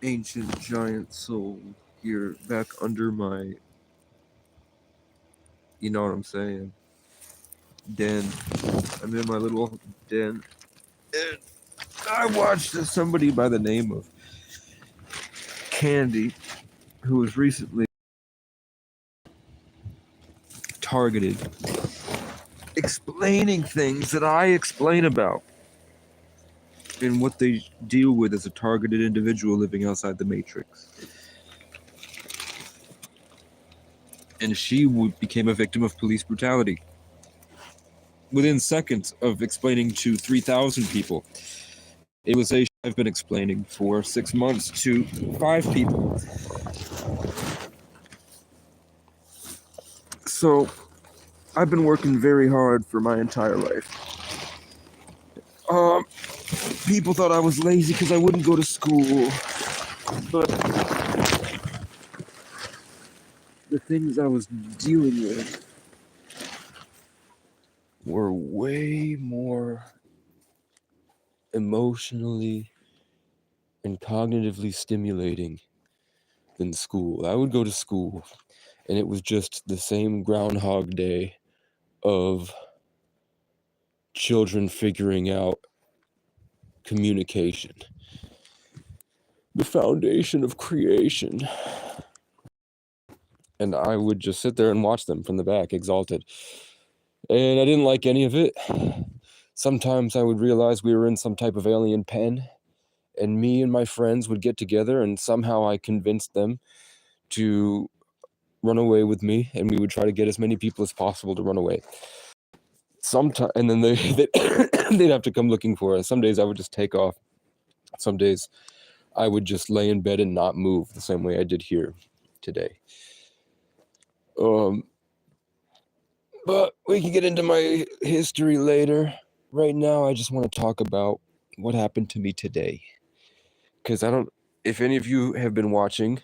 ancient giant soul here back under my, you know what I'm saying, den. I'm in my little den. And I watched somebody by the name of Candy, who was recently targeted, explaining things that I explain about and what they deal with as a targeted individual living outside the Matrix. And she became a victim of police brutality. Within seconds of explaining to 3,000 people, it was a I've been explaining for 6 months to 5 people. So I've been working very hard for my entire life. People thought I was lazy because I wouldn't go to school, but the things I was dealing with were way more emotionally and cognitively stimulating than school. I would go to school, and it was just the same Groundhog Day of children figuring out communication, the foundation of creation. And I would just sit there and watch them from the back, exalted. And I didn't like any of it. Sometimes I would realize we were in some type of alien pen, and me and my friends would get together, and somehow I convinced them to run away with me, and we would try to get as many people as possible to run away. Sometimes, and then they'd have to come looking for us. Some days I would just take off. Some days I would just lay in bed and not move, the same way I did here today. But we can get into my history later. Right now, I just want to talk about what happened to me today. Because if any of you have been watching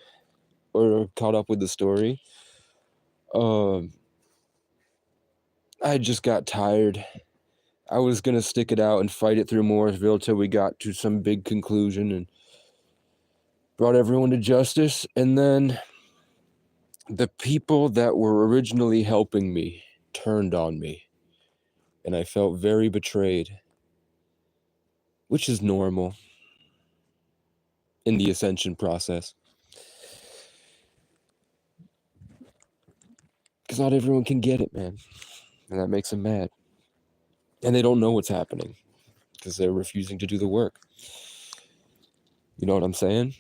or caught up with the story, I just got tired. I was going to stick it out and fight it through Mooresville till we got to some big conclusion and brought everyone to justice. And then the people that were originally helping me turned on me. And I felt very betrayed, which is normal in the ascension process. Because not everyone can get it, man. And that makes them mad. And they don't know what's happening because they're refusing to do the work. You know what I'm saying?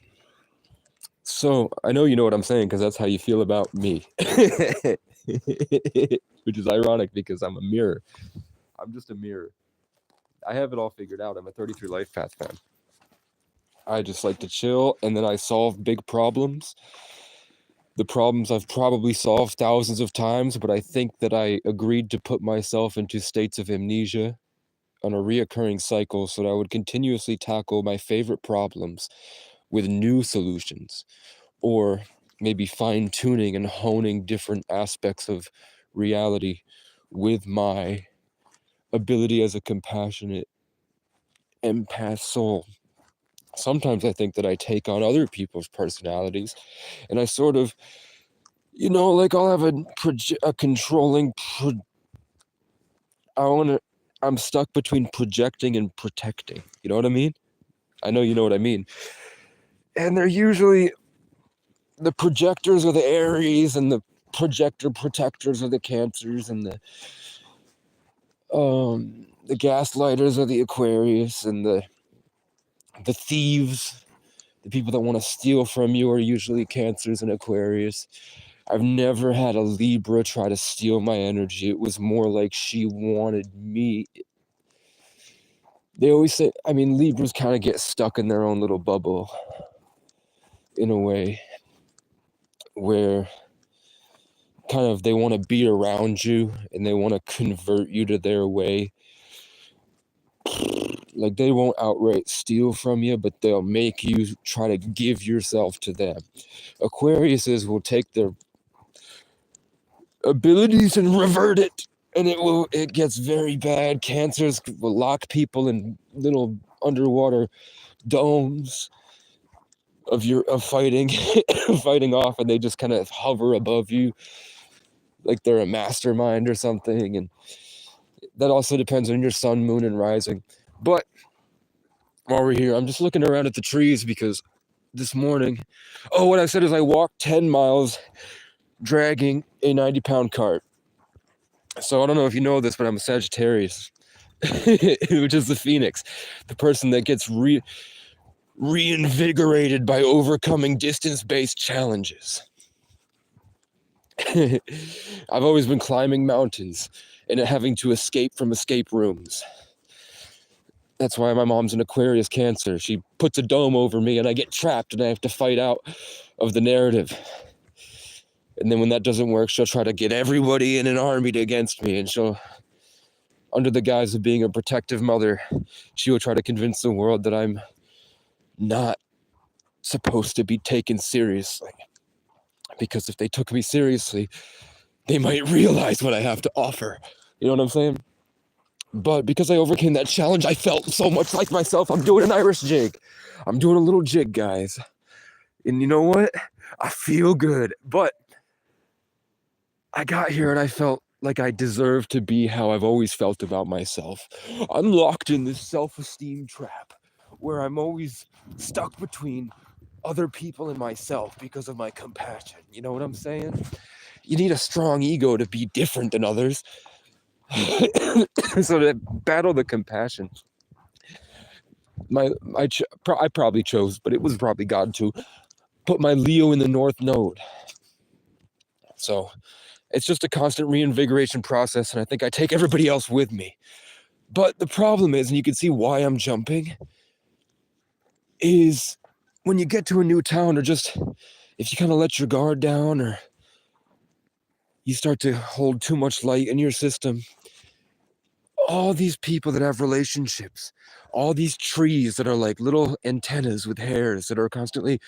So I know you know what I'm saying because that's how you feel about me. Which is ironic because I'm a mirror. I'm just a mirror. I have it all figured out. I'm a 33 Life Path fan. I just like to chill, and then I solve big problems. The problems I've probably solved thousands of times, but I think that I agreed to put myself into states of amnesia on a reoccurring cycle so that I would continuously tackle my favorite problems with new solutions, or maybe fine-tuning and honing different aspects of reality with my ability as a compassionate empath soul. Sometimes I think that I take on other people's personalities, and I sort of, like I'll have a controlling, I'm stuck between projecting and protecting. You know what I mean? I know you know what I mean. And they're usually, the projectors are the Aries, and the projector protectors are the Cancers, and the gaslighters are the Aquarius, and the thieves, the people that want to steal from you, are usually Cancers and Aquarius. I've never had a Libra try to steal my energy. It was more like she wanted me. They always say, Libras kind of get stuck in their own little bubble in a way where kind of they want to be around you and they want to convert you to their way. Like, they won't outright steal from you, but they'll make you try to give yourself to them. Aquariuses will take their abilities and revert it, and it gets very bad. Cancers will lock people in little underwater domes. of fighting fighting off, and they just kind of hover above you like they're a mastermind or something. And that also depends on your sun, moon, and rising. But while we're here, I'm just looking around at the trees because this morning, what I said is I walked 10 miles dragging a 90-pound cart. So I don't know if you know this, but I'm a Sagittarius, which is the phoenix, the person that gets reinvigorated by overcoming distance-based challenges. I've always been climbing mountains and having to escape from escape rooms. That's why my mom's an Aquarius Cancer. She puts a dome over me and I get trapped and I have to fight out of the narrative. And then when that doesn't work, she'll try to get everybody in an army against me, and she'll, under the guise of being a protective mother, she will try to convince the world that I'm not supposed to be taken seriously. Because if they took me seriously, they might realize what I have to offer. You know what I'm saying? But because I overcame that challenge, I felt so much like myself. I'm doing an Irish jig. I'm doing a little jig, guys. And you know what? I feel good. But I got here and I felt like I deserved to be how I've always felt about myself. I'm locked in this self-esteem trap where I'm always stuck between other people and myself because of my compassion. You know what I'm saying? You need a strong ego to be different than others. So to battle the compassion, I probably chose, but it was probably God to put my Leo in the North Node. So it's just a constant reinvigoration process, and I think I take everybody else with me. But the problem is, and you can see why I'm jumping, is when you get to a new town, or just if you kind of let your guard down, or you start to hold too much light in your system, all these people that have relationships, all these trees that are like little antennas with hairs that are constantly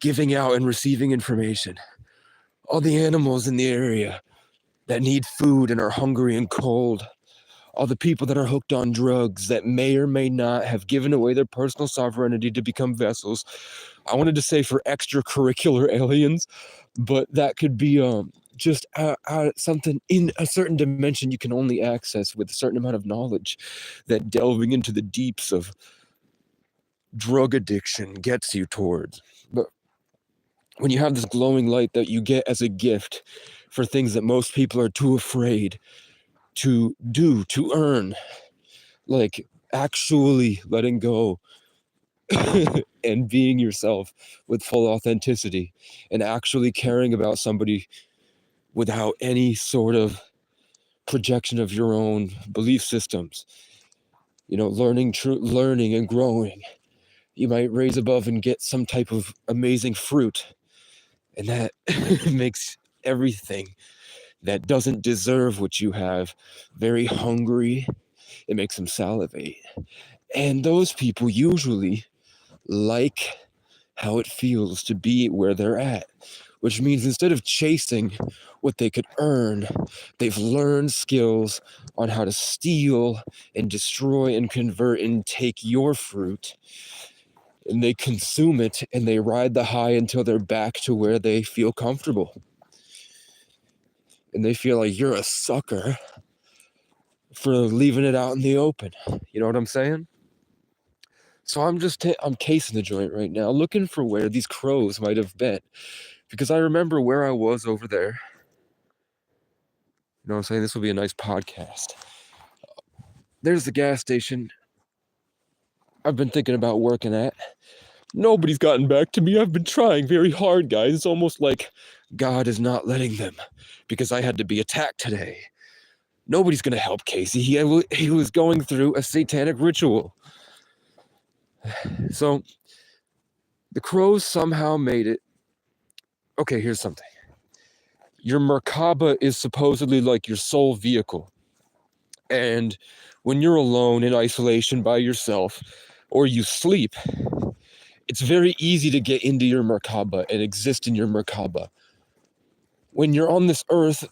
giving out and receiving information, all the animals in the area that need food and are hungry and cold, all the people that are hooked on drugs that may or may not have given away their personal sovereignty to become vessels. I wanted to say for extracurricular aliens, but that could be just something in a certain dimension you can only access with a certain amount of knowledge that delving into the deeps of drug addiction gets you towards. But when you have this glowing light that you get as a gift for things that most people are too afraid to do, to earn, like actually letting go and being yourself with full authenticity and actually caring about somebody without any sort of projection of your own belief systems, learning and growing. You might raise above and get some type of amazing fruit, and that makes everything that doesn't deserve what you have very hungry. It makes them salivate. And those people usually like how it feels to be where they're at, which means instead of chasing what they could earn, they've learned skills on how to steal and destroy and convert and take your fruit, and they consume it and they ride the high until they're back to where they feel comfortable. And they feel like you're a sucker for leaving it out in the open. You know what I'm saying? So I'm casing the joint right now, looking for where these crows might have been. Because I remember where I was over there. You know what I'm saying? This will be a nice podcast. There's the gas station I've been thinking about working at. Nobody's gotten back to me. I've been trying very hard, guys. It's almost like God is not letting them because I had to be attacked today. Nobody's going to help Casey. He was going through a satanic ritual. So the crows somehow made it. Okay, here's something. Your Merkaba is supposedly like your soul vehicle. And when you're alone in isolation by yourself, or you sleep, it's very easy to get into your Merkaba and exist in your Merkaba. When you're on this earth,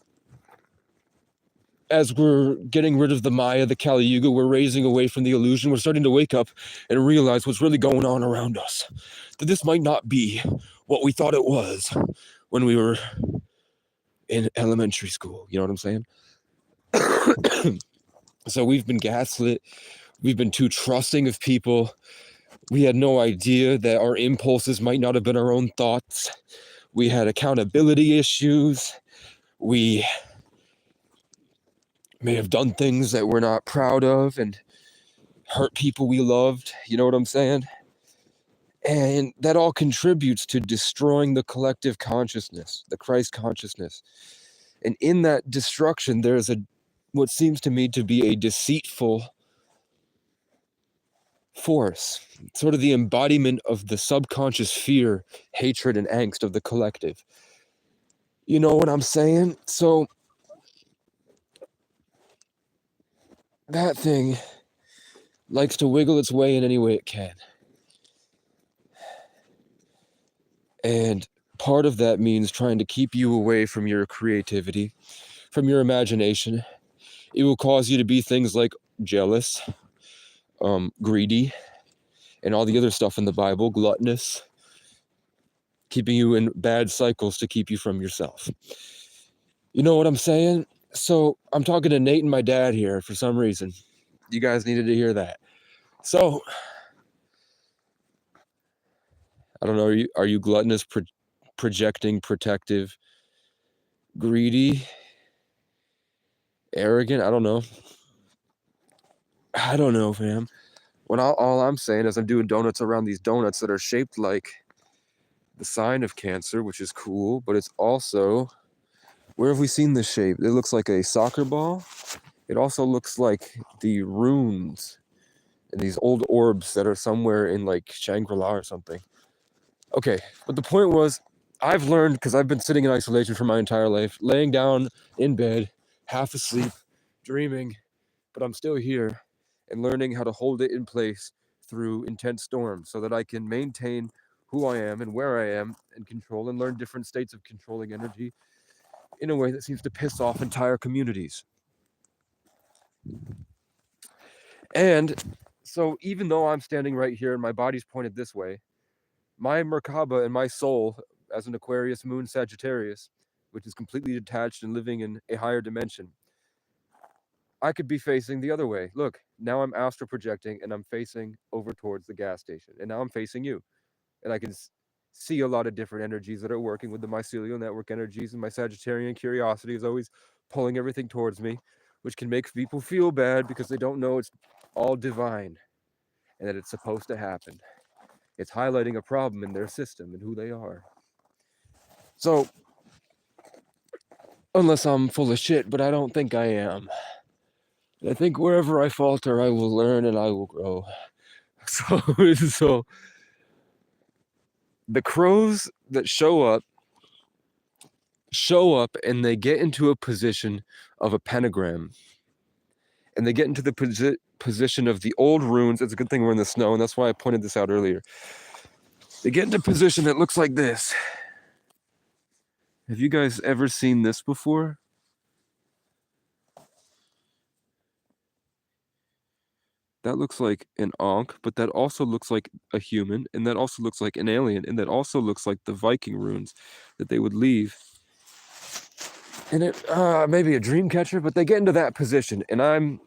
as we're getting rid of the Maya, the Kali Yuga, we're raising away from the illusion, we're starting to wake up and realize what's really going on around us. that this might not be what we thought it was when we were in elementary school. You know what I'm saying? So we've been gaslit. We've been too trusting of people. We had no idea that our impulses might not have been our own thoughts. We had accountability issues. We may have done things that we're not proud of and hurt people we loved. You know what I'm saying? And that all contributes to destroying the collective consciousness, the Christ consciousness. And in that destruction, there's what seems to me to be a deceitful force, sort of the embodiment of the subconscious fear, hatred, and angst of the collective. You know what I'm saying? So that thing likes to wiggle its way in any way it can. And part of that means trying to keep you away from your creativity, from your imagination. It will cause you to be things like jealous, greedy, and all the other stuff in the Bible, gluttonous, keeping you in bad cycles to keep you from yourself. You know what I'm saying? So I'm talking to Nate and my dad here for some reason. You guys needed to hear that. So, I don't know, are you gluttonous, projecting, protective, greedy, arrogant? I don't know, fam. When all I'm saying is I'm doing donuts around these donuts that are shaped like the sign of Cancer, which is cool, but it's also, where have we seen this shape? It looks like a soccer ball. It also looks like the runes and these old orbs that are somewhere in like Shangri-La or something. Okay, but the point was, I've learned, because I've been sitting in isolation for my entire life, laying down in bed, half asleep, dreaming, but I'm still here, and learning how to hold it in place through intense storms so that I can maintain who I am and where I am and control and learn different states of controlling energy in a way that seems to piss off entire communities. And so even though I'm standing right here and my body's pointed this way, my Merkaba and my soul, as an Aquarius moon Sagittarius, which is completely detached and living in a higher dimension, I could be facing the other way. Look, now I'm astral projecting and I'm facing over towards the gas station. And now I'm facing you. And I can see a lot of different energies that are working with the mycelial network energies, and my Sagittarian curiosity is always pulling everything towards me, which can make people feel bad because they don't know it's all divine and that it's supposed to happen. It's highlighting a problem in their system and who they are. So, unless I'm full of shit, but I don't think I am. I think wherever I falter, I will learn and I will grow. So the crows that show up and they get into a position of a pentagram. And they get into the position of the old runes. It's a good thing we're in the snow, and that's why I pointed this out earlier. They get into a position that looks like this. Have you guys ever seen this before? That looks like an Ankh, but that also looks like a human, and that also looks like an alien, and that also looks like the Viking runes that they would leave. And it maybe a dream catcher, but they get into that position, and I'm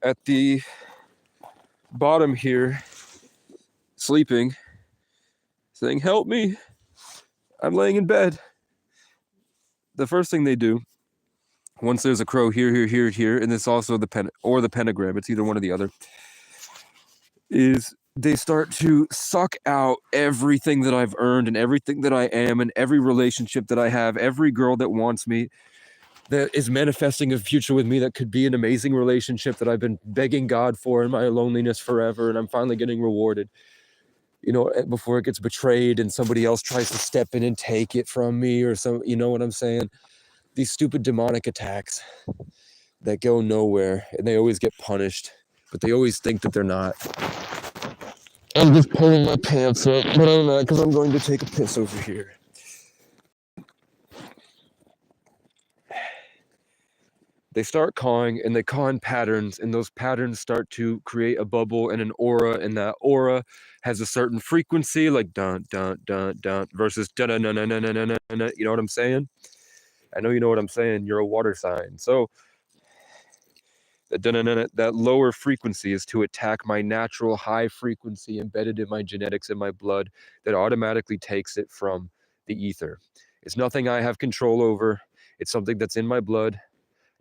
at the bottom here, sleeping, saying, "Help me! I'm laying in bed." The first thing they do, once there's a crow here, and it's also the pentagram, it's either one or the other, is they start to suck out everything that I've earned and everything that I am and every relationship that I have, every girl that wants me, that is manifesting a future with me that could be an amazing relationship that I've been begging God for in my loneliness forever, and I'm finally getting rewarded. You know, before it gets betrayed and somebody else tries to step in and take it from me or some, you know what I'm saying? These stupid demonic attacks that go nowhere, and they always get punished, but they always think that they're not. I'm just pulling my pants up, but I'm not, because I'm going to take a piss over here. they start cawing, and they caw in patterns, and those patterns start to create a bubble and an aura, and that aura has a certain frequency, like dun dun dun dun versus dun dun dun dun dun dun dun dun. You know what I'm saying? I know you know what I'm saying. You're a water sign, so that lower frequency is to attack my natural high frequency embedded in my genetics and my blood that automatically takes it from the ether. It's nothing I have control over. It's something that's in my blood.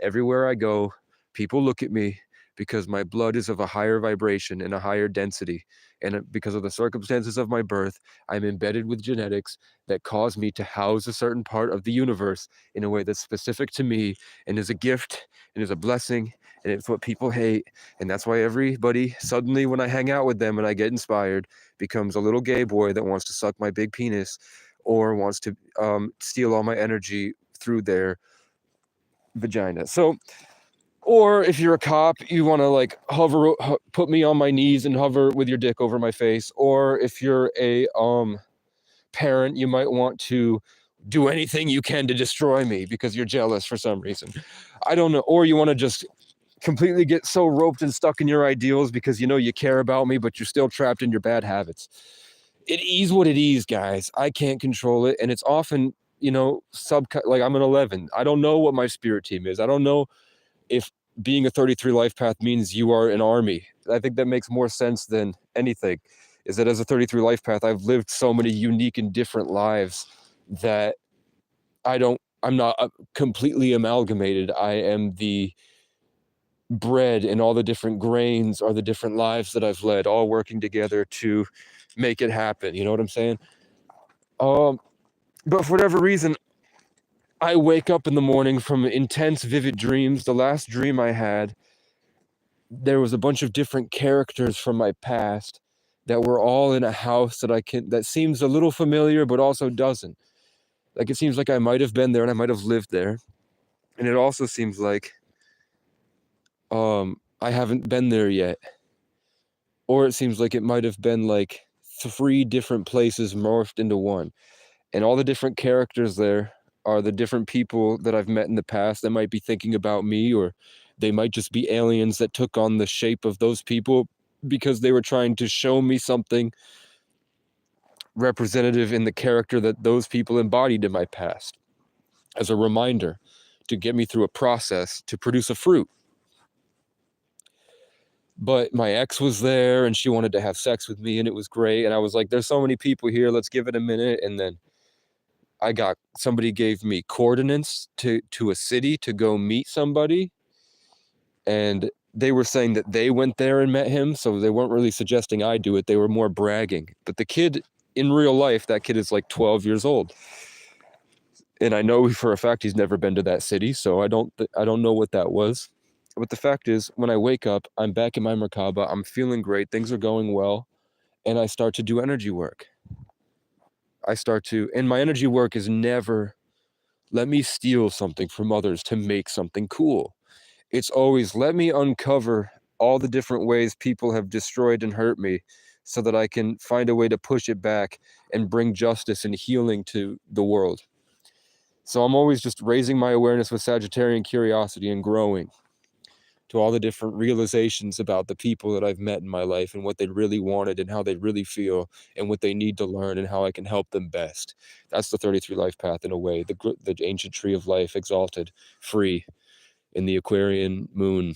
Everywhere I go, people look at me because my blood is of a higher vibration and a higher density. And because of the circumstances of my birth, I'm embedded with genetics that cause me to house a certain part of the universe in a way that's specific to me and is a gift and is a blessing. And it's what people hate. And that's why everybody suddenly, when I hang out with them and I get inspired, becomes a little gay boy that wants to suck my big penis or wants to steal all my energy through their vagina. So, or if you're a cop, you want to like put me on my knees and hover with your dick over my face. Or if you're a parent, you might want to do anything you can to destroy me because you're jealous for some reason. I don't know. Or you want to just completely get so roped and stuck in your ideals because you know you care about me, but you're still trapped in your bad habits. It is what it is, guys. I can't control it, and it's often, you know, like I'm an 11. I don't know what my spirit team is. I don't know if being a 33 life path means you are an army. I think that makes more sense than anything. Is that as a 33 life path, I've lived so many unique and different lives that I'm not completely amalgamated. I am the bread, and all the different grains are the different lives that I've led, all working together to make it happen. You know what I'm saying? But for whatever reason, I wake up in the morning from intense, vivid dreams. The last dream I had, there was a bunch of different characters from my past that were all in a house that seems a little familiar, but also doesn't. Like, it seems like I might have been there and I might have lived there. And it also seems like I haven't been there yet. Or it seems like it might have been like 3 different places morphed into one. And all the different characters there are the different people that I've met in the past that might be thinking about me, or they might just be aliens that took on the shape of those people because they were trying to show me something representative in the character that those people embodied in my past as a reminder to get me through a process to produce a fruit. But my ex was there and she wanted to have sex with me and it was great. And I was like, there's so many people here. Let's give it a minute. And then somebody gave me coordinates to a city to go meet somebody. And they were saying that they went there and met him. So they weren't really suggesting I do it. They were more bragging. But the kid in real life, that kid is like 12 years old. And I know for a fact he's never been to that city. So I don't know what that was. But the fact is, when I wake up, I'm back in my Merkaba, I'm feeling great, things are going well, and I start to do energy work. And my energy work is never, let me steal something from others to make something cool. It's always, let me uncover all the different ways people have destroyed and hurt me so that I can find a way to push it back and bring justice and healing to the world. So I'm always just raising my awareness with Sagittarian curiosity and growing to all the different realizations about the people that I've met in my life and what they really wanted and how they really feel and what they need to learn and how I can help them best. That's the 33 life path in a way, the ancient tree of life, exalted, free in the Aquarian moon,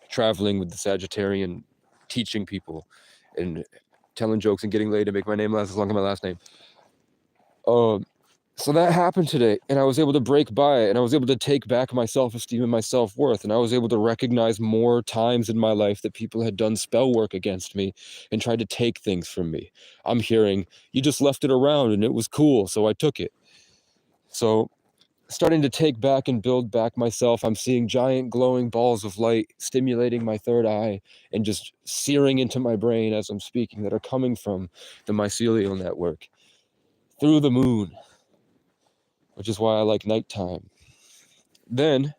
traveling with the Sagittarian, teaching people and telling jokes and getting laid to make my name last as long as my last name. So that happened today, and I was able to break by it, and I was able to take back my self-esteem and my self-worth, and I was able to recognize more times in my life that people had done spell work against me and tried to take things from me. I'm hearing, you just left it around and it was cool, so I took it. So starting to take back and build back myself, I'm seeing giant glowing balls of light stimulating my third eye and just searing into my brain as I'm speaking that are coming from the mycelial network through the moon, which is why I like nighttime. Then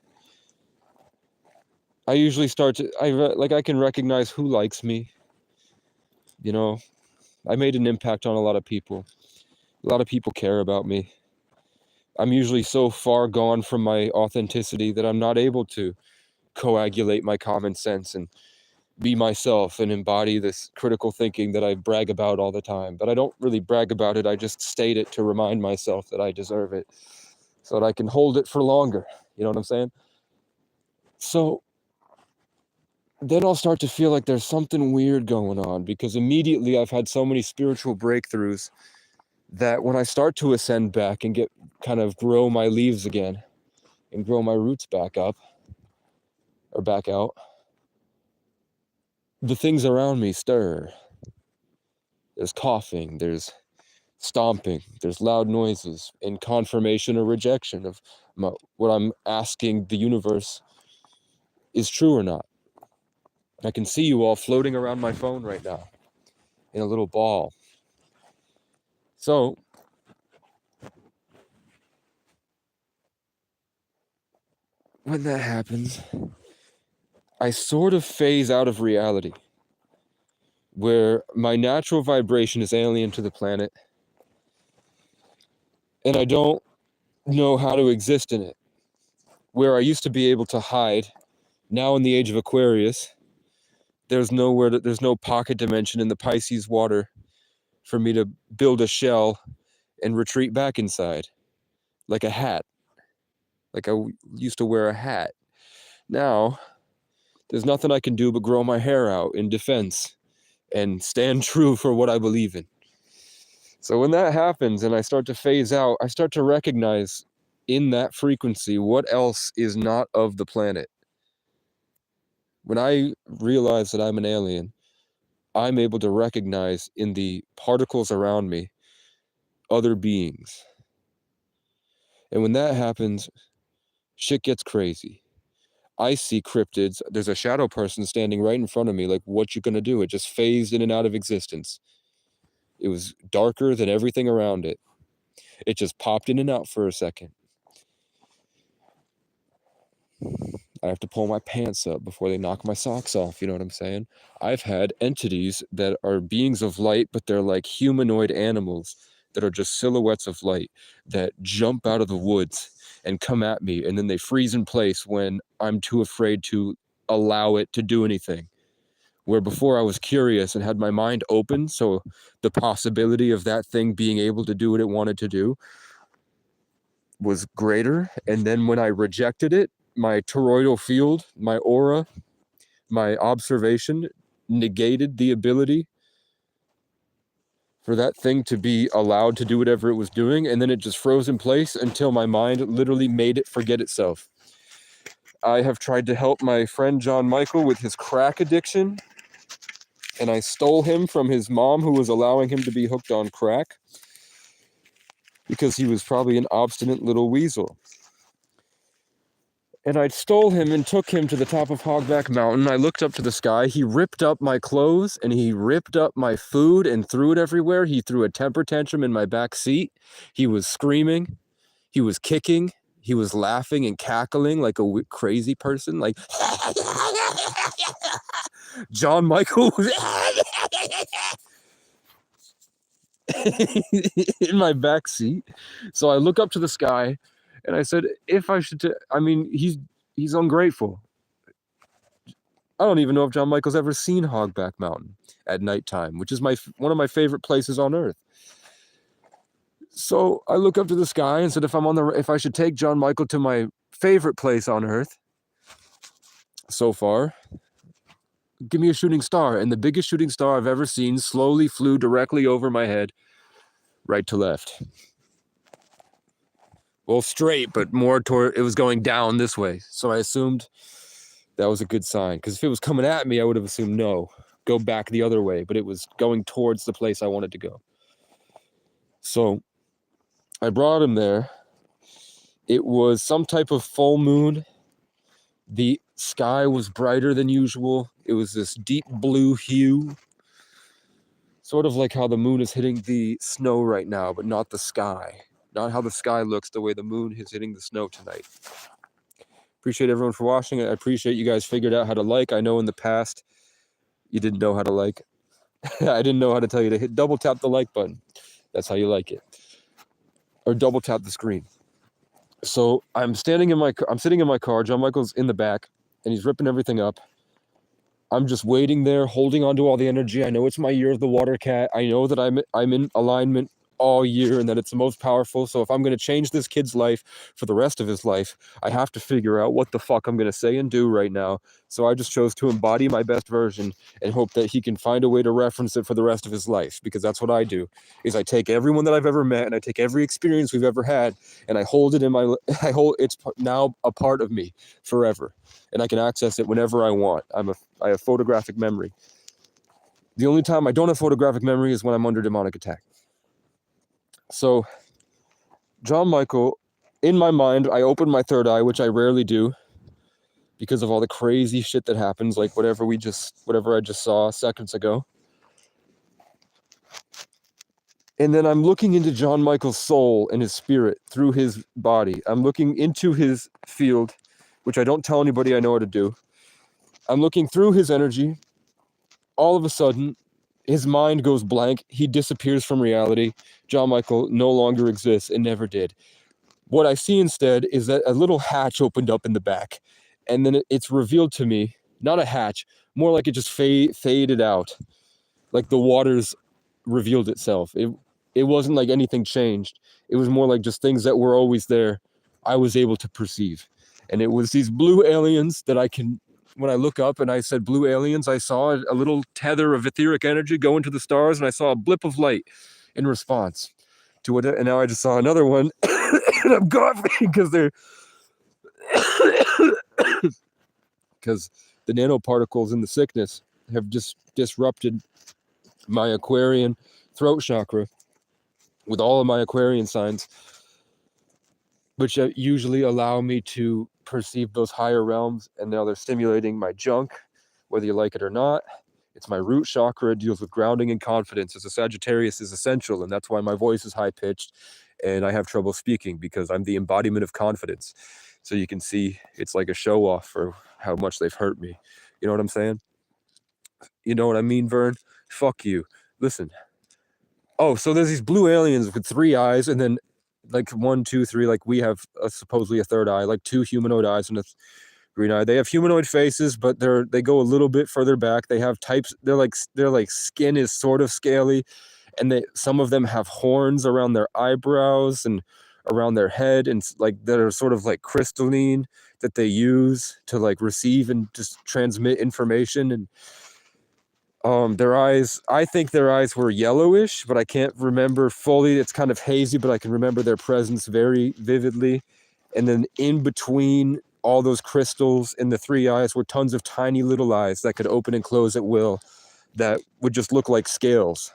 I usually I can recognize who likes me. You know, I made an impact on a lot of people. A lot of people care about me. I'm usually so far gone from my authenticity that I'm not able to coagulate my common sense and be myself and embody this critical thinking that I brag about all the time. But I don't really brag about it. I just state it to remind myself that I deserve it so that I can hold it for longer. You know what I'm saying? So then I'll start to feel like there's something weird going on, because immediately I've had so many spiritual breakthroughs that when I start to ascend back and get kind of grow my leaves again and grow my roots back up or back out, the things around me stir. There's coughing, there's stomping, there's loud noises in confirmation or rejection of what I'm asking the universe is true or not. I can see you all floating around my phone right now in a little ball. So when that happens, I sort of phase out of reality, where my natural vibration is alien to the planet, and I don't know how to exist in it. Where I used to be able to hide, now in the age of Aquarius, there's no pocket dimension in the Pisces water for me to build a shell and retreat back inside, like a hat. Like I used to wear a hat. Now, there's nothing I can do but grow my hair out in defense and stand true for what I believe in. So when that happens and I start to phase out, I start to recognize in that frequency what else is not of the planet. When I realize that I'm an alien, I'm able to recognize in the particles around me other beings. And when that happens, shit gets crazy. I see cryptids. There's a shadow person standing right in front of me. Like, what you gonna do? It just phased in and out of existence. It was darker than everything around it. It just popped in and out for a second. I have to pull my pants up before they knock my socks off. You know what I'm saying? I've had entities that are beings of light, but they're like humanoid animals that are just silhouettes of light that jump out of the woods and come at me, and then they freeze in place when I'm too afraid to allow it to do anything. Where before I was curious and had my mind open, so the possibility of that thing being able to do what it wanted to do was greater. And then when I rejected it, my toroidal field, my aura, my observation negated the ability for that thing to be allowed to do whatever it was doing, and then it just froze in place until my mind literally made it forget itself. I have tried to help my friend John Michael with his crack addiction, and I stole him from his mom, who was allowing him to be hooked on crack because he was probably an obstinate little weasel. And I stole him and took him to the top of Hogback Mountain. I looked up to the sky. He ripped up my clothes and he ripped up my food and threw it everywhere. He threw a temper tantrum in my back seat. He was screaming. He was kicking. He was laughing and cackling like a crazy person. Like, John Michael was in my back seat. So I look up to the sky and I said, if I should, he's ungrateful. I don't even know if John Michael's ever seen Hogback Mountain at nighttime, which is one of my favorite places on earth. So I look up to the sky and said, if I should take John Michael to my favorite place on earth so far, give me a shooting star. And the biggest shooting star I've ever seen slowly flew directly over my head, right to left. Well, straight, but more toward, it was going down this way. So I assumed that was a good sign, because if it was coming at me, I would have assumed no, go back the other way, but it was going towards the place I wanted to go. So I brought him there. It was some type of full moon. The sky was brighter than usual. It was this deep blue hue, sort of like how the moon is hitting the snow right now, but not the sky. Not how the sky looks the way the moon is hitting the snow tonight. Appreciate everyone for watching. I appreciate you guys figured out how to like. I know in the past you didn't know how to like. I didn't know how to tell you to double tap the like button. That's how you like it. Or double tap the screen. So I'm sitting in my car. John Michael's in the back, and he's ripping everything up. I'm just waiting there, holding on to all the energy. I know it's my year of the water cat. I know that I'm in alignment all year and that it's the most powerful. So if I'm going to change this kid's life for the rest of his life, I have to figure out what the fuck I'm going to say and do right now. So I just chose to embody my best version and hope that he can find a way to reference it for the rest of his life, because that's what I do. Is I take everyone that I've ever met and I take every experience we've ever had and I hold it in my it's now a part of me forever, and I can access it whenever I want. I have photographic memory. The only time I don't have photographic memory is when I'm under demonic attack. So, John Michael, in my mind, I open my third eye, which I rarely do because of all the crazy shit that happens, like whatever I just saw seconds ago. And then I'm looking into John Michael's soul and his spirit through his body. I'm looking into his field, which I don't tell anybody I know how to do. I'm looking through his energy. All of a sudden, his mind goes blank. He disappears from reality. John Michael no longer exists and never did. What I see instead is that a little hatch opened up in the back, and then it's revealed to me, not a hatch, more like it just faded out, like the waters revealed itself. It wasn't like anything changed. It was more like just things that were always there, I was able to perceive. And it was these blue aliens that when I look up and I said blue aliens, I saw a little tether of etheric energy go into the stars, and I saw a blip of light in response to it. And now I just saw another one, and I'm coughing because because the nanoparticles in the sickness have just disrupted my Aquarian throat chakra with all of my Aquarian signs, which usually allow me to perceive those higher realms. And now they're stimulating my junk, whether you like it or not. It's my root chakra. It deals with grounding and confidence. As a Sagittarius is essential, and that's why my voice is high pitched and I have trouble speaking, because I'm the embodiment of confidence. So you can see it's like a show off for how much they've hurt me. You know what I'm saying? You know what I mean, Vern? Fuck you. Listen. Oh, so there's these blue aliens with 3 eyes, and then like 1, 2, 3, like we have supposedly a third eye, like 2 humanoid eyes and a green eye. They have humanoid faces, but they go a little bit further back. They have types. They're like skin is sort of scaly, and some of them have horns around their eyebrows and around their head, and like that are sort of like crystalline, that they use to like receive and just transmit information. And their eyes, I think their eyes were yellowish, but I can't remember fully. It's kind of hazy, but I can remember their presence very vividly. And then in between all those crystals in the 3 eyes were tons of tiny little eyes that could open and close at will, that would just look like scales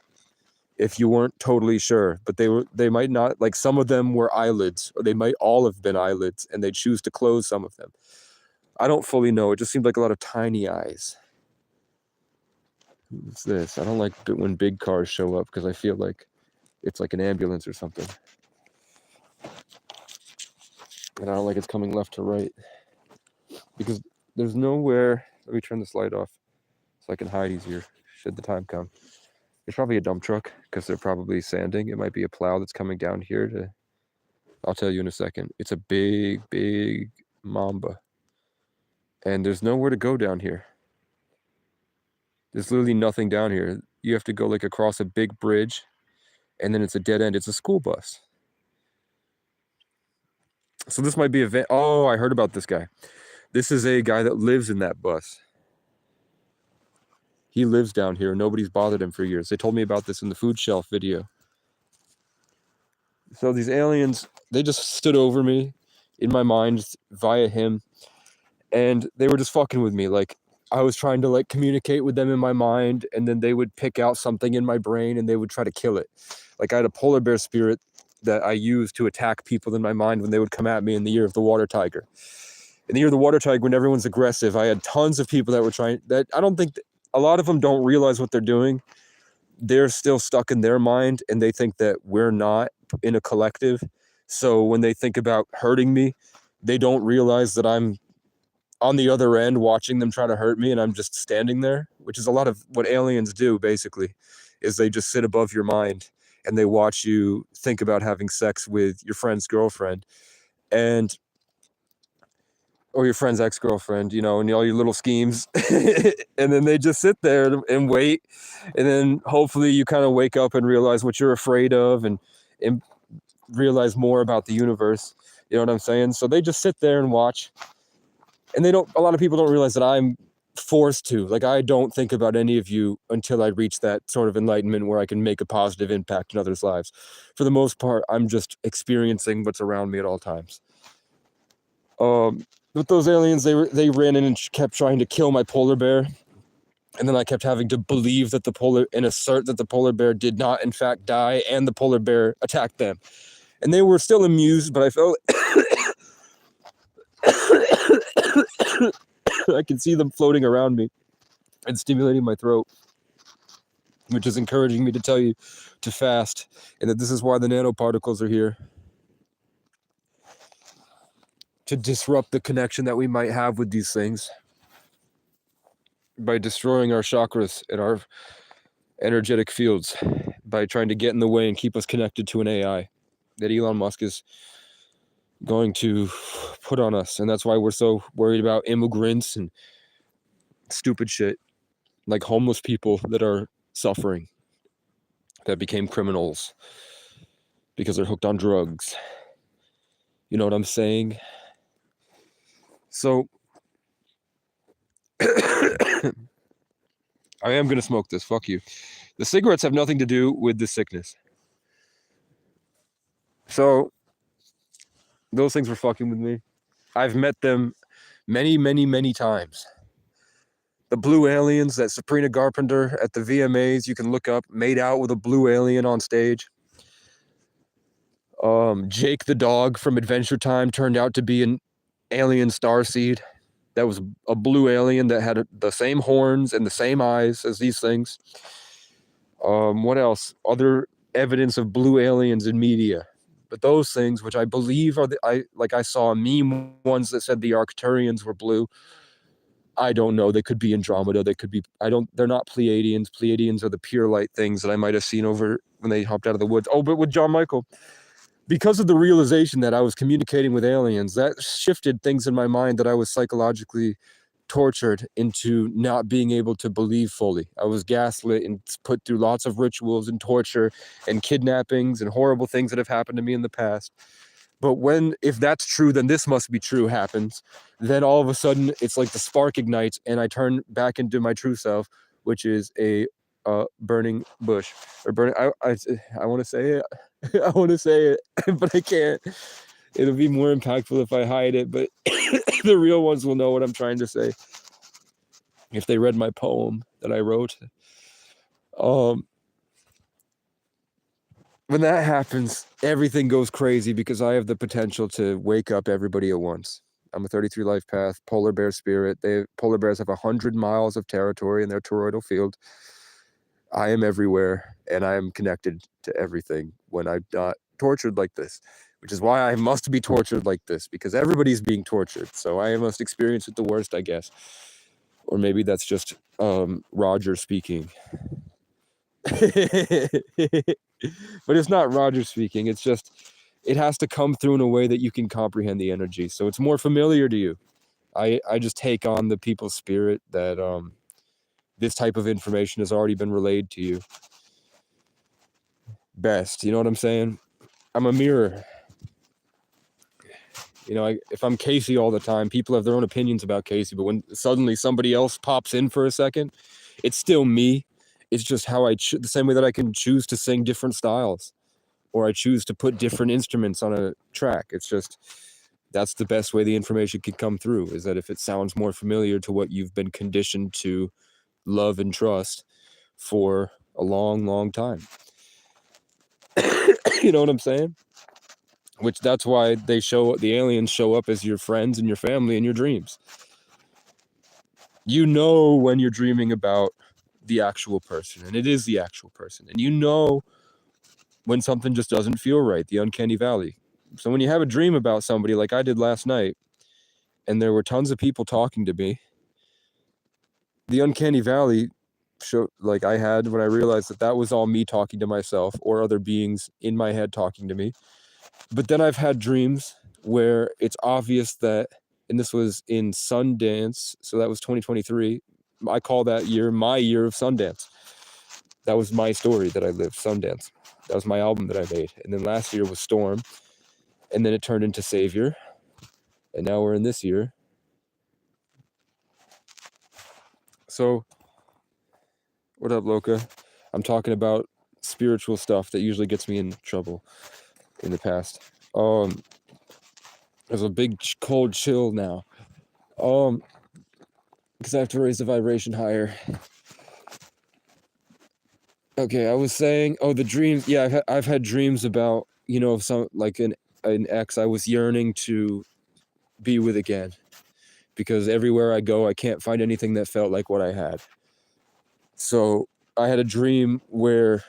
if you weren't totally sure. But they might not, like some of them were eyelids, or they might all have been eyelids, and they choose to close some of them. I don't fully know. It just seemed like a lot of tiny eyes. What's this? I don't like when big cars show up, because I feel like it's like an ambulance or something. And I don't like it's coming left to right, because there's nowhere. Let me turn this light off so I can hide easier should the time come. It's probably a dump truck, because they're probably sanding. It might be a plow that's coming down here I'll tell you in a second. It's a big, big mamba. And there's nowhere to go down here. There's literally nothing down here. You have to go like across a big bridge, and then it's a dead end. It's a school bus. So this might be a van. Oh, I heard about this guy. This is a guy that lives in that bus. He lives down here. Nobody's bothered him for years. They told me about this in the food shelf video. So these aliens, they just stood over me in my mind via him, and they were just fucking with me. Like, I was trying to like communicate with them in my mind, and then they would pick out something in my brain and they would try to kill it. Like, I had a polar bear spirit that I used to attack people in my mind when they would come at me in the year of the water tiger. In the year of the water tiger, when everyone's aggressive, I had tons of people that were trying, that I don't think, a lot of them don't realize what they're doing. They're still stuck in their mind, and they think that we're not in a collective. So when they think about hurting me, they don't realize that I'm on the other end watching them try to hurt me, and I'm just standing there, which is a lot of what aliens do, basically, is they just sit above your mind and they watch you think about having sex with your friend's girlfriend. and or your friend's ex-girlfriend, and all your little schemes. And then they just sit there and wait. And then hopefully you kind of wake up and realize what you're afraid of and realize more about the universe. You know what I'm saying? So they just sit there and watch. And a lot of people don't realize that I'm forced to. Like, I don't think about any of you until I reach that sort of enlightenment where I can make a positive impact in others' lives. For the most part, I'm just experiencing what's around me at all times. With those aliens, they ran in and kept trying to kill my polar bear. And then I kept having to believe that assert that the polar bear did not, in fact, die, and the polar bear attacked them. And they were still amused, but I felt I can see them floating around me and stimulating my throat, which is encouraging me to tell you to fast, and that this is why the nanoparticles are here. To disrupt the connection that we might have with these things by destroying our chakras and our energetic fields, by trying to get in the way and keep us connected to an AI that Elon Musk is going to put on us. And that's why we're so worried about immigrants and stupid shit, like homeless people that are suffering, that became criminals because they're hooked on drugs. You know what I'm saying? So I am going to smoke this. Fuck you. The cigarettes have nothing to do with the sickness. So those things were fucking with me. I've met them many, many, many times. The blue aliens that Sabrina Carpenter at the VMAs, you can look up, made out with a blue alien on stage. Jake the dog from Adventure Time turned out to be an alien starseed. That was a blue alien that had the same horns and the same eyes as these things. What else? Other evidence of blue aliens in media. But those things, which I believe are I saw meme ones that said the Arcturians were blue. I don't know. They could be Andromeda. They could be. They're not Pleiadians. Pleiadians are the pure light things that I might have seen over when they hopped out of the woods. Oh, but with John Michael, because of the realization that I was communicating with aliens, that shifted things in my mind that I was psychologically tortured into not being able to believe fully. I was gaslit and put through lots of rituals and torture and kidnappings and horrible things that have happened to me in the past. But if that's true, then this must be true happens. Then all of a sudden, it's like the spark ignites and I turn back into my true self, which is a burning bush. Or burning. I want to say it. I want to say it, but I can't. It'll be more impactful if I hide it, but the real ones will know what I'm trying to say if they read my poem that I wrote. When that happens, everything goes crazy because I have the potential to wake up everybody at once. I'm a 33 life path, polar bear spirit. Polar bears have 100 miles of territory in their toroidal field. I am everywhere, and I am connected to everything when I'm not tortured like this, which is why I must be tortured like this, because everybody's being tortured. So I must experience it the worst, I guess. Or maybe that's just Roger speaking. But it's not Roger speaking. It's just, it has to come through in a way that you can comprehend the energy. So it's more familiar to you. I just take on the people's spirit that this type of information has already been relayed to you best. You know what I'm saying? I'm a mirror. If I'm Casey all the time, people have their own opinions about Casey, but when suddenly somebody else pops in for a second, it's still me. It's just how the same way that I can choose to sing different styles, or I choose to put different instruments on a track. It's just, that's the best way the information can come through, is that if it sounds more familiar to what you've been conditioned to love and trust for a long, long time. You know what I'm saying? Which that's why the aliens show up as your friends and your family in your dreams. You know when you're dreaming about the actual person, and it is the actual person. And you know when something just doesn't feel right, the uncanny valley. So when you have a dream about somebody like I did last night, and there were tons of people talking to me, the uncanny valley like I had when I realized that was all me talking to myself or other beings in my head talking to me. But then I've had dreams where it's obvious that, and this was in Sundance, so that was 2023. I call that year my year of Sundance. That was my story that I lived, Sundance. That was my album that I made. And then last year was Storm, and then it turned into Savior, and now we're in this year. So, what up, Loca? I'm talking about spiritual stuff that usually gets me in trouble in the past. There's a big cold chill now. Because I have to raise the vibration higher. Okay, I was saying, the dreams. Yeah, I've had dreams about, some like an ex I was yearning to be with again, because everywhere I go, I can't find anything that felt like what I had. So I had a dream where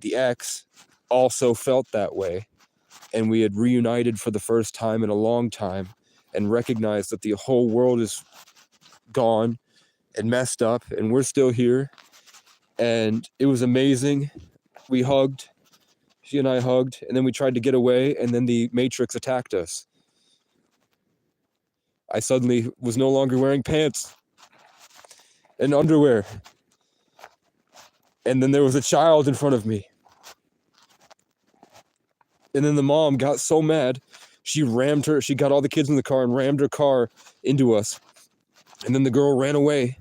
the ex also felt that way, and we had reunited for the first time in a long time, and recognized that the whole world is gone and messed up, and we're still here. And it was amazing. We hugged. She and I hugged, and then we tried to get away, and then the Matrix attacked us. I suddenly was no longer wearing pants and underwear. And then there was a child in front of me. And then the mom got so mad, she got all the kids in the car and rammed her car into us. And then the girl ran away.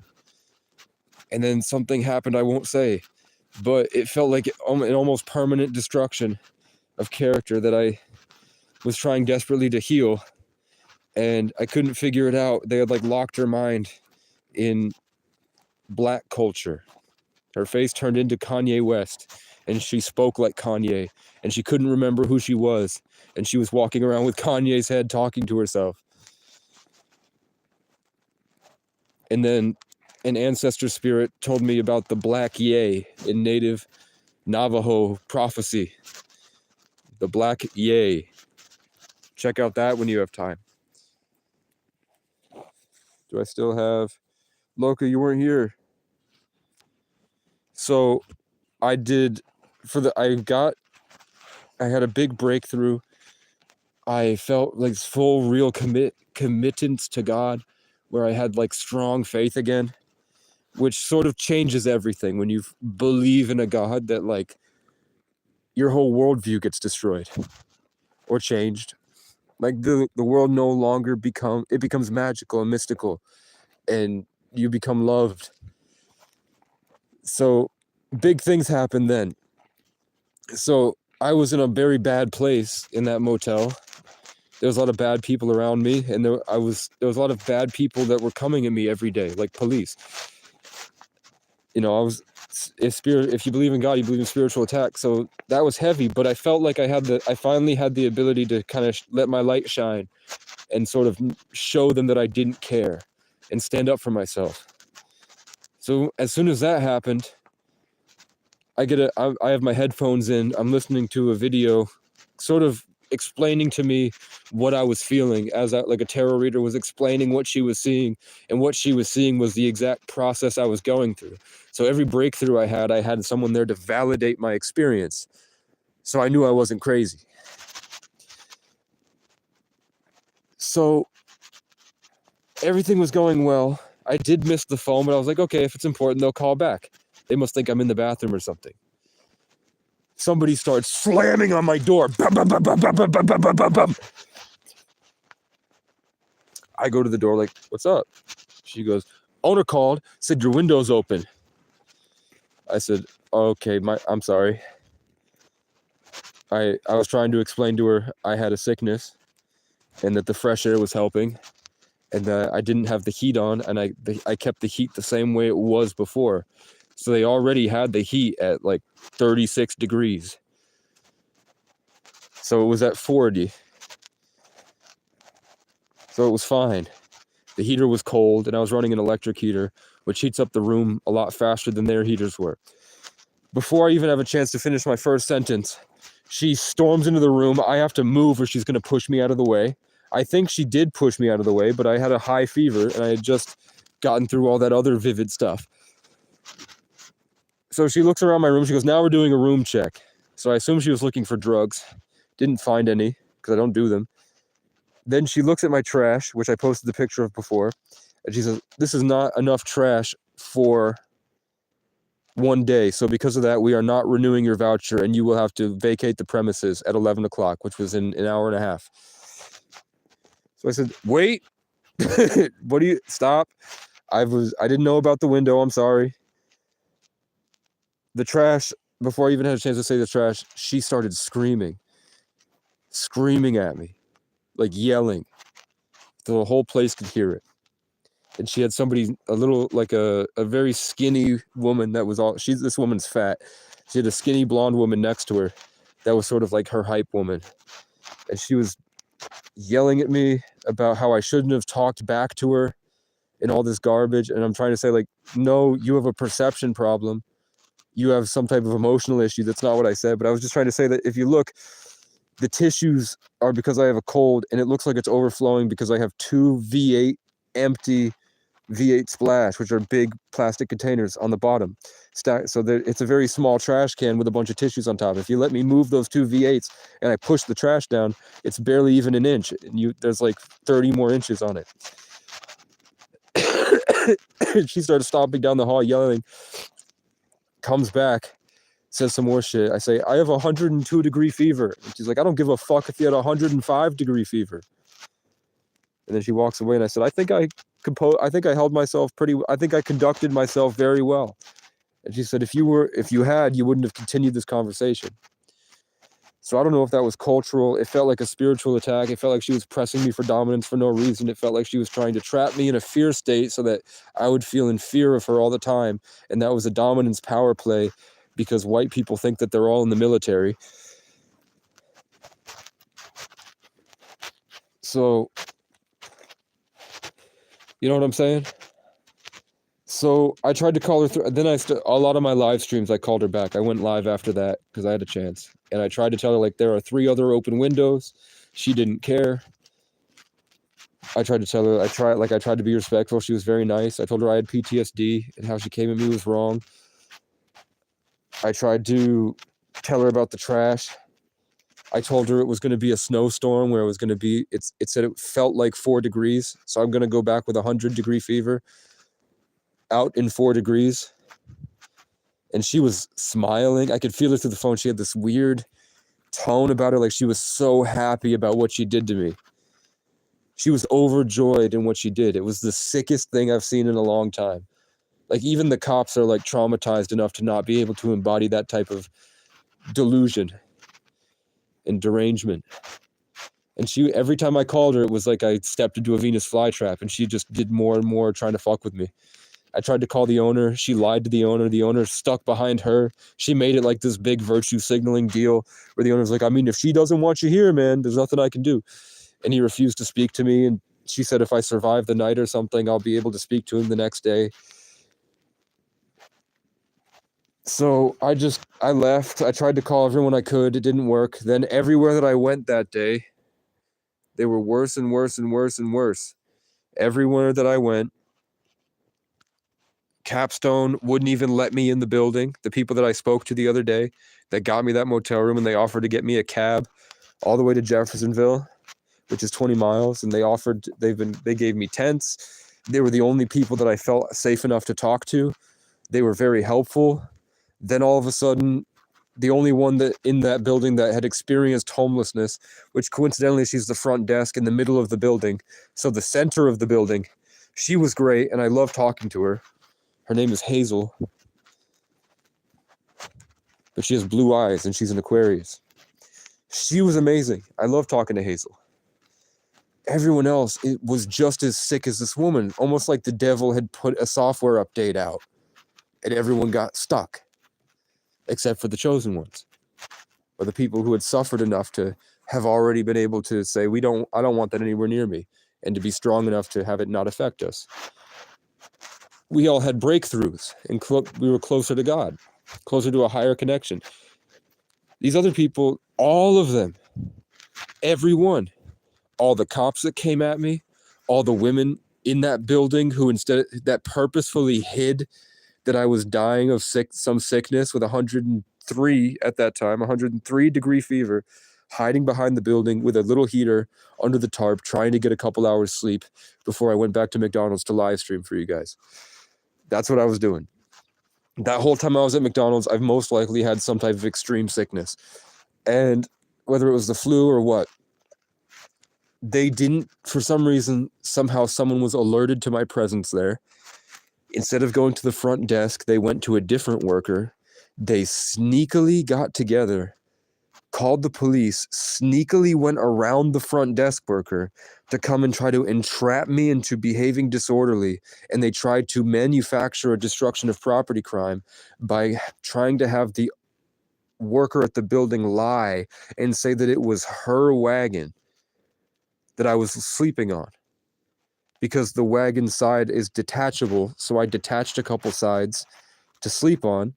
And then something happened I won't say. But it felt like an almost permanent destruction of character that I was trying desperately to heal. And I couldn't figure it out. They had locked her mind in black culture. Her face turned into Kanye West, and she spoke like Kanye, and she couldn't remember who she was, and she was walking around with Kanye's head talking to herself. And then an ancestor spirit told me about the Black Yay in native Navajo prophecy. The Black Yay. Check out that when you have time. Do I still have... Loca, you weren't here. So I had a big breakthrough. I felt like full real committance to God, where I had strong faith again, which sort of changes everything when you believe in a God that your whole worldview gets destroyed or changed. The world no longer becomes magical and mystical, and you become loved. So big things happen then. So I was in a very bad place in that motel. There was a lot of bad people around me, and there was a lot of bad people that were coming at me every day, like police. If you believe in God, you believe in spiritual attack. So that was heavy, but I felt like I finally had the ability to kind of let my light shine and sort of show them that I didn't care and stand up for myself. So as soon as that happened, I have my headphones in. I'm listening to a video sort of explaining to me what I was feeling, like a tarot reader was explaining what she was seeing, and what she was seeing was the exact process I was going through. So every breakthrough I had someone there to validate my experience. So I knew I wasn't crazy. So everything was going well. I did miss the phone, but I was like, okay, if it's important, they'll call back. They must think I'm in the bathroom or something. Somebody starts slamming on my door. Bum, bum, bum, bum, bum, bum, bum, bum, bum, bum. I go to the door like, what's up? She goes, owner called, said your window's open. I said, okay, I'm sorry. I was trying to explain to her I had a sickness and that the fresh air was helping, and that I didn't have the heat on, and I kept the heat the same way it was before. So they already had the heat at 36 degrees. So it was at 40. So it was fine. The heater was cold, and I was running an electric heater, which heats up the room a lot faster than their heaters were. Before I even have a chance to finish my first sentence, she storms into the room. I have to move or she's going to push me out of the way. I think she did push me out of the way, but I had a high fever, and I had just gotten through all that other vivid stuff. So she looks around my room. She goes, now we're doing a room check. So I assume she was looking for drugs. Didn't find any, because I don't do them. Then she looks at my trash, which I posted the picture of before, and she says, "This is not enough trash for one day. So because of that, we are not renewing your voucher, and you will have to vacate the premises at 11 o'clock, which was in an hour and a half." So I said, "Wait, what do you stop? I didn't know about the window. I'm sorry." The trash, before I even had a chance to say the trash, she started screaming at me, like yelling. The whole place could hear it. And she had somebody, a very skinny woman that was this woman's fat. She had a skinny blonde woman next to her that was sort of like her hype woman. And she was yelling at me about how I shouldn't have talked back to her and all this garbage. And I'm trying to say, like, no, you have a perception problem. You have some type of emotional issue. That's not what I said. But I was just trying to say that if you look, the tissues are because I have a cold, and it looks like it's overflowing because I have 2 V8 empty V8 Splash, which are big plastic containers on the bottom. So it's a very small trash can with a bunch of tissues on top. If you let me move those 2 V8s and I push the trash down, it's barely even an inch. And there's like 30 more inches on it. She started stomping down the hall, yelling, comes back, says some more shit. I say, "I have 102-degree fever." And she's like, "I don't give a fuck if you had 105-degree fever." And then she walks away, and I said, I think I held myself I think I conducted myself very well. And she said, if you had, you wouldn't have continued this conversation. So I don't know if that was cultural. It felt like a spiritual attack. It felt like she was pressing me for dominance for no reason. It felt like she was trying to trap me in a fear state so that I would feel in fear of her all the time. And that was a dominance power play because white people think that they're all in the military. So, you know what I'm saying? So I tried to call her through. Then a lot of my live streams, I called her back. I went live after that because I had a chance. And I tried to tell her, like, there are 3 other open windows. She didn't care. I tried to tell her, I tried to be respectful. She was very nice. I told her I had PTSD and how she came at me was wrong. I tried to tell her about the trash. I told her it was going to be a snowstorm where it was going to be, it said it felt like 4 degrees. So I'm going to go back with 100-degree fever out in 4 degrees. And she was smiling. I could feel her through the phone. She had this weird tone about her, like she was so happy about what she did to me. She was overjoyed in what she did. It was the sickest thing I've seen in a long time. Like, even the cops are like traumatized enough to not be able to embody that type of delusion and derangement. And every time I called her, it was like I stepped into a Venus flytrap, and she just did more and more trying to fuck with me. I tried to call the owner. She lied to the owner. The owner stuck behind her. She made it like this big virtue signaling deal where the owner's like, I mean, if she doesn't want you here, man, there's nothing I can do. And he refused to speak to me. And she said if I survive the night or something, I'll be able to speak to him the next day. So I left. I tried to call everyone I could. It didn't work. Then everywhere that I went that day, they were worse and worse and worse and worse. Everywhere that I went, Capstone wouldn't even let me in the building. The people that I spoke to the other day that got me that motel room, and they offered to get me a cab all the way to Jeffersonville, which is 20 miles. And they gave me tents. They were the only people that I felt safe enough to talk to. They were very helpful. Then all of a sudden, the only one that in that building that had experienced homelessness, which coincidentally, she's the front desk in the middle of the building. So the center of the building, she was great. And I love talking to her. Her name is Hazel, but she has blue eyes and she's an Aquarius. She was amazing. I love talking to Hazel. Everyone else, it was just as sick as this woman, almost like the devil had put a software update out and everyone got stuck, except for the chosen ones, or the people who had suffered enough to have already been able to say, I don't want that anywhere near me, and to be strong enough to have it not affect us. We all had breakthroughs, and we were closer to God, closer to a higher connection. These other people, all of them, everyone, all the cops that came at me, all the women in that building who that purposefully hid that I was dying of some sickness with 103 at that time, 103-degree fever, hiding behind the building with a little heater under the tarp, trying to get a couple hours sleep before I went back to McDonald's to live stream for you guys. That's what I was doing. That whole time I was at McDonald's, I've most likely had some type of extreme sickness. And whether it was the flu or what, they didn't, for some reason, somehow someone was alerted to my presence there. Instead of going to the front desk, they went to a different worker. They sneakily got together, called the police, sneakily went around the front desk worker to come and try to entrap me into behaving disorderly. And they tried to manufacture a destruction of property crime by trying to have the worker at the building lie and say that it was her wagon that I was sleeping on, because the wagon side is detachable. So I detached a couple sides to sleep on,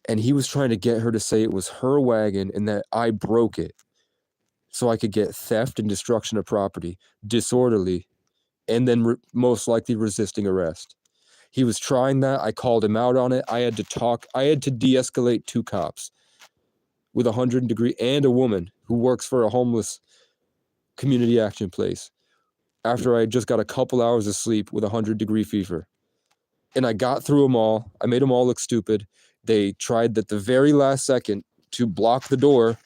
and he was trying to get her to say it was her wagon and that I broke it so I could get theft and destruction of property, disorderly, and then most likely resisting arrest. He was trying that. I called him out on it. I had to de-escalate 2 cops with a 100-degree and a woman who works for a homeless community action place after I just got a couple hours of sleep with a 100-degree fever. And I got through them all. I made them all look stupid. They tried at the very last second to block the door,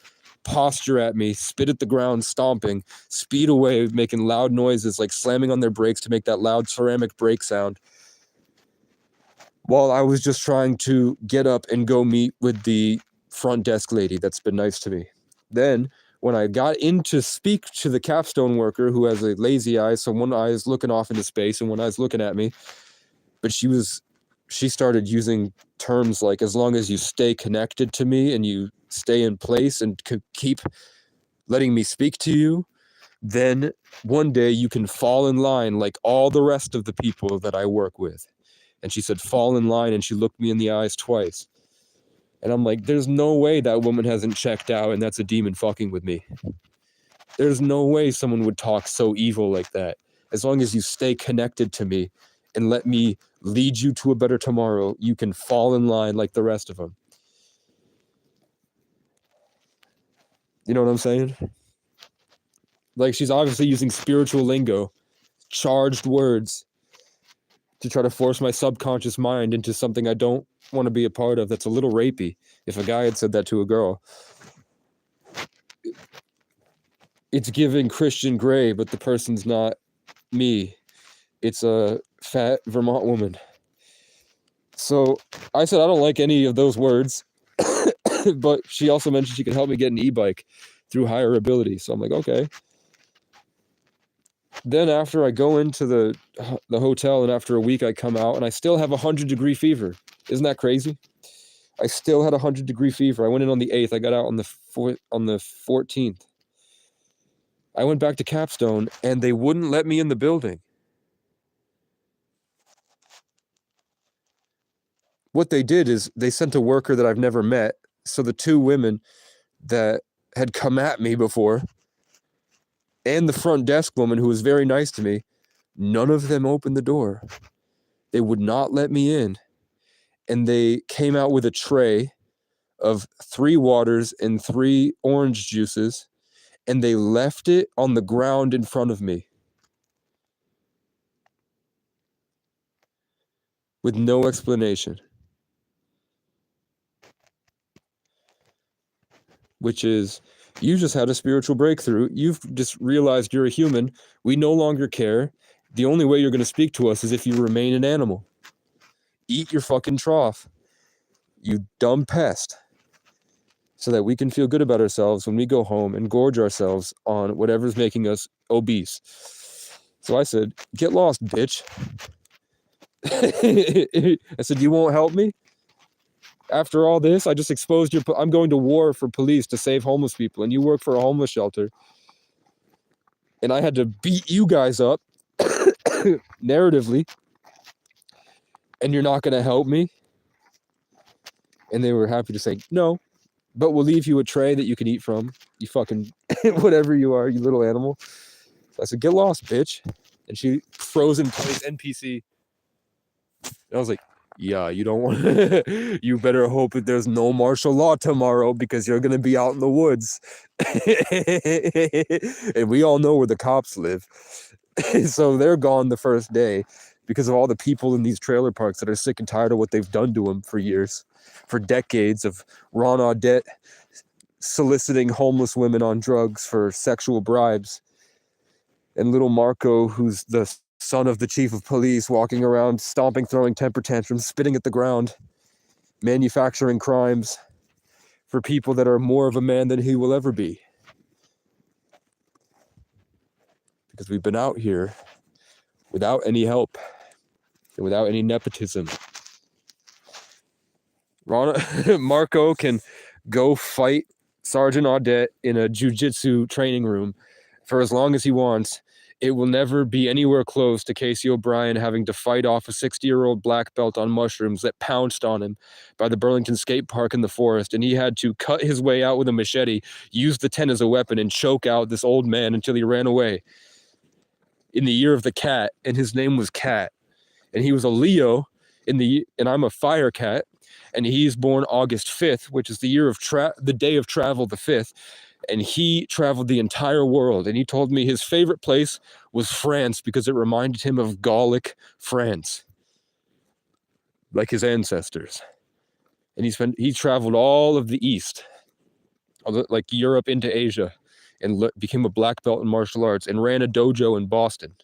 posture at me, spit at the ground, stomping, speed away, making loud noises like slamming on their brakes to make that loud ceramic brake sound, while I was just trying to get up and go meet with the front desk lady that's been nice to me. Then, when I got in to speak to the capstone worker who has a lazy eye, so one eye is looking off into space and one eye is looking at me, but she started using terms like, as long as you stay connected to me and you stay in place and keep letting me speak to you, then one day you can fall in line like all the rest of the people that I work with. And she said, fall in line, and she looked me in the eyes twice. And I'm like, there's no way that woman hasn't checked out and that's a demon fucking with me. There's no way someone would talk so evil like that. As long as you stay connected to me and let me lead you to a better tomorrow, you can fall in line like the rest of them. You know what I'm saying? Like, she's obviously using spiritual lingo, charged words, to try to force my subconscious mind into something I don't want to be a part of. That's a little rapey. If a guy had said that to a girl, it's giving Christian Grey, but the person's not me. It's a fat Vermont woman. So I said I don't like any of those words, but she also mentioned she could help me get an e-bike through higher ability. So I'm like, okay. Then after I go into the hotel, and after a week I come out and I still have a 100-degree fever. Isn't that crazy? I still had a 100-degree fever. I went in on the 8th. I got out on the 14th. I went back to Capstone and they wouldn't let me in the building. What they did is they sent a worker that I've never met. So the 2 women that had come at me before, and the front desk woman who was very nice to me, none of them opened the door. They would not let me in. And they came out with a tray of 3 waters and 3 orange juices, and they left it on the ground in front of me with no explanation. Which is, you just had a spiritual breakthrough. You've just realized you're a human. We no longer care. The only way you're going to speak to us is if you remain an animal. Eat your fucking trough, you dumb pest, so that we can feel good about ourselves when we go home and gorge ourselves on whatever's making us obese. So I said, get lost, bitch. I said, you won't help me? After all this, I just exposed your... I'm going to war for police to save homeless people, and you work for a homeless shelter. And I had to beat you guys up, narratively, and you're not going to help me? And they were happy to say, no, but we'll leave you a tray that you can eat from. You fucking... whatever you are, you little animal. So I said, get lost, bitch. And she froze in place, NPC. And I was like, Yeah, you don't want you better hope that there's no martial law tomorrow because you're going to be out in the woods. And we all know where the cops live. So they're gone the first day because of all the people in these trailer parks that are sick and tired of what they've done to them for years, for decades of Ron Audette soliciting homeless women on drugs for sexual bribes. And little Marco, who's the son of the chief of police, walking around, stomping, throwing temper tantrums, spitting at the ground, manufacturing crimes for people that are more of a man than he will ever be. Because we've been out here without any help and without any nepotism. Marco can go fight Sergeant Audette in a jiu-jitsu training room for as long as he wants. It will never be anywhere close to Casey O'Brien having to fight off a 60-year-old black belt on mushrooms that pounced on him by the Burlington skate park in the forest, and he had to cut his way out with a machete, use the tent as a weapon, and choke out this old man until he ran away. In the year of the cat, and his name was Cat. And he was a Leo, and I'm a fire cat, and he's born August 5th, which is the year of the day of travel, the 5th. And he traveled the entire world. And he told me his favorite place was France because it reminded him of Gallic France, like his ancestors. And he traveled all of the East, like Europe into Asia, and became a black belt in martial arts and ran a dojo in Boston.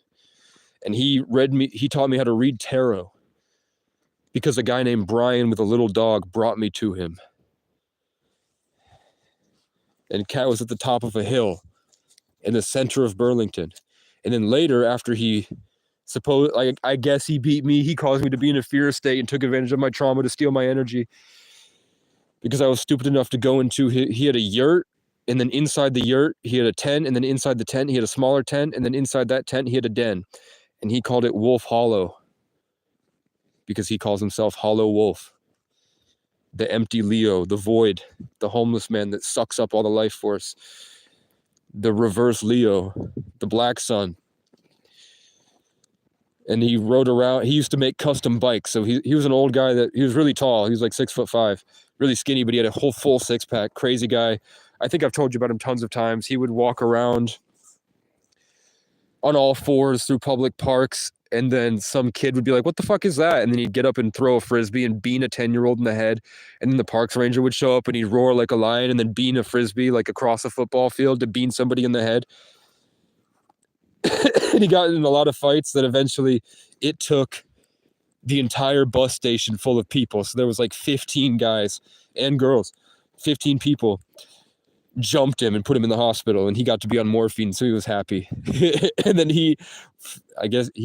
And he taught me how to read tarot because a guy named Brian with a little dog brought me to him. And Cat was at the top of a hill in the center of Burlington. And then later, after I guess he beat me, he caused me to be in a fear state and took advantage of my trauma to steal my energy because I was stupid enough to go into he had a yurt, and then inside the yurt, he had a tent, and then inside the tent, he had a smaller tent, and then inside that tent, he had a den. And he called it Wolf Hollow because he calls himself Hollow Wolf. The empty Leo, the void, the homeless man that sucks up all the life force. The reverse Leo, the black sun. And he rode around. He used to make custom bikes. So he was an old guy he was really tall. He was like 6'5", really skinny, but he had a whole full six-pack. Crazy guy. I think I've told you about him tons of times. He would walk around on all fours through public parks, and then some kid would be like, what the fuck is that? And then he'd get up and throw a frisbee and bean a 10-year-old in the head. And then the parks ranger would show up and he'd roar like a lion and then bean a frisbee like across a football field to bean somebody in the head. And he got in a lot of fights that eventually it took the entire bus station full of people. So there was like 15 guys and girls, 15 people jumped him and put him in the hospital, and he got to be on morphine, so he was happy. And then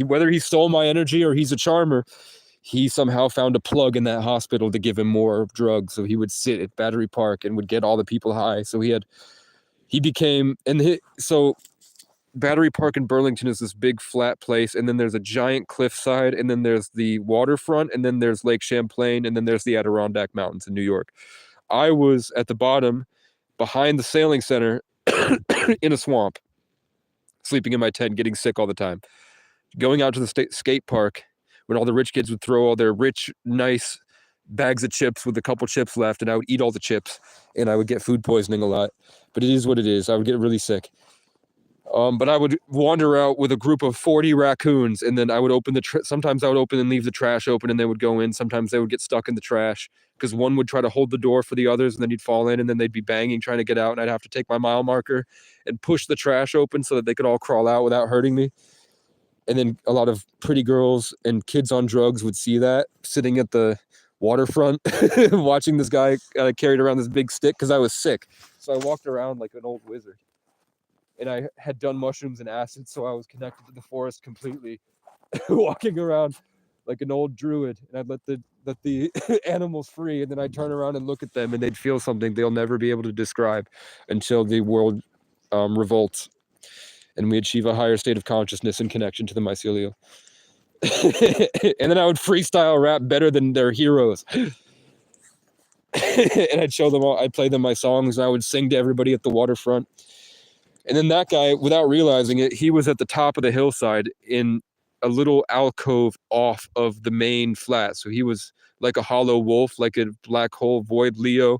whether he stole my energy or he's a charmer, he somehow found a plug in that hospital to give him more drugs. So he would sit at Battery Park and would get all the people high. So so Battery Park in Burlington is this big flat place, and then there's a giant cliffside, and then there's the waterfront, and then there's Lake Champlain, and then there's the Adirondack Mountains in New York. I was at the bottom behind the sailing center in a swamp, sleeping in my tent, getting sick all the time, going out to the skate park when all the rich kids would throw all their rich, nice bags of chips with a couple chips left, and I would eat all the chips, and I would get food poisoning a lot. But it is what it is. I would get really sick. But I would wander out with a group of 40 raccoons, and then I would open sometimes I would open and leave the trash open, and they would go in. Sometimes they would get stuck in the trash because one would try to hold the door for the others, and then he'd fall in, and then they'd be banging trying to get out, and I'd have to take my mile marker and push the trash open so that they could all crawl out without hurting me. And then a lot of pretty girls and kids on drugs would see that sitting at the waterfront watching this guy carried around this big stick because I was sick. So I walked around like an old wizard. And I had done mushrooms and acid, so I was connected to the forest completely, walking around like an old druid. And I'd let the animals free, and then I'd turn around and look at them, and they'd feel something they'll never be able to describe until the world revolts, and we achieve a higher state of consciousness and connection to the mycelial. And then I would freestyle rap better than their heroes. And I'd show them I'd play them my songs, and I would sing to everybody at the waterfront. And then that guy, without realizing it, he was at the top of the hillside in a little alcove off of the main flat. So he was like a hollow wolf, like a black hole void Leo.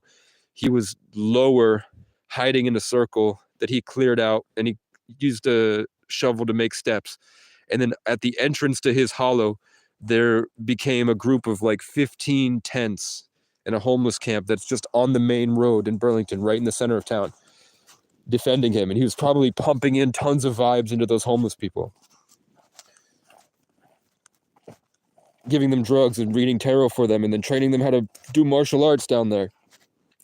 He was lower, hiding in a circle that he cleared out, and he used a shovel to make steps. And then at the entrance to his hollow, there became a group of like 15 tents and a homeless camp that's just on the main road in Burlington, right in the center of town, defending him. And he was probably pumping in tons of vibes into those homeless people, giving them drugs and reading tarot for them, and then training them how to do martial arts down there,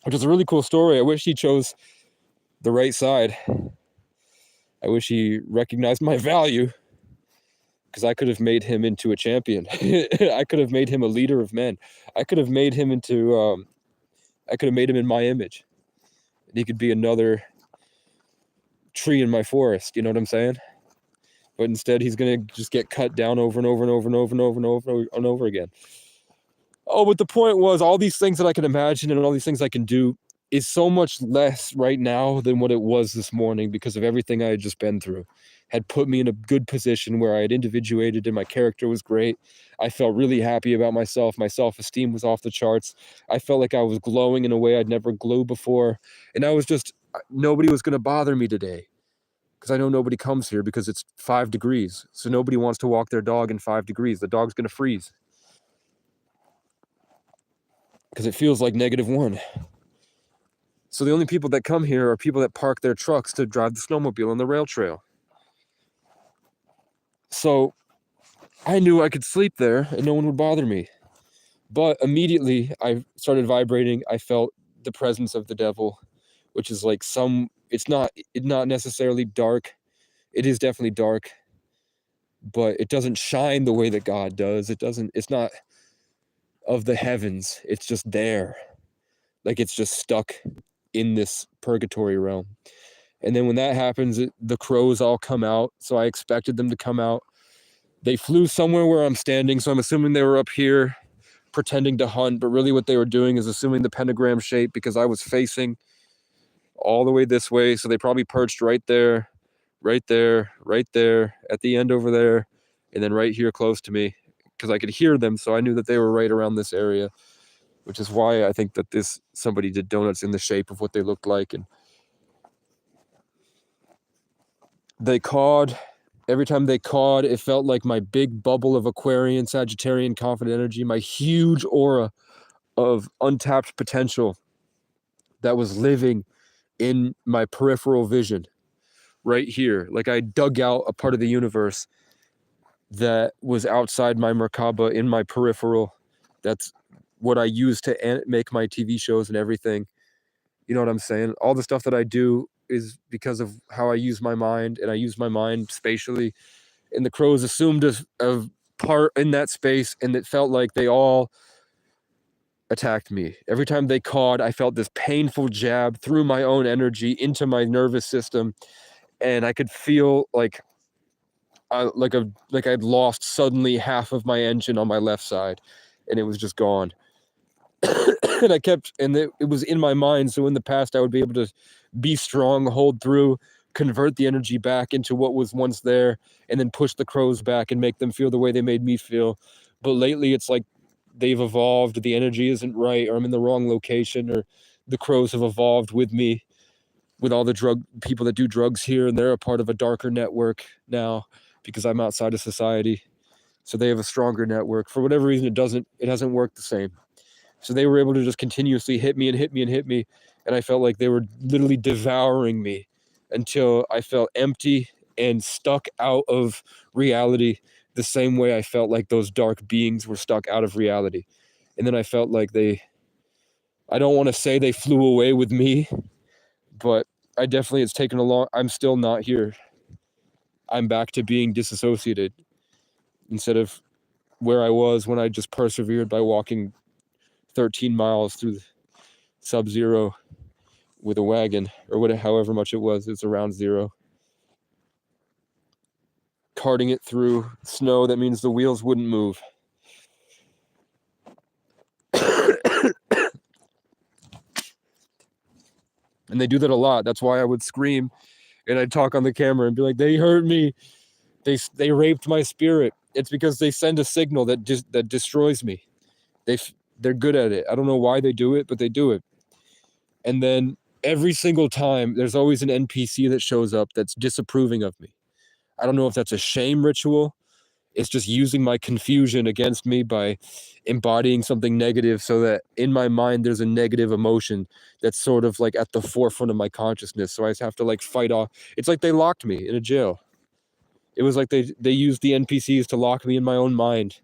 which is a really cool story. I wish he chose the right side. I wish he recognized my value, because I could have made him into a champion. I could have made him a leader of men. I could have made him into, I could have made him in my image. And he could be another tree in my forest, you know what I'm saying? But instead, he's going to just get cut down over and over and over and over and over and over and over again. Oh, but the point was, all these things that I can imagine and all these things I can do is so much less right now than what it was this morning, because of everything I had just been through. Had put me in a good position where I had individuated and my character was great. I felt really happy about myself. My self-esteem was off the charts. I felt like I was glowing in a way I'd never glowed before. And I was just, nobody was going to bother me today, because I know nobody comes here because it's 5 degrees. So nobody wants to walk their dog in 5 degrees. The dog's going to freeze, because it feels like -1. So the only people that come here are people that park their trucks to drive the snowmobile on the rail trail. So I knew I could sleep there and no one would bother me. But immediately I started vibrating. I felt the presence of the devil, which is like it's not necessarily dark. It is definitely dark, but it doesn't shine the way that God does. It's not of the heavens. It's just there. Like it's just stuck in this purgatory realm. And then when that happens, the crows all come out. So I expected them to come out. They flew somewhere where I'm standing, so I'm assuming they were up here pretending to hunt, but really what they were doing is assuming the pentagram shape, because I was facing all the way this way. So they probably perched right there, right there, right there, at the end over there, and then right here close to me, because I could hear them. So I knew that they were right around this area, which is why I think that somebody did donuts in the shape of what they looked like. And they cawed. Every time they cawed, it felt like my big bubble of Aquarian, Sagittarian, confident energy, my huge aura of untapped potential that was living in my peripheral vision right here. Like I dug out a part of the universe that was outside my Merkaba in my peripheral. That's what I use to make my TV shows and everything. You know what I'm saying? All the stuff that I do is because of how I use my mind, and I use my mind spatially. And the crows assumed a part in that space, and it felt like they all attacked me. Every time they cawed, I felt this painful jab through my own energy into my nervous system, and I could feel like I'd lost suddenly half of my engine on my left side, and it was just gone. And it was in my mind. So in the past, I would be able to be strong, hold through, convert the energy back into what was once there, and then push the crows back and make them feel the way they made me feel. But lately, it's like they've evolved. The energy isn't right, or I'm in the wrong location, or the crows have evolved with me, with all the drug people that do drugs here, and they're a part of a darker network now because I'm outside of society. So they have a stronger network. For whatever reason, it hasn't worked the same. So they were able to just continuously hit me and hit me and hit me. And I felt like they were literally devouring me until I felt empty and stuck out of reality, the same way I felt like those dark beings were stuck out of reality. And then I felt like I don't want to say they flew away with me, but it's taken a long, I'm still not here. I'm back to being disassociated instead of where I was when I just persevered by walking 13 miles through sub-zero with a wagon, or however much it was. It's around zero. Carting it through snow, that means the wheels wouldn't move. And they do that a lot. That's why I would scream and I'd talk on the camera and be like, they hurt me. They raped my spirit. It's because they send a signal that destroys me. They're good at it. I don't know why they do it, but they do it. And then every single time, there's always an NPC that shows up that's disapproving of me. I don't know if that's a shame ritual. It's just using my confusion against me by embodying something negative so that in my mind there's a negative emotion that's sort of like at the forefront of my consciousness. So I just have to like fight off. It's like they locked me in a jail. It was like they used the NPCs to lock me in my own mind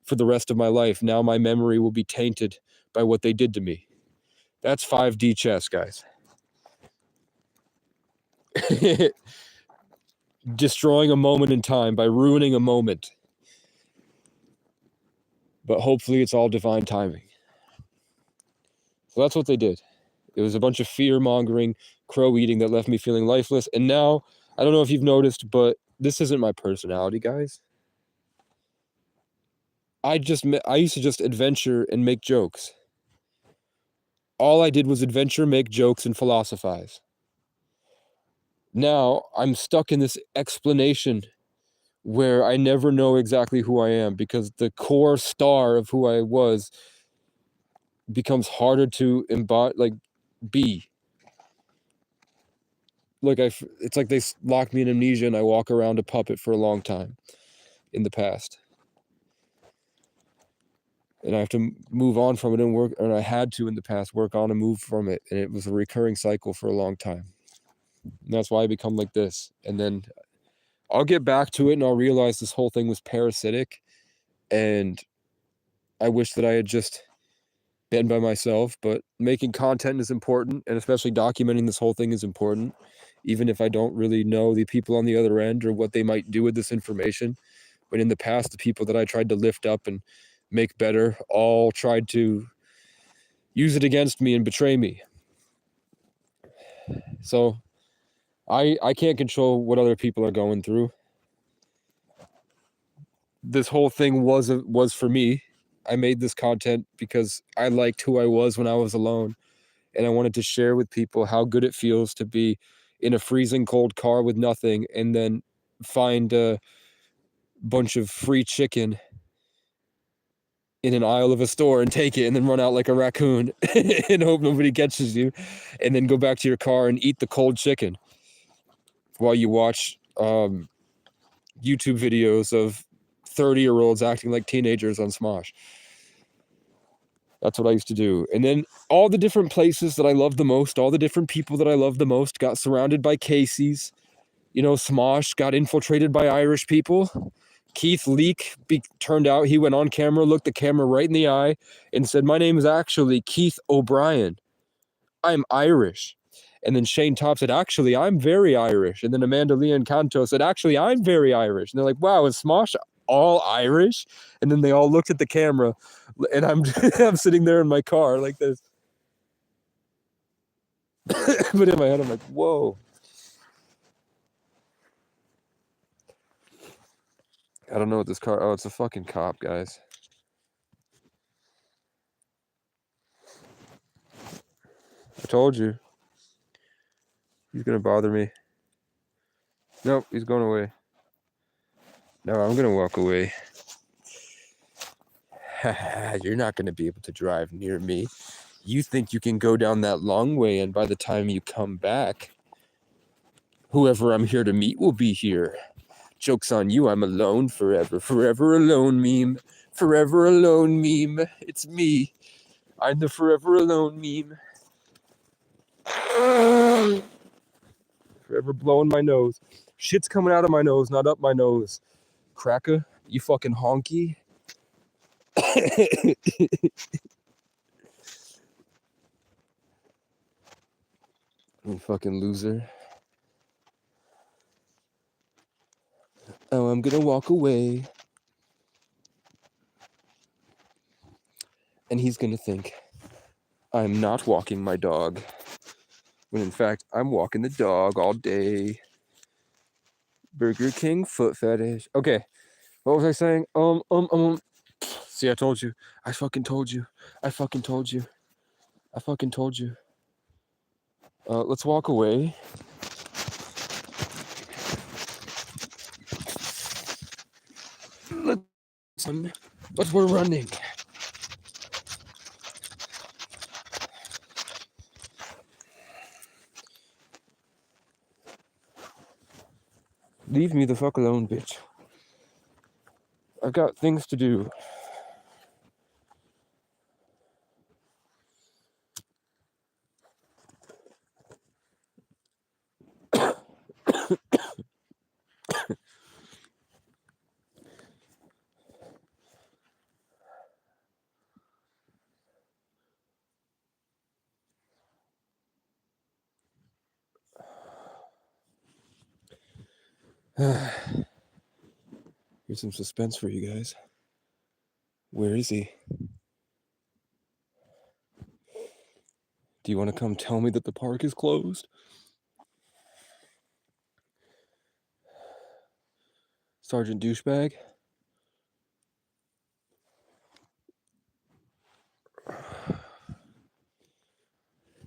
for the rest of my life. Now my memory will be tainted by what they did to me. That's 5D chess, guys. Destroying a moment in time by ruining a moment. But hopefully it's all divine timing. So that's what they did. It was a bunch of fear-mongering, crow-eating that left me feeling lifeless. And now, I don't know if you've noticed, but this isn't my personality, guys. I used to just adventure and make jokes. All I did was adventure, make jokes, and philosophize. Now, I'm stuck in this explanation where I never know exactly who I am because the core star of who I was becomes harder to embody, like, be. Like, it's like they locked me in amnesia and I walk around a puppet for a long time in the past. And I have to move on from it and work, and I had to in the past work on and move from it. And it was a recurring cycle for a long time. And that's why I become like this. And then I'll get back to it and I'll realize this whole thing was parasitic. And I wish that I had just been by myself, but making content is important. And especially documenting this whole thing is important. Even if I don't really know the people on the other end or what they might do with this information. But in the past, the people that I tried to lift up and make better all tried to use it against me and betray me. So I can't control what other people are going through. This whole thing was for me. I made this content because I liked who I was when I was alone. And I wanted to share with people how good it feels to be in a freezing cold car with nothing and then find a bunch of free chicken in an aisle of a store and take it and then run out like a raccoon and hope nobody catches you and then go back to your car and eat the cold chicken while you watch YouTube videos of 30-year-olds acting like teenagers on Smosh. That's what I used to do. And then all the different places that I loved the most, all the different people that I loved the most got surrounded by Caseys. You know, Smosh got infiltrated by Irish people. Keith Leak turned out he went on camera, looked the camera right in the eye, and said, "My name is actually Keith O'Brien. I'm Irish." And then Shane Topp said, "Actually, I'm very Irish." And then Amanda Leon Canto said, "Actually, I'm very Irish." And they're like, "Wow, is Smosh all Irish?" And then they all looked at the camera, and I'm I'm sitting there in my car like this. But in my head, I'm like, whoa. I don't know what this car... Oh, it's a fucking cop, guys. I told you. He's gonna bother me. Nope, he's going away. No, I'm gonna walk away. You're not gonna be able to drive near me. You think you can go down that long way, and by the time you come back, whoever I'm here to meet will be here. Joke's on you, I'm alone forever. Forever alone meme. Forever alone meme. It's me. I'm the forever alone meme. Forever blowing my nose. Shit's coming out of my nose, not up my nose. Cracker, you fucking honky. You fucking loser. Oh, I'm gonna walk away. And he's gonna think I'm not walking my dog. When in fact, I'm walking the dog all day. Burger King foot fetish. Okay, what was I saying? See, I told you. I fucking told you. I fucking told you. I fucking told you. Let's walk away. But we're running. Leave me the fuck alone, bitch. I've got things to do. Here's some suspense for you guys. Where is he? Do you want to come tell me that the park is closed? Sergeant Douchebag?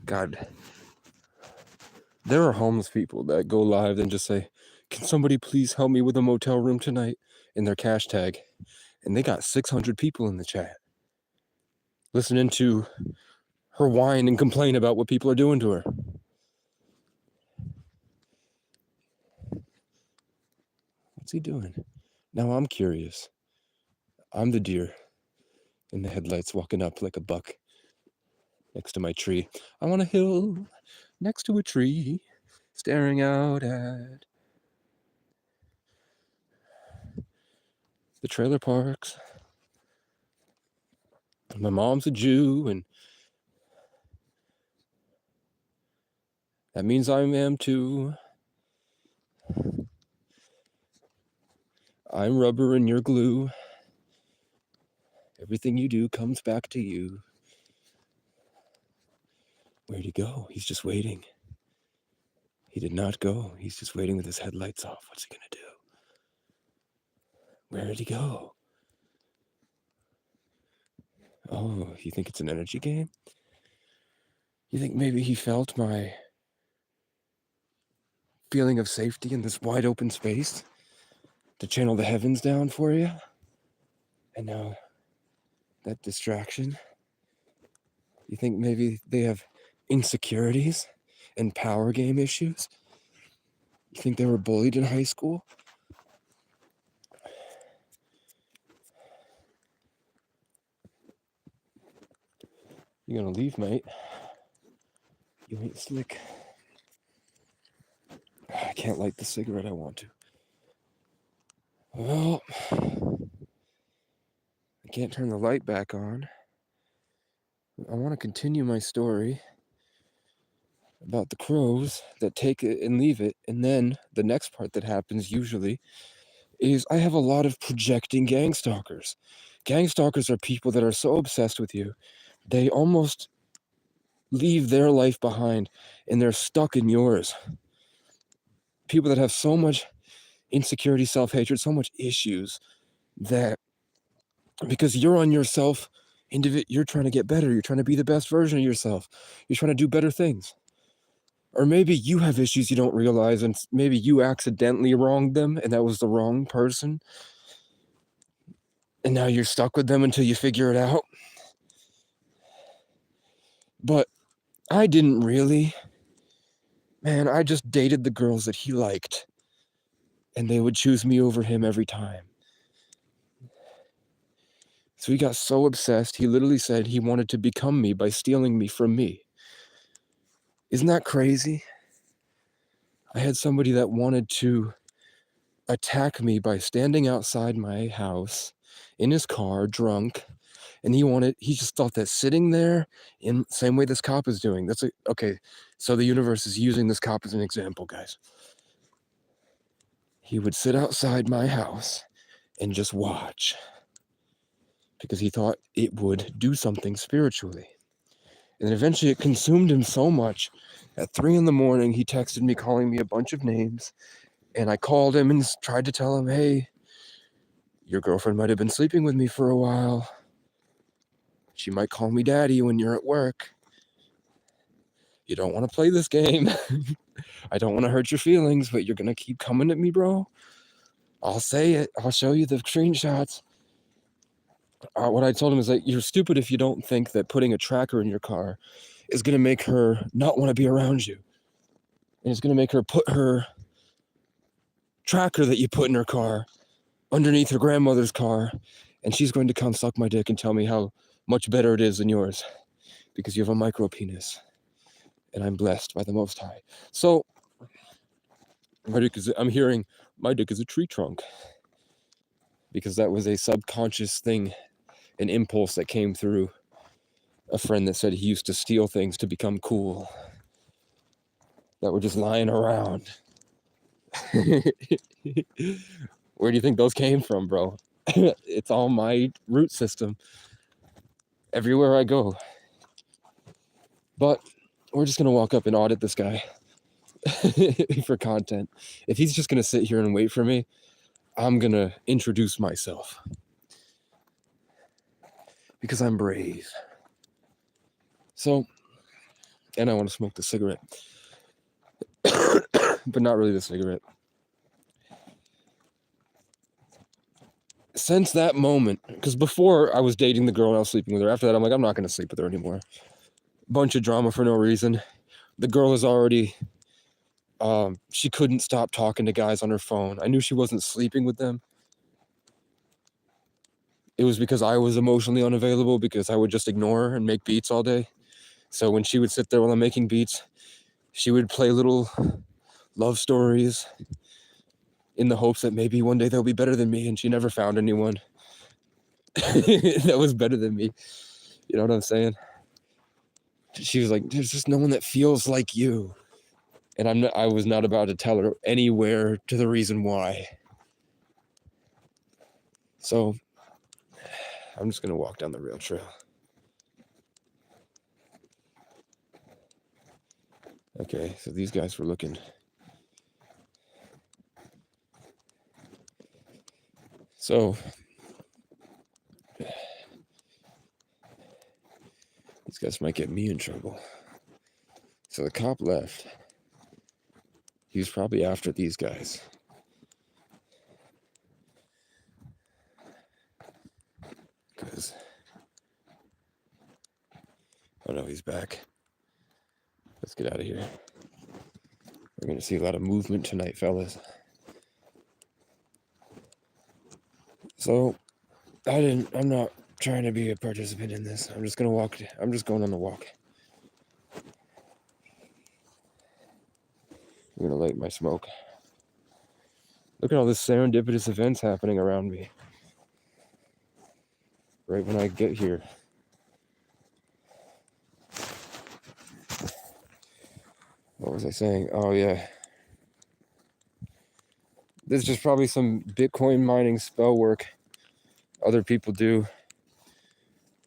God. There are homeless people that go live and just say, "Can somebody please help me with a motel room tonight?" in their cash tag. And they got 600 people in the chat listening to her whine and complain about what people are doing to her. What's he doing? Now I'm curious. I'm the deer in the headlights walking up like a buck next to my tree. I'm on a hill next to a tree, staring out at the trailer parks. My mom's a Jew, and that means I am too. I'm rubber and you're glue. Everything you do comes back to you. Where'd he go? He's just waiting. He did not go. He's just waiting with his headlights off. What's he gonna do? Where did he go? Oh, you think it's an energy game? You think maybe he felt my feeling of safety in this wide open space to channel the heavens down for you? And now that distraction, you think maybe they have insecurities and power game issues? You think they were bullied in high school? You gonna leave, mate? You ain't slick. I can't light the cigarette I want to. Well, I can't turn the light back on. I want to continue my story about the crows that take it and leave it. And then the next part that happens usually is I have a lot of projecting gang stalkers. Gang stalkers are people that are so obsessed with you, they almost leave their life behind and they're stuck in yours. People that have so much insecurity, self-hatred, so much issues that because you're on yourself, you're trying to get better. You're trying to be the best version of yourself. You're trying to do better things. Or maybe you have issues you don't realize, and maybe you accidentally wronged them, and that was the wrong person. And now you're stuck with them until you figure it out. But I didn't really. Man, I just dated the girls that he liked, and they would choose me over him every time. So he got so obsessed, he literally said he wanted to become me by stealing me from me. Isn't that crazy? I had somebody that wanted to attack me by standing outside my house in his car, drunk, and he just thought that sitting there in the same way this cop is doing. Okay, so the universe is using this cop as an example, guys. He would sit outside my house and just watch because he thought it would do something spiritually. And then eventually it consumed him so much. At 3 a.m, he texted me calling me a bunch of names. And I called him and tried to tell him, hey, your girlfriend might have been sleeping with me for a while. She might call me daddy when you're at work. You don't want to play this game. I don't want to hurt your feelings, but you're going to keep coming at me, bro. I'll say it. I'll show you the screenshots. What I told him is that you're stupid if you don't think that putting a tracker in your car is going to make her not want to be around you. And it's going to make her put her tracker that you put in her car, underneath her grandmother's car, and she's going to come suck my dick and tell me how much better it is than yours because you have a micro penis and I'm blessed by the Most High. So I'm hearing my dick is a tree trunk because that was a subconscious thing, an impulse that came through a friend that said he used to steal things to become cool that were just lying around. Where do you think those came from, bro? It's all my root system everywhere I go. But we're just gonna walk up and audit this guy for content. If he's just gonna sit here and wait for me, I'm gonna introduce myself because I'm brave. So, and I want to smoke the cigarette, but not really the cigarette. Since that moment, because before I was dating the girl and I was sleeping with her. After that, I'm like, I'm not going to sleep with her anymore. Bunch of drama for no reason. The girl is already, she couldn't stop talking to guys on her phone. I knew she wasn't sleeping with them. It was because I was emotionally unavailable because I would just ignore her and make beats all day. So when she would sit there while I'm making beats, she would play little love stories in the hopes that maybe one day they'll be better than me, and she never found anyone that was better than me. You know what I'm saying? She was like, there's just no one that feels like you. And I was not about to tell her anywhere to the reason why. So I'm just going to walk down the rail trail. Okay, so these guys were looking. So these guys might get me in trouble. So the cop left. He was probably after these guys. Because, oh no, he's back. Let's get out of here. We're going to see a lot of movement tonight, fellas. So, I'm not trying to be a participant in this. I'm just going to walk. I'm just going on the walk. I'm going to light my smoke. Look at all this serendipitous events happening around me. Right when I get here. What was I saying? Oh, yeah. This is just probably some Bitcoin mining spell work other people do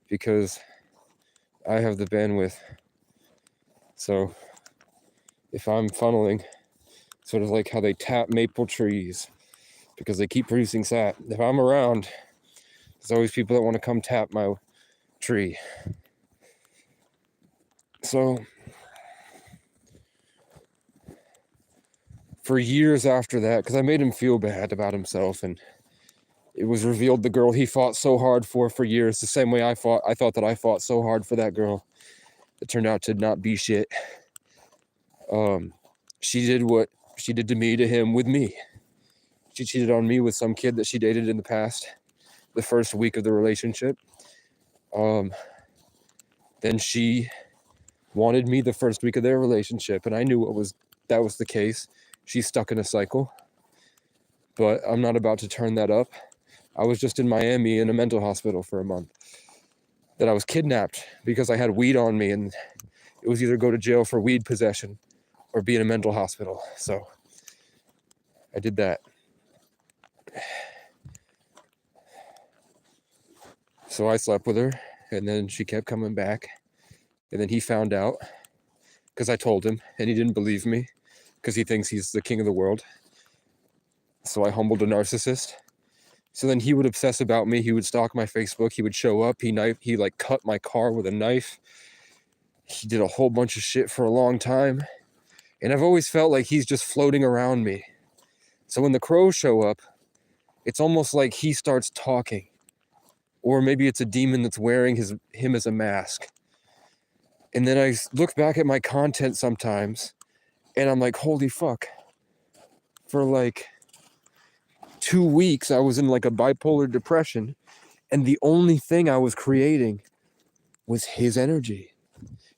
because I have the bandwidth. So if I'm funneling, sort of like how they tap maple trees because they keep producing sap. If I'm around, there's always people that want to come tap my tree. So for years after that, because I made him feel bad about himself, and it was revealed the girl he fought so hard for years, the same way I thought that I fought so hard for that girl. It turned out to not be shit. She did what she did to me, to him, with me. She cheated on me with some kid that she dated in the past, the first week of the relationship. Then she wanted me the first week of their relationship, and I knew that was the case. She's stuck in a cycle, but I'm not about to turn that up. I was just in Miami in a mental hospital for a month. That I was kidnapped because I had weed on me, and it was either go to jail for weed possession or be in a mental hospital. So I did that. So I slept with her, and then she kept coming back. And then he found out because I told him, and he didn't believe me because he thinks he's the king of the world. So I humbled a narcissist. So then he would obsess about me. He would stalk my Facebook. He would show up. He like cut my car with a knife. He did a whole bunch of shit for a long time. And I've always felt like he's just floating around me. So when the crows show up, it's almost like he starts talking. Or maybe it's a demon that's wearing him as a mask. And then I look back at my content sometimes, and I'm like, holy fuck. For like 2 weeks, I was in like a bipolar depression, and the only thing I was creating was his energy,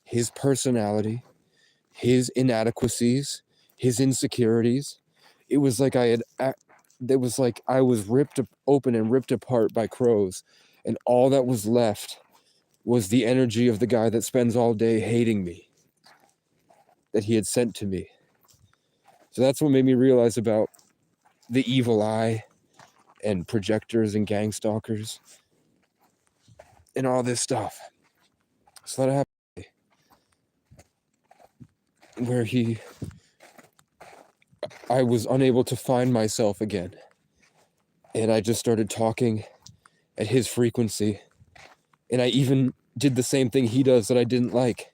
his personality, his inadequacies, his insecurities. It was like it was like I was ripped open and ripped apart by crows, and all that was left was the energy of the guy that spends all day hating me, that he had sent to me. So that's what made me realize about the evil eye and projectors and gang stalkers and all this stuff. So that happened where I was unable to find myself again. And I just started talking at his frequency. And I even did the same thing he does that I didn't like,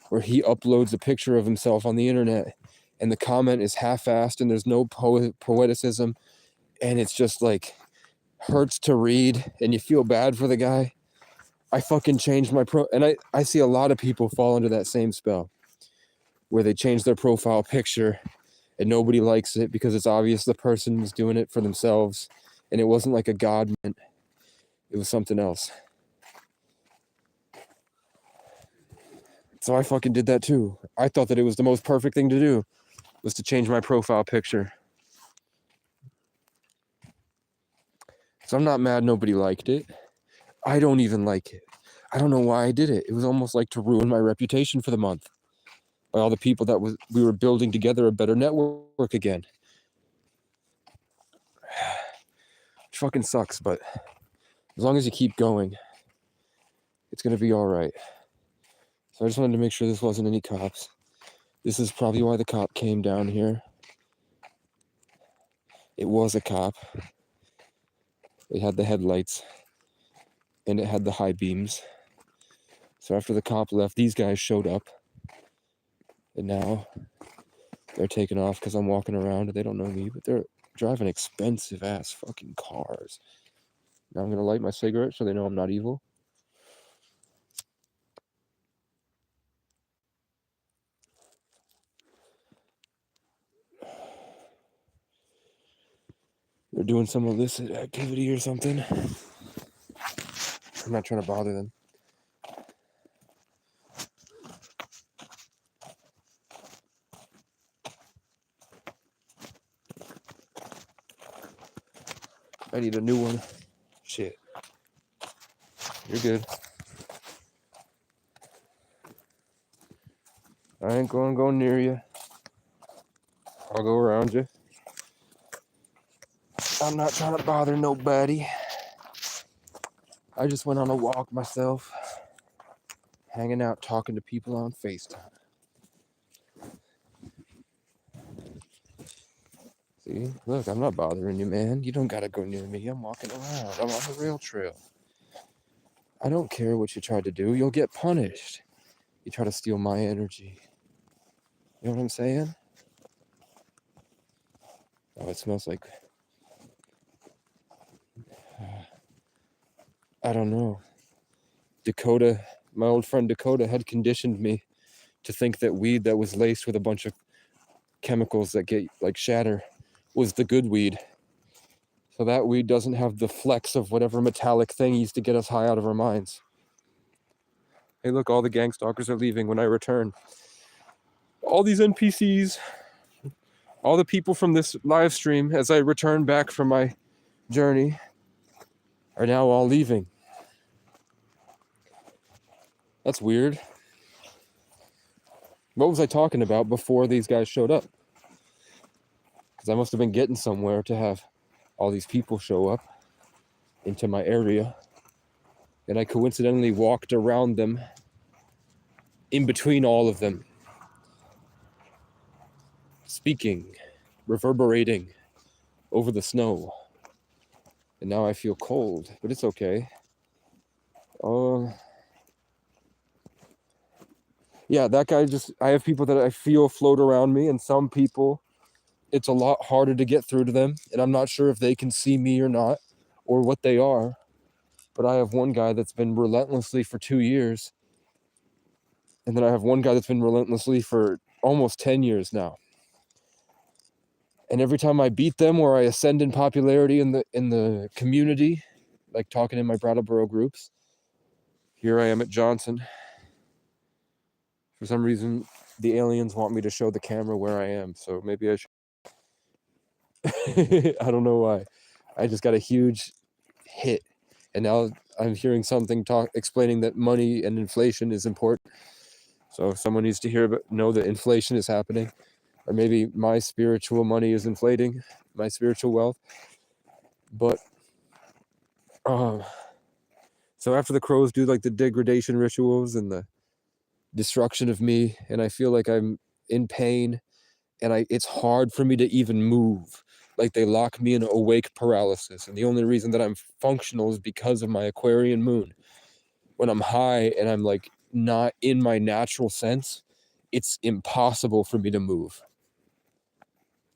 where he uploads a picture of himself on the internet and the comment is half-assed and there's no poeticism, and it's just like hurts to read and you feel bad for the guy. I fucking changed my and I see a lot of people fall into that same spell where they change their profile picture and nobody likes it because it's obvious the person was doing it for themselves, and it wasn't like a God meant, it was something else. So I fucking did that too. I thought that it was the most perfect thing to do, was to change my profile picture. So I'm not mad nobody liked it. I don't even like it. I don't know why I did it. It was almost like to ruin my reputation for the month by all the people that we were building together a better network again. Which fucking sucks, but as long as you keep going, it's gonna be all right. So I just wanted to make sure this wasn't any cops. This is probably why the cop came down here. It was a cop. It had the headlights and it had the high beams. So after the cop left, these guys showed up. And now they're taking off because I'm walking around and they don't know me, but they're driving expensive ass fucking cars. Now I'm gonna light my cigarette so they know I'm not evil. They're doing some illicit activity or something. I'm not trying to bother them. I need a new one. Shit. You're good. I ain't gonna go near you. I'll go around you. I'm not trying to bother nobody. I just went on a walk myself, hanging out, talking to people on FaceTime. See, look, I'm not bothering you, man. You don't gotta go near me. I'm walking around. I'm on the rail trail. I don't care what you try to do. You'll get punished. You try to steal my energy. You know what I'm saying? Oh, it smells like... I don't know. Dakota, my old friend Dakota, had conditioned me to think that weed that was laced with a bunch of chemicals that get like shatter was the good weed. So that weed doesn't have the flecks of whatever metallic thing used to get us high out of our minds. Hey, look, all the gang stalkers are leaving when I return. All these NPCs, all the people from this live stream as I return back from my journey are now all leaving. That's weird. What was I talking about before these guys showed up? Because I must have been getting somewhere to have all these people show up into my area. And I coincidentally walked around them, in between all of them, speaking, reverberating over the snow. And now I feel cold, but it's okay. Yeah, that guy I have people that I feel float around me, and some people, it's a lot harder to get through to them, and I'm not sure if they can see me or not, or what they are. But I have one guy that's been relentlessly for 2 years, and then I have one guy that's been relentlessly for almost 10 years now. And every time I beat them or I ascend in popularity in the community, like talking in my Brattleboro groups, here I am at Johnson. For some reason, the aliens want me to show the camera where I am, so maybe I should. I don't know why. I just got a huge hit, and now I'm hearing something explaining that money and inflation is important. So someone needs to know that inflation is happening, or maybe my spiritual money is inflating, my spiritual wealth. But so after the crows do like the degradation rituals and the destruction of me, and I feel like I'm in pain, and it's hard for me to even move. Like they lock me in awake paralysis, and the only reason that I'm functional is because of my Aquarian moon. When I'm high and I'm like not in my natural sense, it's impossible for me to move.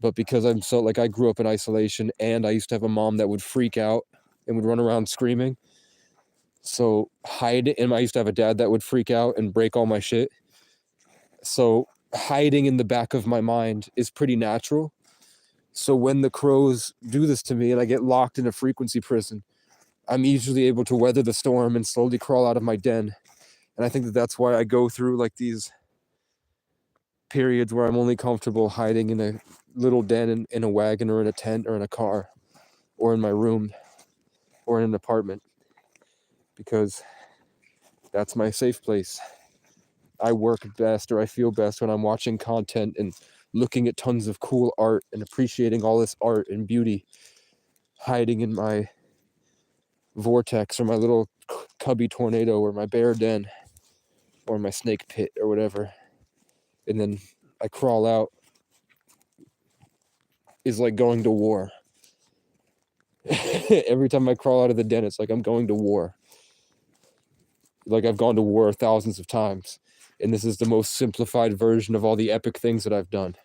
But because I'm so like I grew up in isolation, and I used to have a mom that would freak out and would run around screaming. So and I used to have a dad that would freak out and break all my shit. So hiding in the back of my mind is pretty natural. So when the crows do this to me and I get locked in a frequency prison, I'm easily able to weather the storm and slowly crawl out of my den. And I think that that's why I go through like these periods where I'm only comfortable hiding in a little den in a wagon or in a tent or in a car or in my room or in an apartment, because that's my safe place. I work best, or I feel best, when I'm watching content and looking at tons of cool art and appreciating all this art and beauty, hiding in my vortex or my little cubby tornado or my bear den or my snake pit or whatever. And then I crawl out is like going to war. Every time I crawl out of the den, it's like I'm going to war. Like I've gone to war thousands of times, and this is the most simplified version of all the epic things that I've done.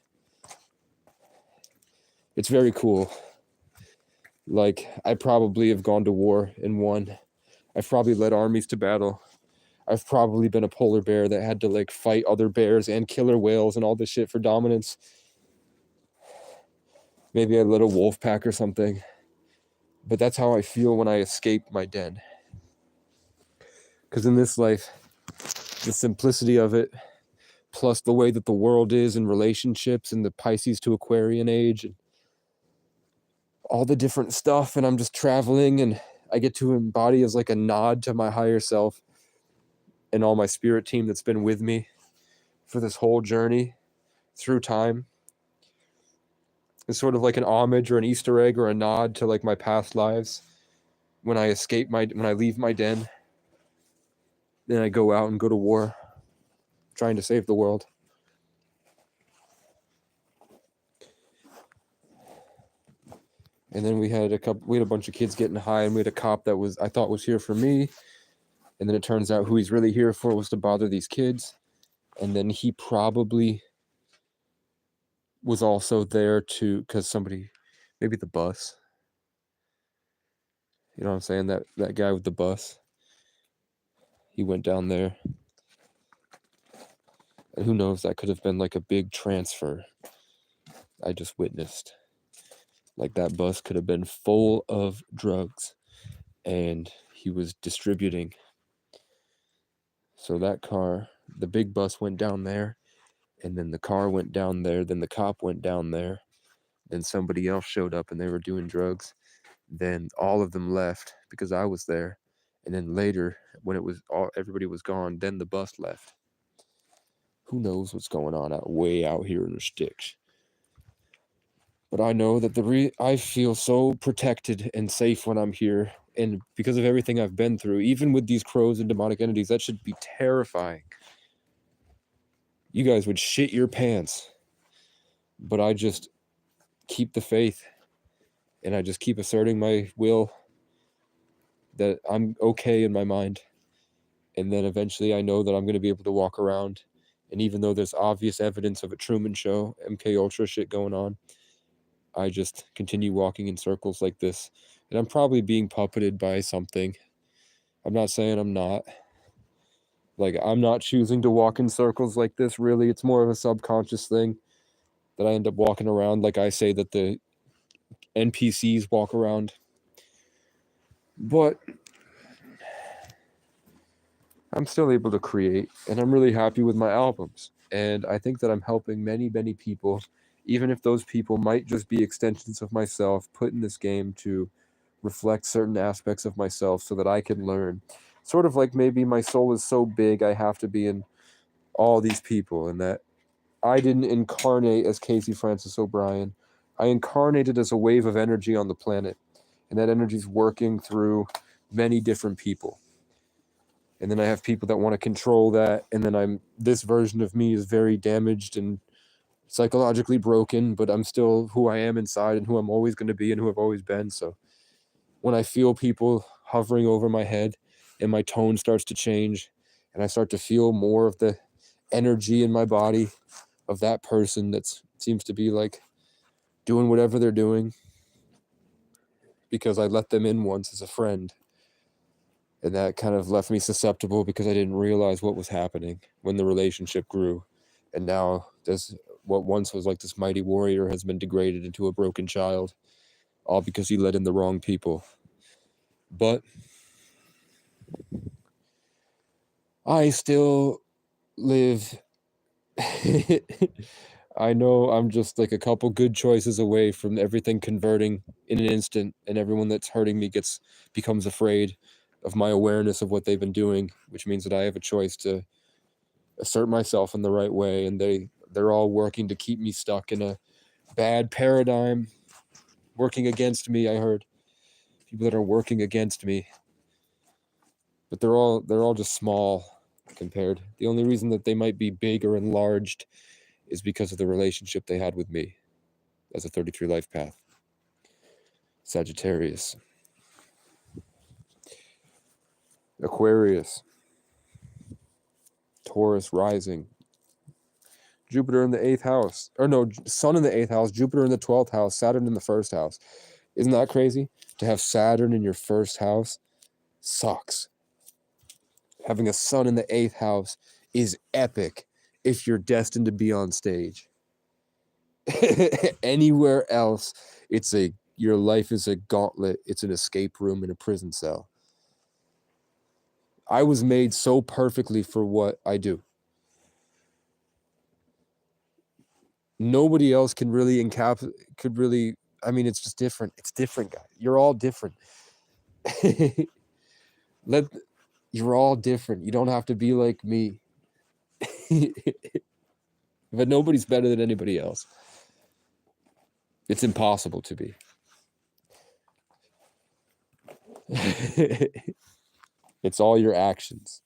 It's very cool. Like, I probably have gone to war and won. I've probably led armies to battle. I've probably been a polar bear that had to like fight other bears and killer whales and all this shit for dominance. Maybe I led a wolf pack or something. But that's how I feel when I escape my den. Because in this life, the simplicity of it, plus the way that the world is in relationships and the Pisces to Aquarian age and all the different stuff, and I'm just traveling, and I get to embody as like a nod to my higher self and all my spirit team that's been with me for this whole journey through time. It's sort of like an homage or an Easter egg or a nod to like my past lives. When I leave my den, then I go out and go to war, trying to save the world. And then we had a bunch of kids getting high, and we had a cop that I thought was here for me. And then it turns out who he's really here for was to bother these kids. And then he probably was also there because somebody, maybe the bus. You know what I'm saying? That guy with the bus. He went down there. And who knows, that could have been like a big transfer I just witnessed. Like that bus could have been full of drugs and he was distributing. So that car, the big bus went down there, and then the car went down there, then the cop went down there, then somebody else showed up and they were doing drugs. Then all of them left because I was there. And then later, when everybody was gone, then the bus left. Who knows what's going on way out here in the sticks? But I know that I feel so protected and safe when I'm here. And because of everything I've been through, even with these crows and demonic entities, that should be terrifying. You guys would shit your pants. But I just keep the faith. And I just keep asserting my will that I'm okay in my mind. And then eventually I know that I'm going to be able to walk around. And even though there's obvious evidence of a Truman Show, MK Ultra shit going on, I just continue walking in circles like this. And I'm probably being puppeted by something. I'm not saying I'm not. Like, I'm not choosing to walk in circles like this, really. It's more of a subconscious thing. that I end up walking around like I say that the NPCs walk around. But I'm still able to create, and I'm really happy with my albums. And I think that I'm helping many, many people, even if those people might just be extensions of myself put in this game to reflect certain aspects of myself so that I can learn. Sort of like maybe my soul is so big I have to be in all these people, and that I didn't incarnate as Casey Francis O'Brien. I incarnated as a wave of energy on the planet, and that energy is working through many different people. And then I have people that want to control that, and then this version of me is very damaged and psychologically broken, but I'm still who I am inside and who I'm always going to be and who I've always been. So when I feel people hovering over my head and my tone starts to change and I start to feel more of the energy in my body of that person that seems to be like doing whatever they're doing because I let them in once as a friend. And that kind of left me susceptible because I didn't realize what was happening when the relationship grew. And now this, what once was like this mighty warrior has been degraded into a broken child, all because he let in the wrong people. But I still live. I know I'm just like a couple good choices away from everything converting in an instant, and everyone that's hurting me becomes afraid of my awareness of what they've been doing, which means that I have a choice to assert myself in the right way, and they're all working to keep me stuck in a bad paradigm, working against me. I heard people that are working against me, but they're all just small compared. The only reason that they might be big or enlarged is because of the relationship they had with me as a 33 life path. Sagittarius, Aquarius, Taurus rising, Jupiter in the 8th house, or no, Sun in the 8th house, Jupiter in the 12th house, Saturn in the 1st house. Isn't that crazy? To have Saturn in your 1st house sucks. Having a Sun in the 8th house is epic if you're destined to be on stage. Anywhere else, your life is a gauntlet. It's an escape room in a prison cell. I was made so perfectly for what I do. Nobody else can really it's just different. It's different, guys. You're all different. You're all different. You don't have to be like me. But nobody's better than anybody else. It's impossible to be. It's all your actions.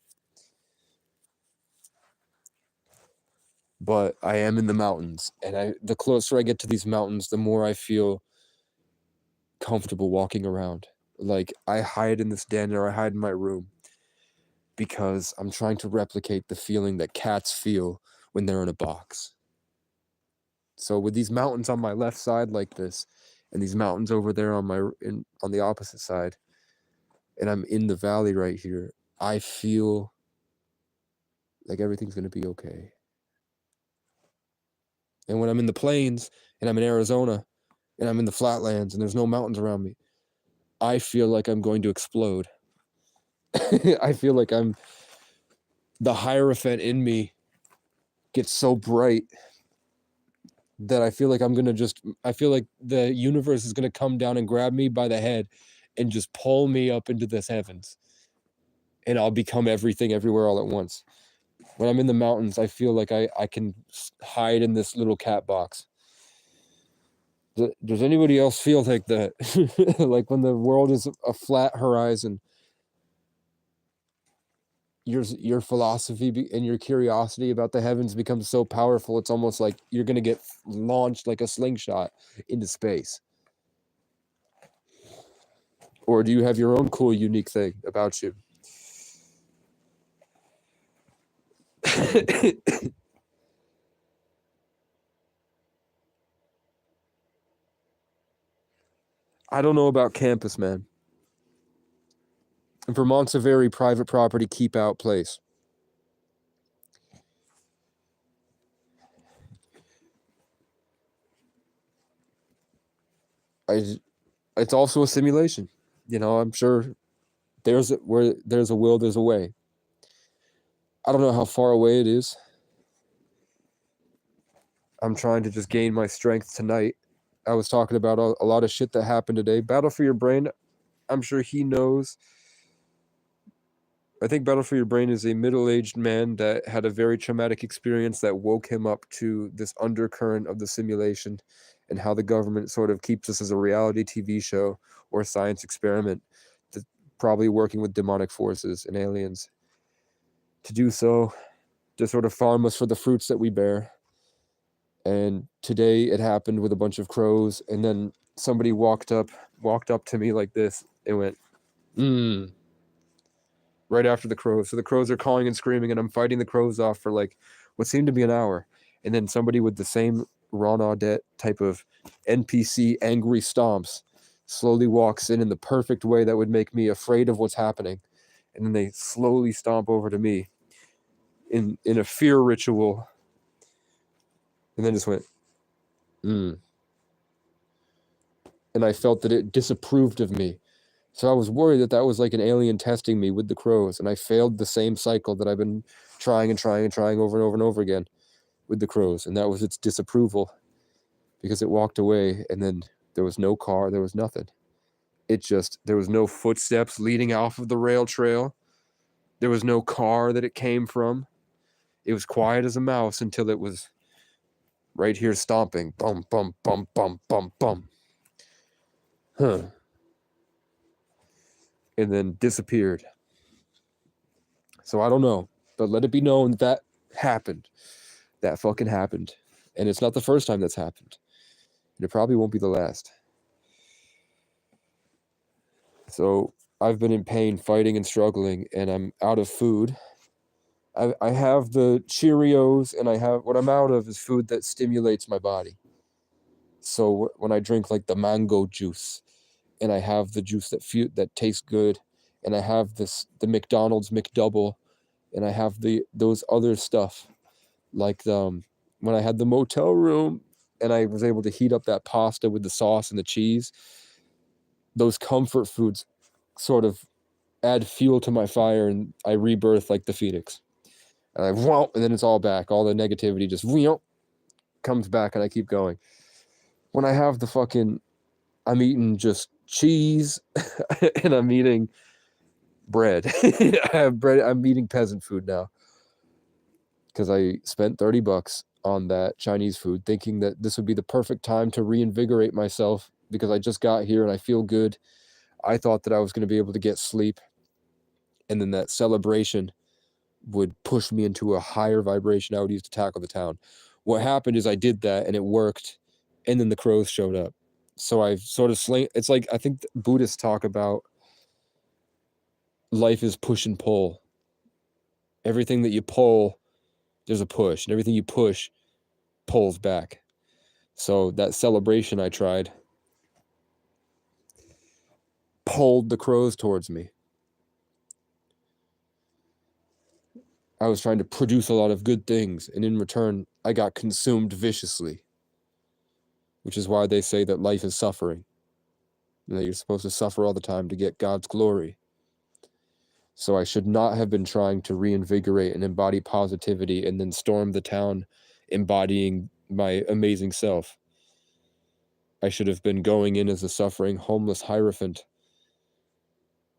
But I am in the mountains, and the closer I get to these mountains, the more I feel comfortable walking around. Like I hide in this den or I hide in my room because I'm trying to replicate the feeling that cats feel when they're in a box. So with these mountains on my left side like this, and these mountains over there on the opposite side, and I'm in the valley right here, I feel like everything's going to be okay. And when I'm in the plains and I'm in Arizona and I'm in the flatlands and there's no mountains around me, I feel like I'm going to explode. I feel like the Hierophant in me gets so bright that I feel like I feel like the universe is going to come down and grab me by the head and just pull me up into this heavens. And I'll become everything everywhere all at once. When I'm in the mountains, I feel like I can hide in this little cat box. Does anybody else feel like that? Like when the world is a flat horizon, your philosophy and your curiosity about the heavens becomes so powerful, it's almost like you're going to get launched like a slingshot into space. Or do you have your own cool, unique thing about you? I don't know about campus, man. Vermont's a very private property, keep out place. it's also a simulation. You know, I'm sure where there's a will, there's a way. I don't know how far away it is. I'm trying to just gain my strength tonight. I was talking about a lot of shit that happened today. Battle for Your Brain, I'm sure he knows. I think Battle for Your Brain is a middle-aged man that had a very traumatic experience that woke him up to this undercurrent of the simulation and how the government sort of keeps us as a reality TV show or a science experiment, that's probably working with demonic forces and aliens to do so, to sort of farm us for the fruits that we bear. And today it happened with a bunch of crows, and then somebody walked up to me like this and went, right after the crows. So the crows are calling and screaming, and I'm fighting the crows off for like what seemed to be an hour. And then somebody with the same Ron Audette type of NPC angry stomps slowly walks in the perfect way that would make me afraid of what's happening. And then they slowly stomp over to me in a fear ritual. And then just went, And I felt that it disapproved of me. So I was worried that that was like an alien testing me with the crows, and I failed the same cycle that I've been trying over and over and over again with the crows, and that was its disapproval because it walked away, and then there was no car, there was nothing. There was no footsteps leading off of the rail trail. There was no car that it came from. It was quiet as a mouse until it was right here stomping. Bum, bum, bum, bum, bum, bum. And then disappeared. So I don't know, but let it be known that happened. That fucking happened. And it's not the first time that's happened. And it probably won't be the last. So I've been in pain, fighting and struggling, and I'm out of food. I have the Cheerios, and what I'm out of is food that stimulates my body. So when I drink like the mango juice, and I have the juice that tastes good, and I have the McDonald's McDouble, and I have those other stuff, like when I had the motel room, and I was able to heat up that pasta with the sauce and the cheese. Those comfort foods sort of add fuel to my fire, and I rebirth like the phoenix. And and then it's all back. All the negativity just comes back, and I keep going. When I have I'm eating just cheese, and I'm eating bread. I have bread. I'm eating peasant food now because I spent $30 on that Chinese food, thinking that this would be the perfect time to reinvigorate myself because I just got here and I feel good. I thought that I was going to be able to get sleep, and then that celebration would push me into a higher vibration I would use to tackle the town. What happened is I did that, and it worked, and then the crows showed up. So I've sort of it's like, I think Buddhists talk about life is push and pull. Everything that you pull, there's a push, and everything you push pulls back. So that celebration I tried pulled the crows towards me. I was trying to produce a lot of good things, and in return, I got consumed viciously, which is why they say that life is suffering, and that you're supposed to suffer all the time to get God's glory. So I should not have been trying to reinvigorate and embody positivity and then storm the town embodying my amazing self. I should have been going in as a suffering, homeless hierophant,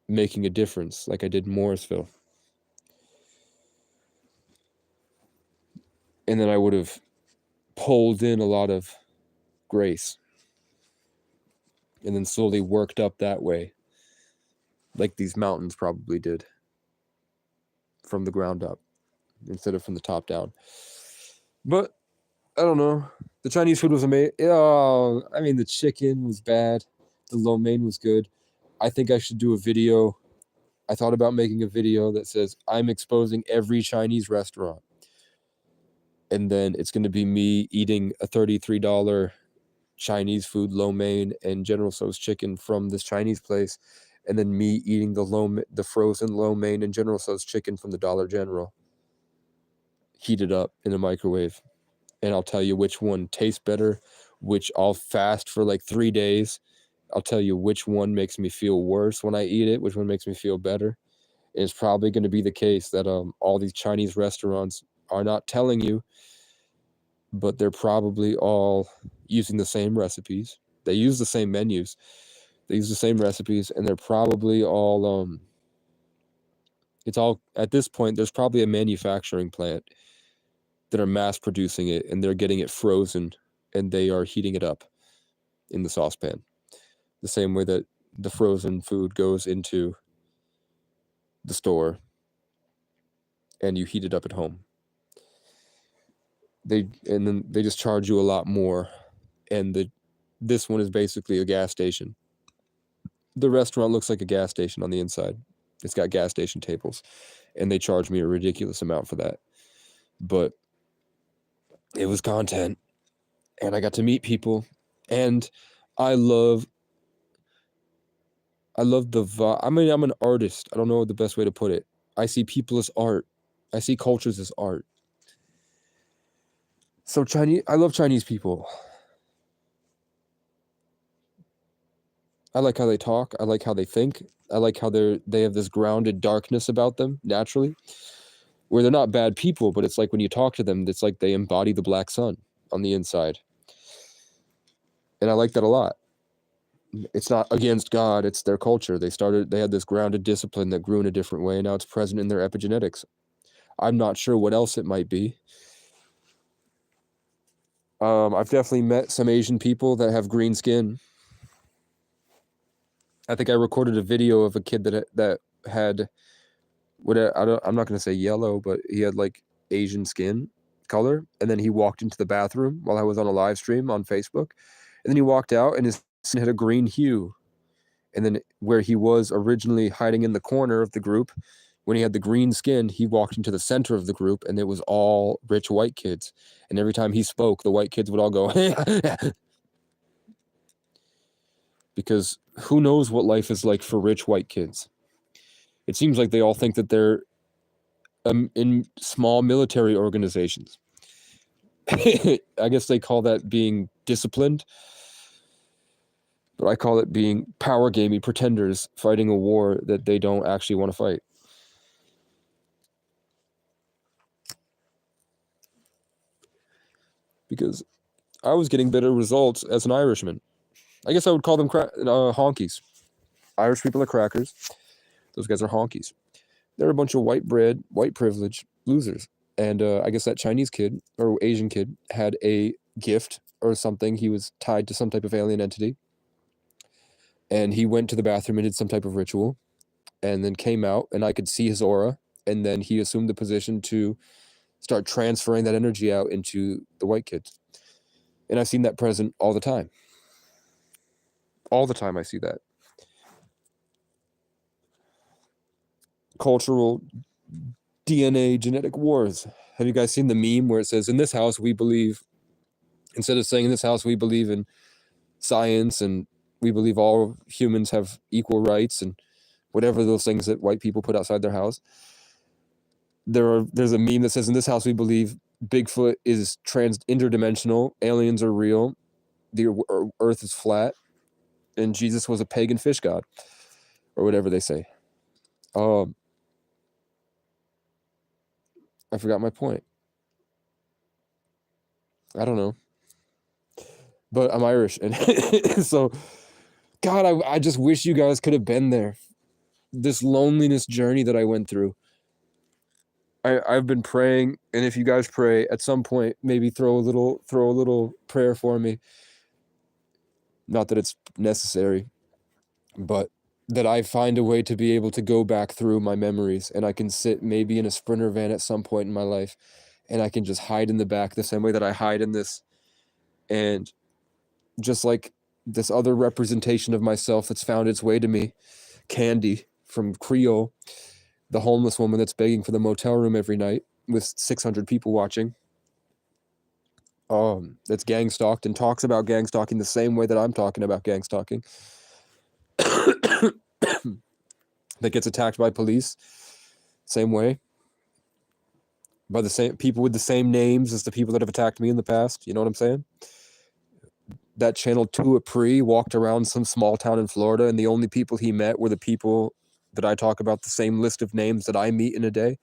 making a difference like I did in Morrisville. And then I would have pulled in a lot of grace and then slowly worked up that way, like these mountains probably did, from the ground up instead of from the top down. But I don't know. The Chinese food was amazing. I mean, the chicken was bad. The lo mein was good. I think I should do a video. I thought about making a video that says, I'm exposing every Chinese restaurant. And then it's going to be me eating a $33 Chinese food, lo mein, and General Tso's chicken from this Chinese place. And then me eating the frozen lo mein and General Tso's chicken from the Dollar General. Heated up in a microwave. And I'll tell you which one tastes better, which I'll fast for like 3 days I'll tell you which one makes me feel worse when I eat it, which one makes me feel better. It's probably going to be the case that all these Chinese restaurants are not telling you, but they're probably all using the same recipes. They use the same menus. They use the same recipes, and they're probably all it's all, at this point, there's probably a manufacturing plant that are mass producing it, and they're getting it frozen, and they are heating it up in the saucepan. The same way that the frozen food goes into the store and you heat it up at home. And then they just charge you a lot more, and this one is basically a gas station. The restaurant looks like a gas station on the inside. It's got gas station tables, and they charge me a ridiculous amount for that. But it was content, and I got to meet people, and I love the vibe. I mean, I'm an artist. I don't know the best way to put it. I see people as art. I see cultures as art. So I love Chinese people. I like how they talk. I like how they think. I like how they have this grounded darkness about them naturally, where they're not bad people, but it's like when you talk to them, it's like they embody the black sun on the inside. And I like that a lot. It's not against God, it's their culture. They had this grounded discipline that grew in a different way, and now it's present in their epigenetics. I'm not sure what else it might be. I've definitely met some Asian people that have green skin. I think I recorded a video of a kid that had I'm not going to say yellow, but he had like Asian skin color, and then he walked into the bathroom while I was on a live stream on Facebook, and then he walked out and his skin had a green hue. And then where he was originally hiding in the corner of the group, when he had the green skin, he walked into the center of the group, and it was all rich white kids. And every time he spoke, the white kids would all go, because who knows what life is like for rich white kids. It seems like they all think that they're in small military organizations. I guess they call that being disciplined, but I call it being power gamey pretenders fighting a war that they don't actually want to fight. Because I was getting better results as an Irishman. I guess I would call them honkies. Irish people are crackers. Those guys are honkies. They're a bunch of white bread, white privilege losers. And I guess that Chinese kid or Asian kid had a gift or something. He was tied to some type of alien entity. And he went to the bathroom and did some type of ritual, and then came out, and I could see his aura. And then he assumed the position to start transferring that energy out into the white kids. And I've seen that present all the time. All the time I see that. Cultural DNA genetic wars. Have you guys seen the meme where it says, in this house we believe, instead of saying in this house we believe in science and we believe all humans have equal rights and whatever those things that white people put outside their house, there's a meme that says, in this house we believe Bigfoot is interdimensional, aliens are real, the earth is flat, and Jesus was a pagan fish god, or whatever they say. I forgot my point. I don't know. But I'm Irish, and so, God, I just wish you guys could have been there. This loneliness journey that I went through. I've been praying, and if you guys pray, at some point, maybe throw a little prayer for me. Not that it's necessary, but that I find a way to be able to go back through my memories, and I can sit maybe in a Sprinter van at some point in my life, and I can just hide in the back the same way that I hide in this, and just like this other representation of myself that's found its way to me, Candy from Creole, the homeless woman that's begging for the motel room every night with 600 people watching, that's gang stalked and talks about gang stalking the same way that I'm talking about gang stalking, that gets attacked by police same way, by the same people with the same names as the people that have attacked me in the past. You know what I'm saying? that channeled to a pre walked around some small town in Florida, and the only people he met were the people that I talk about, the same list of names that I meet in a day.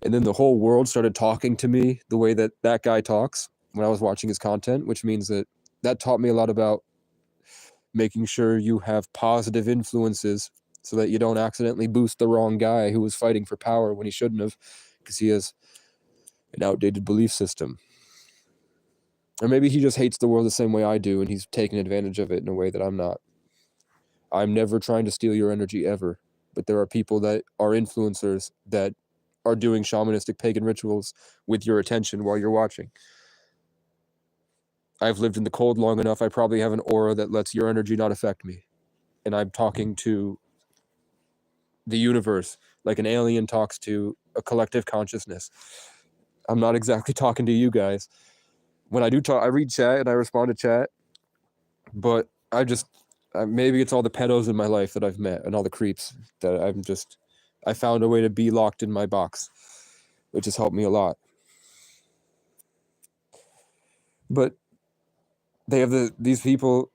And then the whole world started talking to me the way that that guy talks when I was watching his content, which means that that taught me a lot about making sure you have positive influences so that you don't accidentally boost the wrong guy who was fighting for power when he shouldn't have, because he has an outdated belief system. Or maybe he just hates the world the same way I do, and he's taking advantage of it in a way that I'm not. I'm never trying to steal your energy ever, but there are people that are influencers that are doing shamanistic pagan rituals with your attention while you're watching. I've lived in the cold long enough. I probably have an aura that lets your energy not affect me. And I'm talking to the universe like an alien talks to a collective consciousness. I'm not exactly talking to you guys. When I do talk, I read chat and I respond to chat, but maybe it's all the pedos in my life that I've met and all the creeps that I found a way to be locked in my box, which has helped me a lot. But they have these people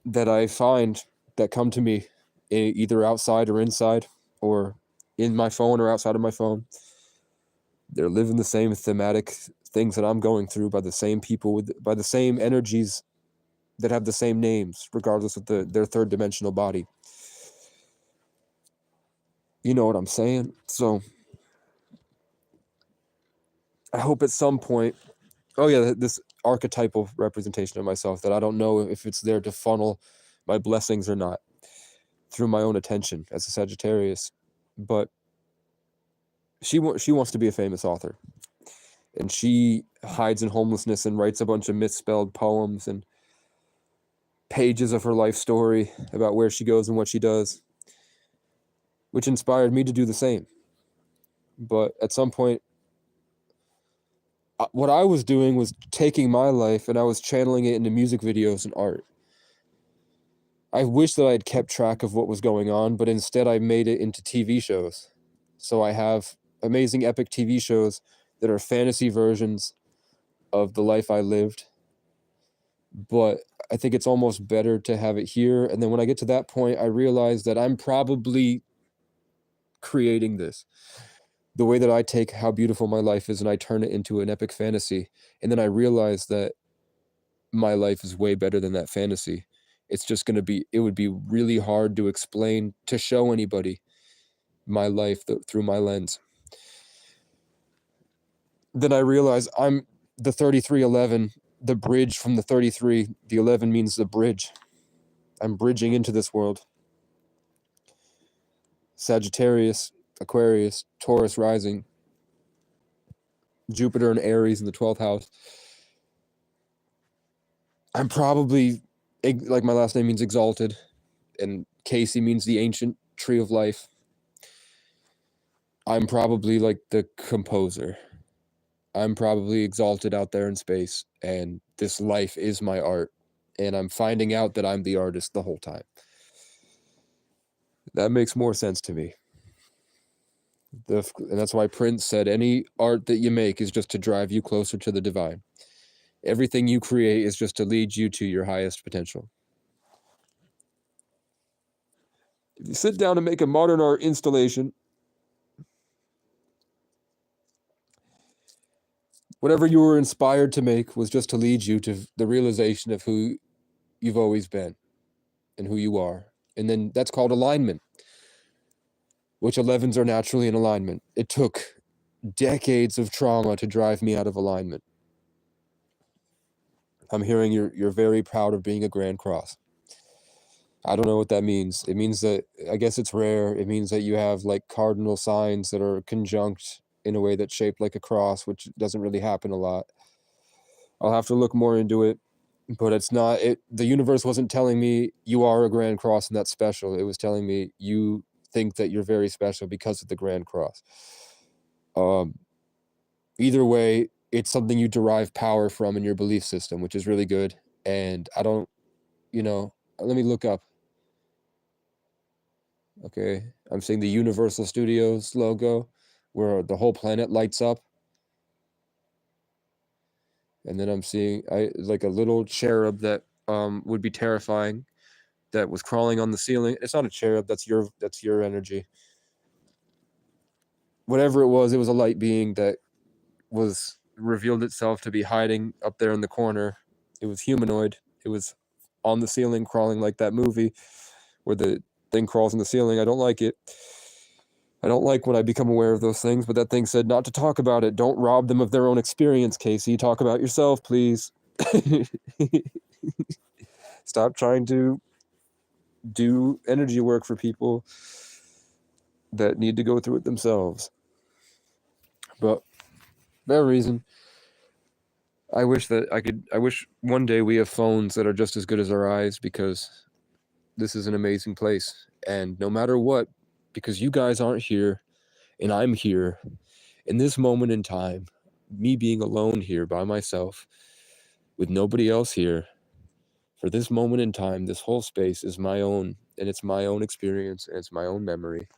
that I find that come to me either outside or inside, or in my phone or outside of my phone. They're living the same thematic things that I'm going through by the same people by the same energies that have the same names, regardless of their third dimensional body. You know what I'm saying? So I hope at some point, this archetypal representation of myself that I don't know if it's there to funnel my blessings or not through my own attention as a Sagittarius, but she wants to be a famous author, and she hides in homelessness and writes a bunch of misspelled poems and pages of her life story about where she goes and what she does, which inspired me to do the same. But at some point, what I was doing was taking my life and I was channeling it into music videos and art. I wish that I had kept track of what was going on, but instead I made it into TV shows. So I have amazing epic TV shows that are fantasy versions of the life I lived. But I think it's almost better to have it here. And then when I get to that point, I realize that I'm probably creating this. The way that I take how beautiful my life is and I turn it into an epic fantasy. And then I realize that my life is way better than that fantasy. It's just going to be, it would be really hard to explain, to show anybody my life through my lens. Then I realize I'm the 3311, the bridge from the 33. The 11 means the bridge. I'm bridging into this world. Sagittarius, Aquarius, Taurus rising, Jupiter and Aries in the 12th house. I'm probably, like my last name means exalted, and Casey means the ancient tree of life. I'm probably like the composer. I'm probably exalted out there in space, and this life is my art, and I'm finding out that I'm the artist the whole time. That makes more sense to me. And that's why Prince said, any art that you make is just to drive you closer to the divine. Everything you create is just to lead you to your highest potential. If you sit down and make a modern art installation, whatever you were inspired to make was just to lead you to the realization of who you've always been and who you are. And then that's called alignment, which 11s are naturally in alignment. It took decades of trauma to drive me out of alignment. I'm hearing you're very proud of being a Grand Cross. I don't know what that means. It means that, I guess it's rare. It means that you have like cardinal signs that are conjunct in a way that's shaped like a cross, which doesn't really happen a lot. I'll have to look more into it, but it's not it. The universe wasn't telling me you are a Grand Cross and that's special. It was telling me you think that you're very special because of the Grand Cross. Either way, it's something you derive power from in your belief system, which is really good. And I don't, let me look up. Okay, I'm seeing the Universal Studios logo where the whole planet lights up. And then I'm seeing like a little cherub that would be terrifying, that was crawling on the ceiling. It's not a cherub, that's your energy. Whatever it was a light being that was revealed itself to be hiding up there in the corner. It was humanoid. It was on the ceiling crawling like that movie where the thing crawls in the ceiling. I don't like it. I don't like when I become aware of those things, but that thing said not to talk about it. Don't rob them of their own experience, Casey. Talk about yourself, please. Stop trying to do energy work for people that need to go through it themselves. But for that reason, I wish one day we have phones that are just as good as our eyes, because this is an amazing place. And no matter what, because you guys aren't here and I'm here in this moment in time, me being alone here by myself with nobody else here, for this moment in time, this whole space is my own, and it's my own experience, and it's my own memory.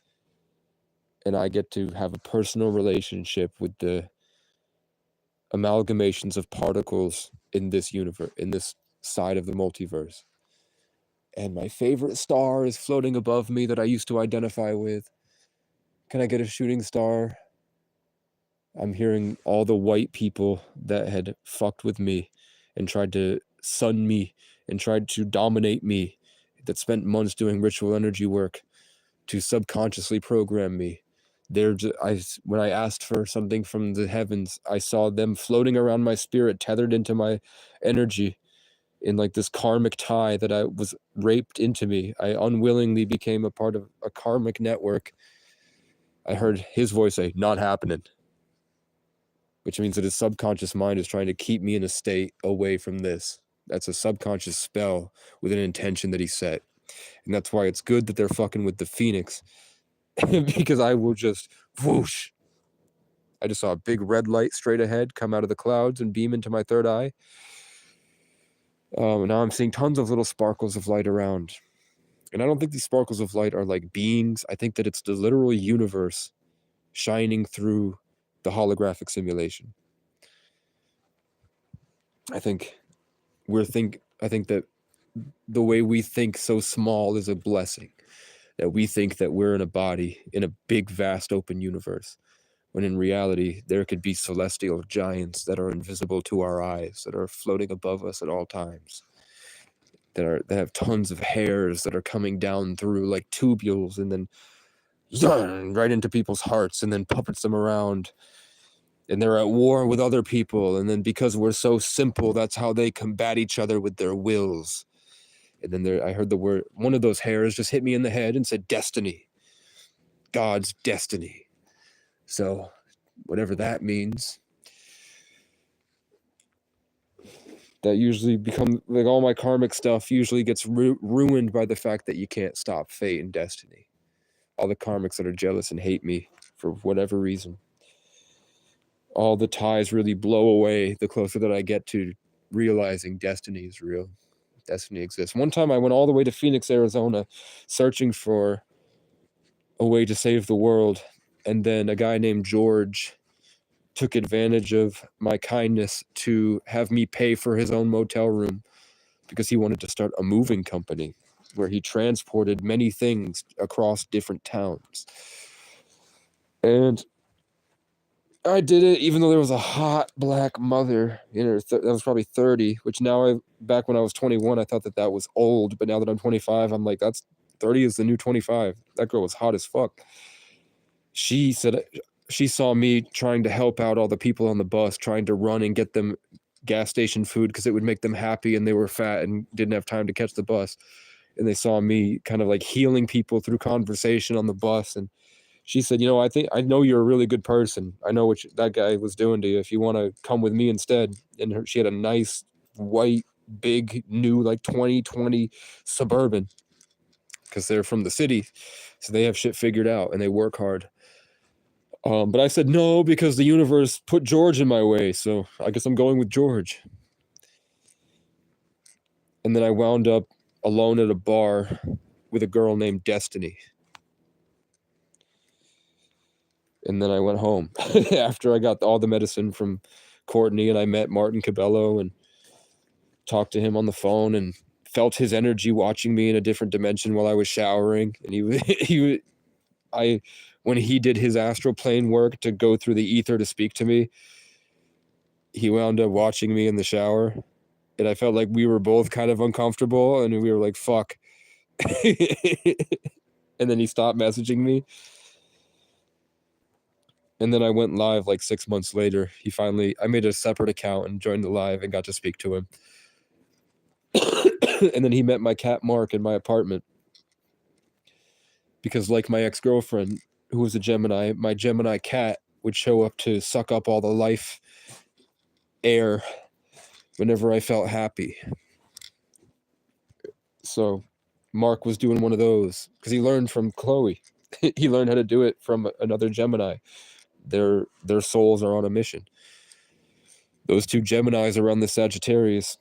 And I get to have a personal relationship with the amalgamations of particles in this universe, in this side of the multiverse. And my favorite star is floating above me that I used to identify with. Can I get a shooting star? I'm hearing all the white people that had fucked with me and tried to sun me and tried to dominate me, that spent months doing ritual energy work to subconsciously program me. When I asked for something from the heavens, I saw them floating around my spirit, tethered into my energy in like this karmic tie that I was raped into me. I unwillingly became a part of a karmic network. I heard his voice say, "Not happening," which means that his subconscious mind is trying to keep me in a state away from this. That's a subconscious spell with an intention that he set. And that's why it's good that they're fucking with the Phoenix, because I will just whoosh. I just saw a big red light straight ahead come out of the clouds and beam into my third eye. Now I'm seeing tons of little sparkles of light around. And I don't think these sparkles of light are like beings. I think that it's the literal universe shining through the holographic simulation. I think that the way we think so small is a blessing. That we think that we're in a body in a big, vast, open universe, when in reality, there could be celestial giants that are invisible to our eyes, that are floating above us at all times, that have tons of hairs that are coming down through like tubules and then right into people's hearts and then puppets them around. And they're at war with other people. And then because we're so simple, that's how they combat each other with their wills. And then I heard the word, one of those hairs just hit me in the head and said, destiny. God's destiny. So whatever that means, that usually becomes like all my karmic stuff usually gets ruined by the fact that you can't stop fate and destiny. All the karmics that are jealous and hate me for whatever reason, all the ties really blow away the closer that I get to realizing destiny is real. Destiny exists. One time I went all the way to Phoenix, Arizona, searching for a way to save the world. And then a guy named George took advantage of my kindness to have me pay for his own motel room, because he wanted to start a moving company where he transported many things across different towns. And I did it even though there was a hot black mother in her that was probably 30, which now back when I was 21, I thought that was old. But now that I'm 25, I'm like, that's 30 is the new 25. That girl was hot as fuck. She said she saw me trying to help out all the people on the bus, trying to run and get them gas station food because it would make them happy and they were fat and didn't have time to catch the bus. And they saw me kind of like healing people through conversation on the bus. And she said, I know you're a really good person. I know what that guy was doing to you. If you want to come with me instead. And she had a nice white, big, new, like 2020 Suburban, because they're from the city. So they have shit figured out and they work hard. But I said no, because the universe put George in my way. So I guess I'm going with George. And then I wound up alone at a bar with a girl named Destiny. And then I went home after I got all the medicine from Courtney and I met Martin Cabello and talked to him on the phone and felt his energy watching me in a different dimension while I was showering. And when he did his astral plane work to go through the ether to speak to me, he wound up watching me in the shower. And I felt like we were both kind of uncomfortable and we were like, fuck. And then he stopped messaging me. And then I went live like 6 months later. I made a separate account and joined the live and got to speak to him. And then he met my cat Mark in my apartment. Because like my ex-girlfriend, who was a Gemini, my Gemini cat would show up to suck up all the life air whenever I felt happy. So Mark was doing one of those because he learned from Chloe. He learned how to do it from another Gemini. Their souls are on a mission. Those two Geminis around the Sagittarius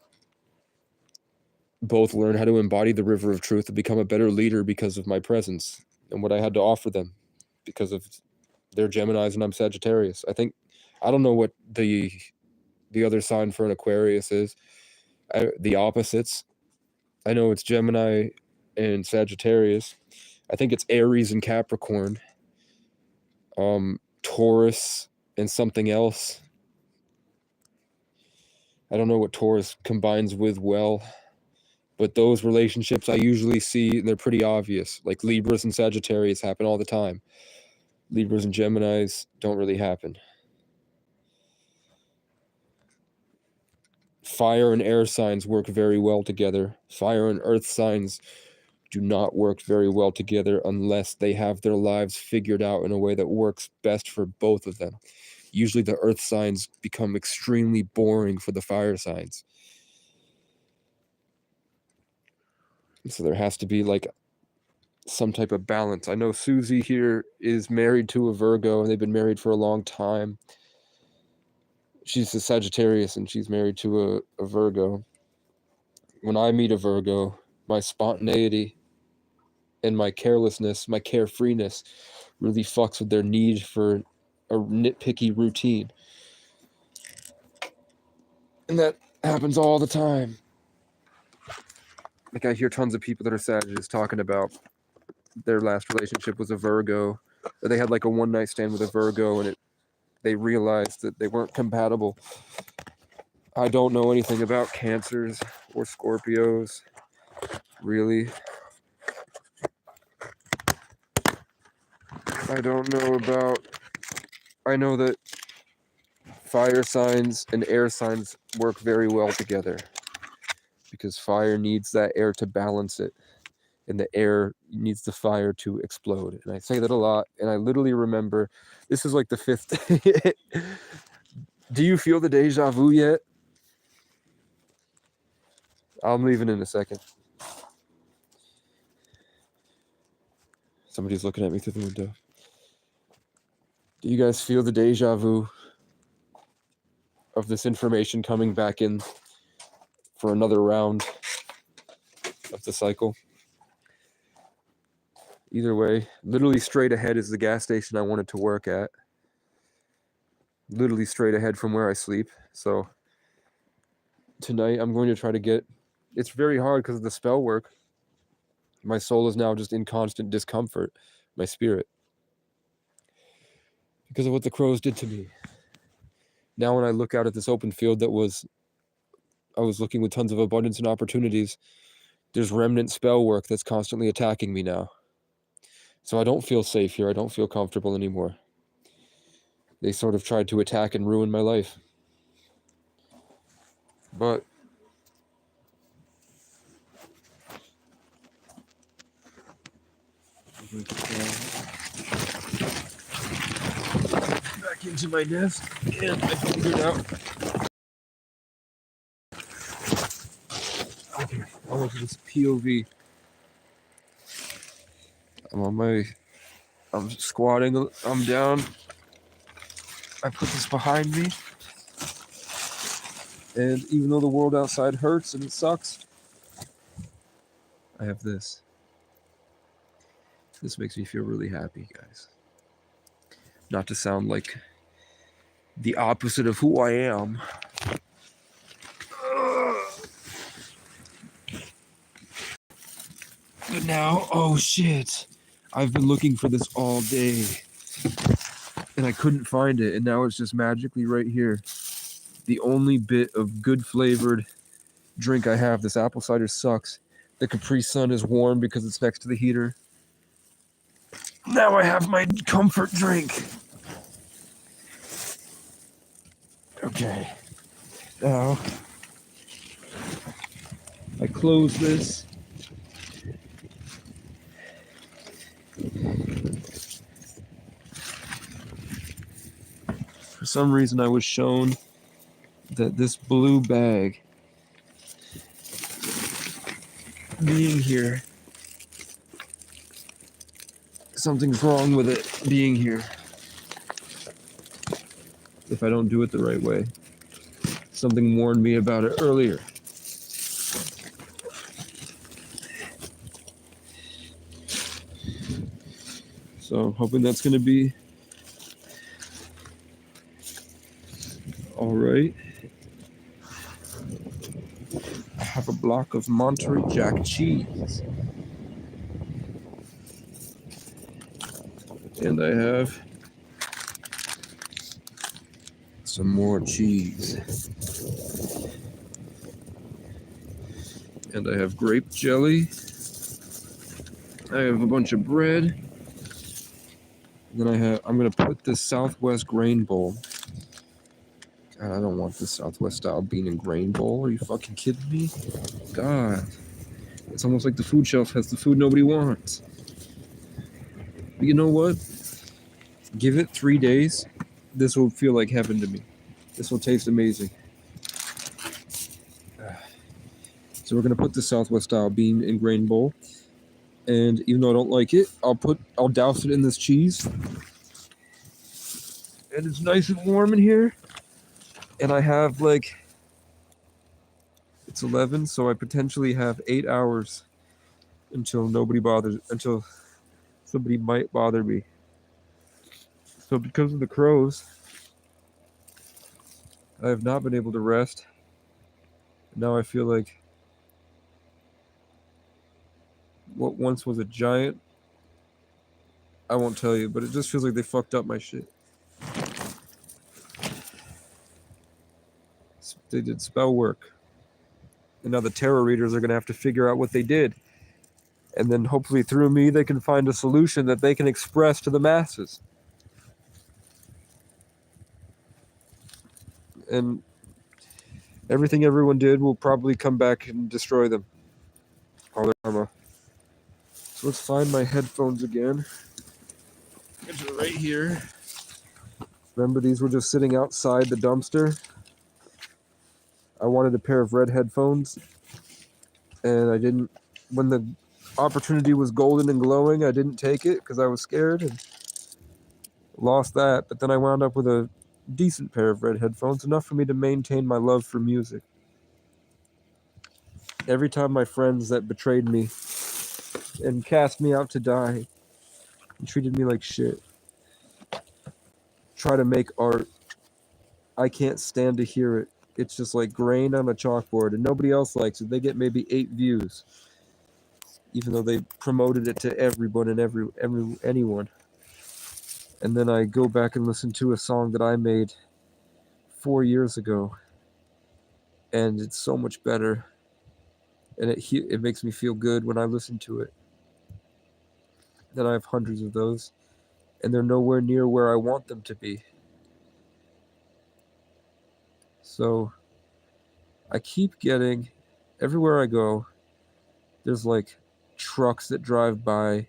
both learn how to embody the river of truth and become a better leader because of my presence and what I had to offer them because of their Geminis and I'm Sagittarius. I don't know what the other sign for an Aquarius is. The opposites. I know it's Gemini and Sagittarius. I think it's Aries and Capricorn. Taurus and something else. I don't know what Taurus combines with well, but those relationships I usually see, and they're pretty obvious. Like Libras and Sagittarius happen all the time. Libras and Geminis don't really happen. Fire and air signs work very well together. Fire and earth signs do not work very well together unless they have their lives figured out in a way that works best for both of them. Usually the earth signs become extremely boring for the fire signs. So there has to be like some type of balance. I know Susie here is married to a Virgo and they've been married for a long time. She's a Sagittarius and she's married to a Virgo. When I meet a Virgo, my spontaneity and my carelessness, my carefreeness really fucks with their need for a nitpicky routine. And that happens all the time. Like I hear tons of people that are Sagittarius talking about their last relationship was a Virgo. Or they had like a one night stand with a Virgo and they realized that they weren't compatible. I don't know anything about Cancers or Scorpios, really. I know that fire signs and air signs work very well together because fire needs that air to balance it and the air needs the fire to explode. And I say that a lot, and I literally remember, this is like the 5th. Do you feel the deja vu yet? I'm leaving in a second. Somebody's looking at me through the window. Do you guys feel the deja vu of this information coming back in for another round of the cycle? Either way, literally straight ahead is the gas station I wanted to work at. Literally straight ahead from where I sleep. So tonight I'm going to try to get... It's very hard because of the spell work. My soul is now just in constant discomfort. My spirit. Because of what the crows did to me. Now when I look out at this open field I was looking with tons of abundance and opportunities, there's remnant spell work that's constantly attacking me now. So I don't feel safe here. I don't feel comfortable anymore. They sort of tried to attack and ruin my life. But back into my nest, and I figured out. Okay, I'll look at this POV. I'm squatting, I'm down. I put this behind me. And even though the world outside hurts and it sucks, I have this. This makes me feel really happy, guys. Not to sound like the opposite of who I am. But now, oh shit, I've been looking for this all day and I couldn't find it, and now it's just magically right here. The only bit of good flavored drink I have. This apple cider sucks. The Capri Sun is warm because it's next to the heater. Now I have my comfort drink. Okay. Now I close this. For some reason I was shown that this blue bag being here, something's wrong with it being here if I don't do it the right way. Something warned me about it earlier. So I'm hoping that's going to be all right. I have a block of Monterey Jack cheese. And I have some more cheese. And I have grape jelly. I have a bunch of bread. And then I'm gonna put this Southwest grain bowl. God, I don't want this Southwest style bean and grain bowl. Are you fucking kidding me? God. It's almost like the food shelf has the food nobody wants. But you know what? Give it 3 days. This will feel like heaven to me. This will taste amazing. So we're gonna put the Southwest style bean and grain bowl. And even though I don't like it, I'll douse it in this cheese. And it's nice and warm in here. And I have it's 11, so I potentially have 8 hours until somebody might bother me. So because of the crows, I have not been able to rest. Now I feel like what once was a giant, I won't tell you, but it just feels like they fucked up my shit. They did spell work. And now the tarot readers are going to have to figure out what they did. And then hopefully through me, they can find a solution that they can express to the masses. And everything everyone did will probably come back and destroy them. All their karma. So let's find my headphones again. Which are right here. Remember, these were just sitting outside the dumpster. I wanted a pair of red headphones. And I didn't, when the opportunity was golden and glowing, I didn't take it because I was scared and lost that. But then I wound up with a decent pair of red headphones, enough for me to maintain my love for music. Every time my friends that betrayed me and cast me out to die and treated me like shit try to make art, I can't stand to hear it. It's just like grain on a chalkboard, and nobody else likes it. They get maybe 8 views, even though they promoted it to everyone and anyone. And then I go back and listen to a song that I made 4 years ago, and it's so much better. And it makes me feel good when I listen to it. Then I have hundreds of those, and they're nowhere near where I want them to be. So I keep getting, everywhere I go, there's like trucks that drive by,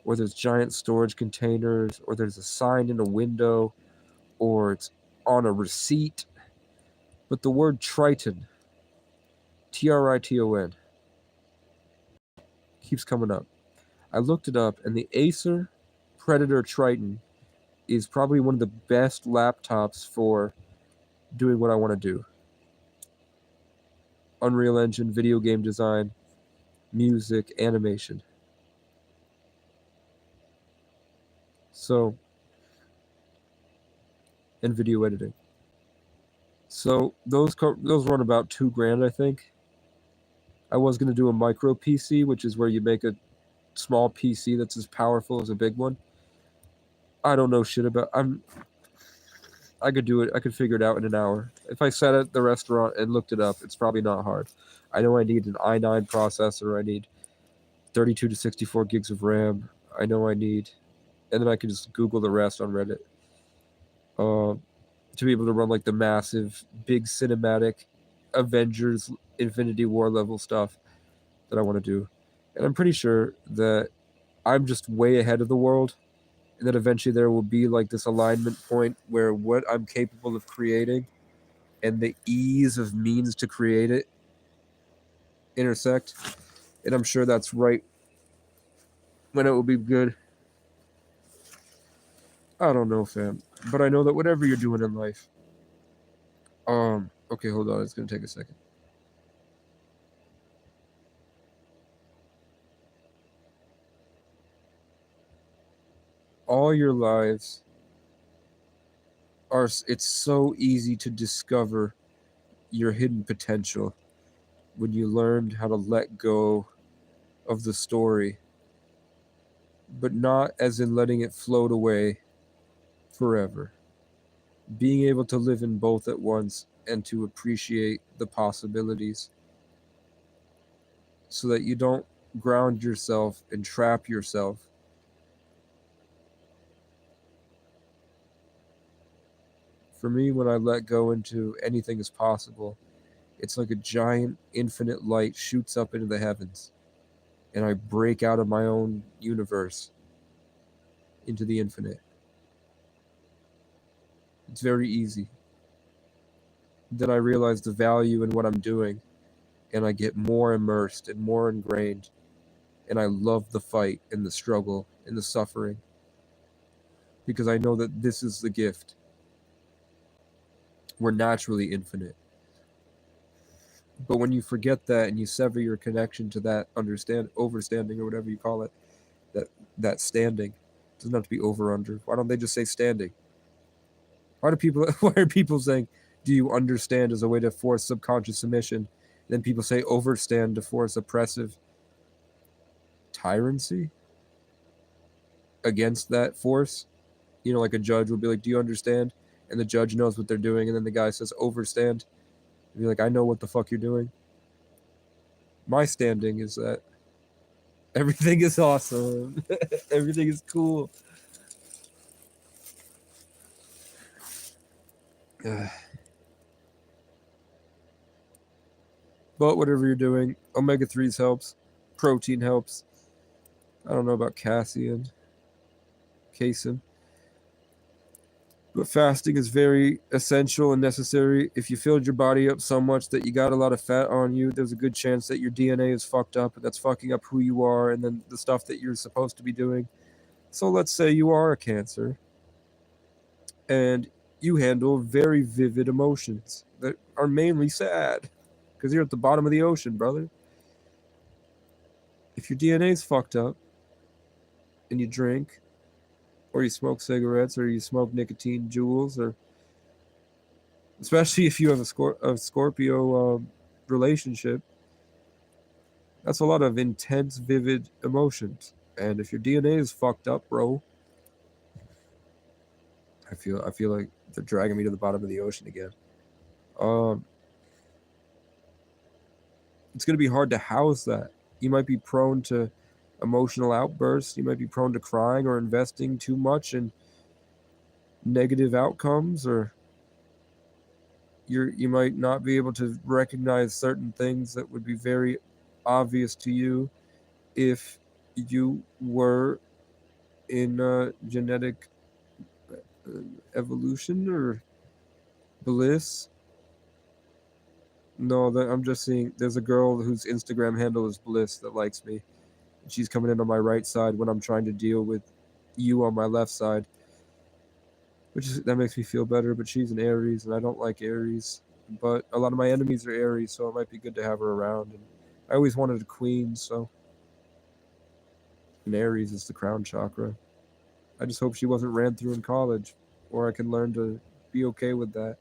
or there's giant storage containers, or there's a sign in a window, or it's on a receipt. But the word Triton, Triton, keeps coming up. I looked it up, and the Acer Predator Triton is probably one of the best laptops for doing what I want to do. Unreal Engine, video game design, music, animation. So, and video editing. So those run about $2,000, I think. I was gonna do a micro PC, which is where you make a small PC that's as powerful as a big one. I don't know shit about. I could do it. I could figure it out in an hour. If I sat at the restaurant and looked it up, it's probably not hard. I know I need an i9 processor. I need 32 to 64 gigs of RAM. I know I need, and then I can just Google the rest on Reddit. To be able to run like the massive, big cinematic Avengers Infinity War level stuff that I want to do. And I'm pretty sure that I'm just way ahead of the world, and that eventually there will be like this alignment point where what I'm capable of creating and the ease of means to create it intersect. And I'm sure that's right when it will be good. I don't know, fam. But I know that whatever you're doing in life. Okay, hold on. It's going to take a second. All your lives are, it's so easy to discover your hidden potential when you learned how to let go of the story, but not as in letting it float away forever. Being able to live in both at once and to appreciate the possibilities so that you don't ground yourself and trap yourself. For me, when I let go into anything is possible, it's like a giant infinite light shoots up into the heavens, and I break out of my own universe into the infinite. It's very easy. Then I realize the value in what I'm doing, and I get more immersed and more ingrained, and I love the fight and the struggle and the suffering because I know that this is the gift. We're naturally infinite. But when you forget that and you sever your connection to that overstanding or whatever you call it, that standing, it doesn't have to be over under. Why don't they just say standing? Why are people saying, do you understand as a way to force subconscious submission? Then people say overstand to force oppressive tyrancy against that force. You know, like a judge would be like, do you understand? And the judge knows what they're doing, and then the guy says overstand. And you're like, I know what the fuck you're doing. My standing is that everything is awesome. Everything is cool. But whatever you're doing, omega-3s helps. Protein helps. I don't know about casein. But fasting is very essential and necessary. If you filled your body up so much that you got a lot of fat on you, there's a good chance that your DNA is fucked up, and that's fucking up who you are and then the stuff that you're supposed to be doing. So let's say you are a Cancer and you handle very vivid emotions that are mainly sad because you're at the bottom of the ocean, brother. If your DNA is fucked up and you drink or you smoke cigarettes or you smoke nicotine jewels, or especially if you have a Scorpio relationship, that's a lot of intense, vivid emotions. And if your DNA is fucked up, bro, I feel like they're dragging me to the bottom of the ocean again. It's gonna be hard to house that. You might be prone to emotional outbursts. You might be prone to crying or investing too much in negative outcomes, or you might not be able to recognize certain things that would be very obvious to you if you were in genetic evolution or bliss. No, I'm just seeing there's a girl whose Instagram handle is bliss that likes me. She's coming in on my right side when I'm trying to deal with you on my left side, that makes me feel better. But she's an Aries, and I don't like Aries. But a lot of my enemies are Aries, so it might be good to have her around. And I always wanted a queen, so. And Aries is the crown chakra. I just hope she wasn't ran through in college, or I can learn to be okay with that.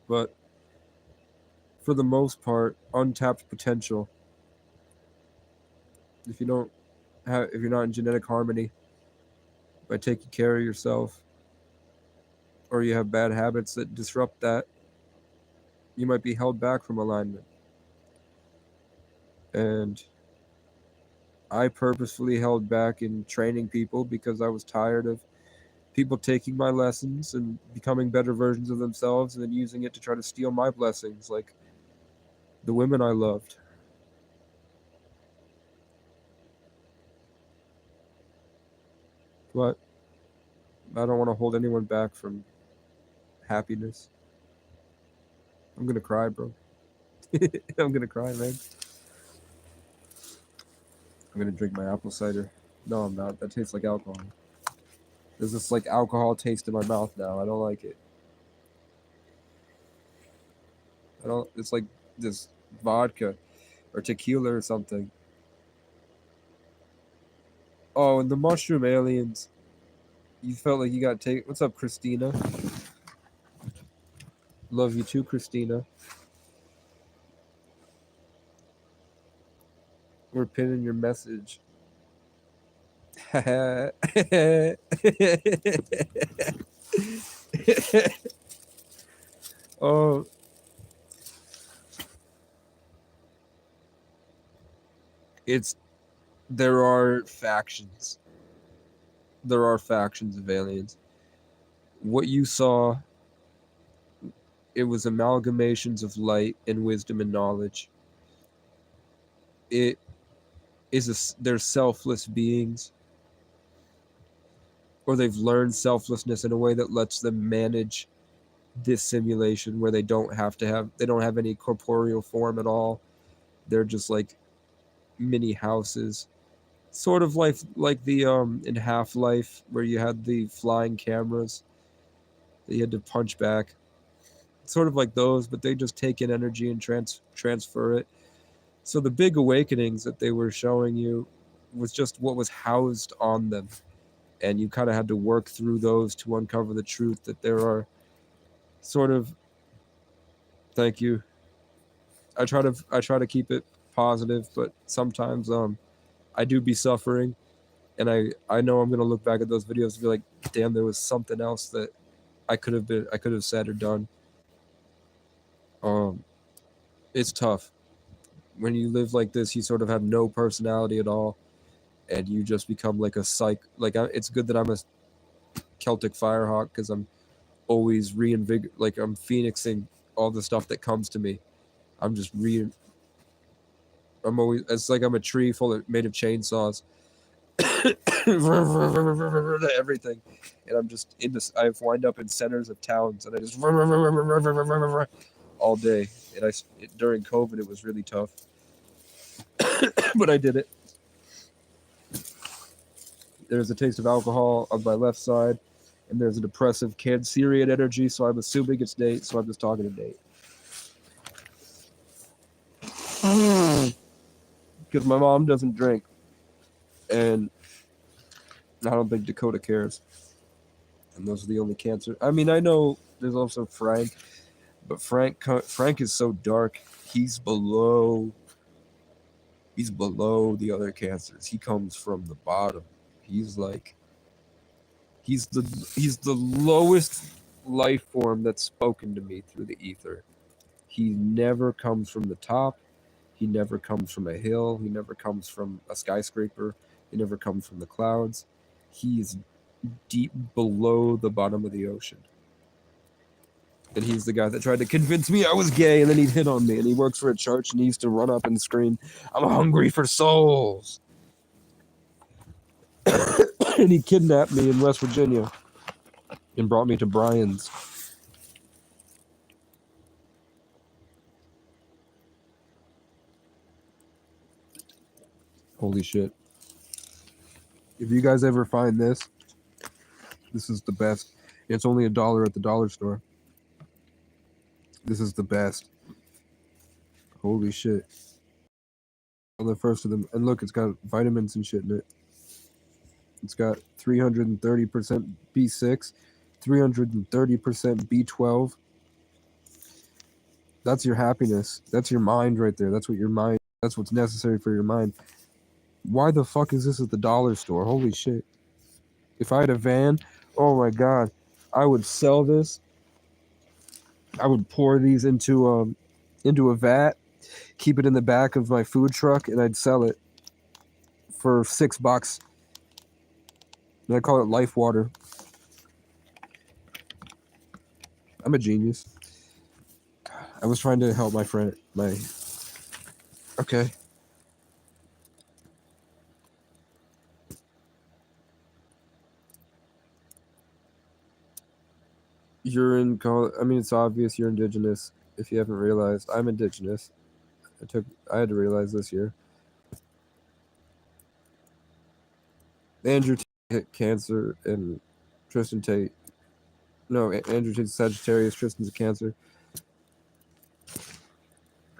But for the most part, untapped potential. If you're not in genetic harmony by taking care of yourself, or you have bad habits that disrupt that, you might be held back from alignment. And I purposefully held back in training people because I was tired of people taking my lessons and becoming better versions of themselves and then using it to try to steal my blessings, like the women I loved. But I don't want to hold anyone back from happiness. I'm gonna cry, bro. I'm gonna cry, man. I'm gonna drink my apple cider. No, I'm not. That tastes like alcohol. There's this like alcohol taste in my mouth now. I don't like it. I don't. It's like this vodka or tequila or something. Oh, and the mushroom aliens. You felt like you got taken. What's up, Christina? Love you too, Christina. We're pinning your message. Oh, there are factions. There are factions of aliens. What you saw, it was amalgamations of light and wisdom and knowledge. They're selfless beings, or they've learned selflessness in a way that lets them manage this simulation where they don't have any corporeal form at all. They're just like mini houses, sort of like the in Half-Life where you had the flying cameras that you had to punch back, sort of like those, but they just take in energy and transfer it. So the big awakenings that they were showing you was just what was housed on them, and you kind of had to work through those to uncover the truth that there are sort of. Thank you. I try to keep it positive, but sometimes I do be suffering, and I know I'm gonna look back at those videos and be like, damn, there was something else that I could have said or done. It's tough when you live like this. You sort of have no personality at all, and you just become like a it's good that I'm a Celtic firehawk because I'm always like I'm phoenixing all the stuff that comes to me. I'm just I'm always, it's like I'm a tree made of chainsaws. Everything, and I'm just in this. I wind up in centers of towns, and I just all day. And during COVID, it was really tough, but I did it. There's a taste of alcohol on my left side, and there's a depressive Cancerian energy. So I'm assuming it's Nate. So I'm just talking to Nate because my mom doesn't drink, and I don't think Dakota cares. And those are the only cancer. I mean, I know there's also Frank, but Frank is so dark. He's below the other cancers. He comes from the bottom. He's the lowest life form that's spoken to me through the ether. He never comes from the top. He never comes from a hill. He never comes from a skyscraper. He never comes from the clouds. He is deep below the bottom of the ocean. And he's the guy that tried to convince me I was gay, and then he'd hit on me. And he works for a church, and he used to run up and scream, "I'm hungry for souls." And he kidnapped me in West Virginia and brought me to Brian's. Holy shit. If you guys ever find this is the best. It's only $1 at the dollar store. This is the best. Holy shit. On the first of them. And look, it's got vitamins and shit in it. It's got 330% B6, 330% B12, That's your happiness. That's your mind right there. That's what's necessary for your mind. Why the fuck is this at the dollar store? Holy shit. If I had a van, oh my god, I would sell this. I would pour these into a vat, keep it in the back of my food truck, and I'd sell it for $6. And I call it life water. I'm a genius. I was trying to help my friend. Okay. You're in college. I mean, it's obvious you're indigenous. If you haven't realized, I'm indigenous. I had to realize this year. Andrew Tate hit Cancer and Tristan Tate. No, Andrew Tate's Sagittarius, Tristan's a Cancer.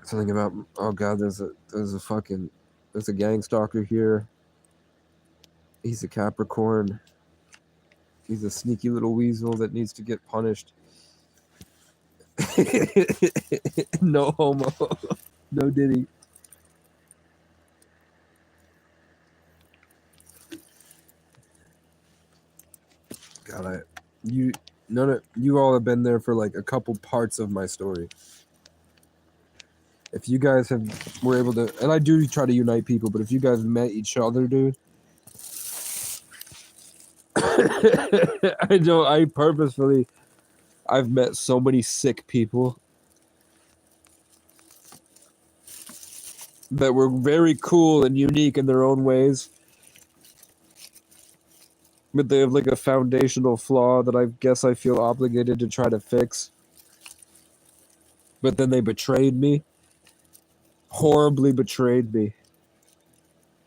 Something about, oh god, there's a gang stalker here. He's a Capricorn. He's a sneaky little weasel that needs to get punished. No homo. No Diddy. God, you all have been there for like a couple parts of my story. If you guys were able to, and I do try to unite people, but if you guys met each other, dude, I know I've met so many sick people that were very cool and unique in their own ways, but they have like a foundational flaw that I guess I feel obligated to try to fix. But then they betrayed me. Horribly betrayed me.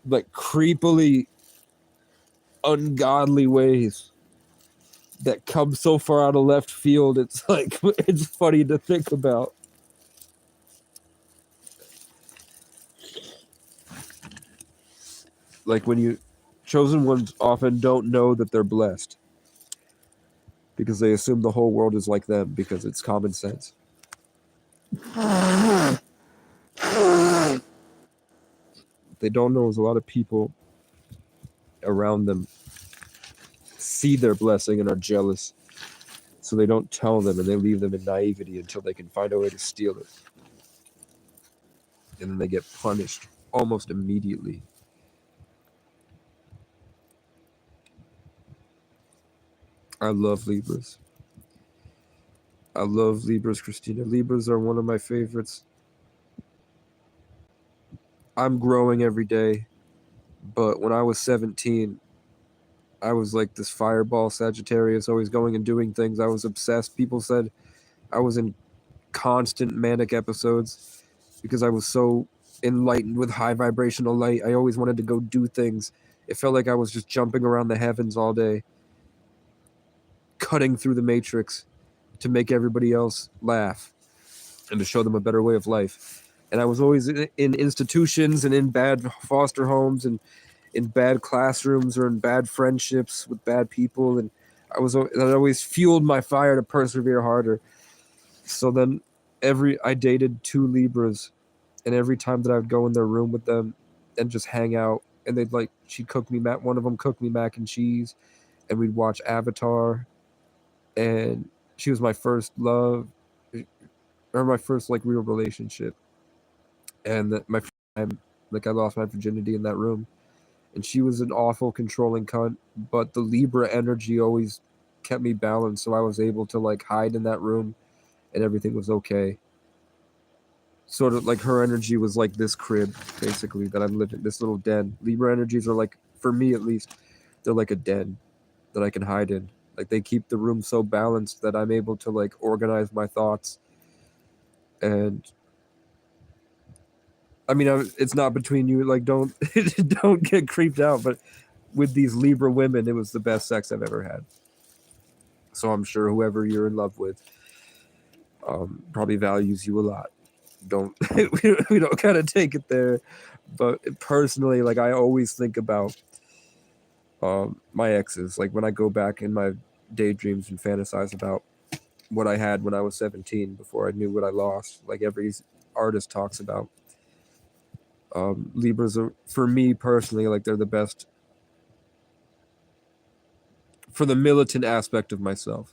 Like creepily ungodly ways that come so far out of left field, it's like, it's funny to think about. Like when chosen ones often don't know that they're blessed because they assume the whole world is like them because it's common sense. They don't know is a lot of people around them see their blessing and are jealous. So they don't tell them and they leave them in naivety until they can find a way to steal it. And then they get punished almost immediately. I love Libras. I love Libras, Christina. Libras are one of my favorites. I'm growing every day. But when I was 17, I was like this fireball Sagittarius, always going and doing things. I was obsessed. People said I was in constant manic episodes because I was so enlightened with high vibrational light. I always wanted to go do things. It felt like I was just jumping around the heavens all day, cutting through the matrix to make everybody else laugh and to show them a better way of life. And I was always in institutions and in bad foster homes and in bad classrooms or in bad friendships with bad people. And that always fueled my fire to persevere harder. So then I dated 2 Libras, and every time that I would go in their room with them and just hang out, and she'd cook me, one of them cooked me mac and cheese, and we'd watch Avatar. And she was my first love, or my first like real relationship. And my first time, like I lost my virginity in that room. And she was an awful controlling cunt, but the Libra energy always kept me balanced, so I was able to like hide in that room and everything was okay. Sort of like her energy was like this crib, basically, that I'm living, this little den. Libra energies are like, for me at least, they're like a den that I can hide in. Like they keep the room so balanced that I'm able to like organize my thoughts. And I mean, it's not between you, like don't get creeped out, but with these Libra women, it was the best sex I've ever had. So I'm sure whoever you're in love with probably values you a lot. We don't gotta take it there, but personally, like I always think about my exes. Like when I go back in my daydreams and fantasize about what I had when I was 17 before I knew what I lost, like every artist talks about. Libras are, for me personally, like they're the best for the militant aspect of myself.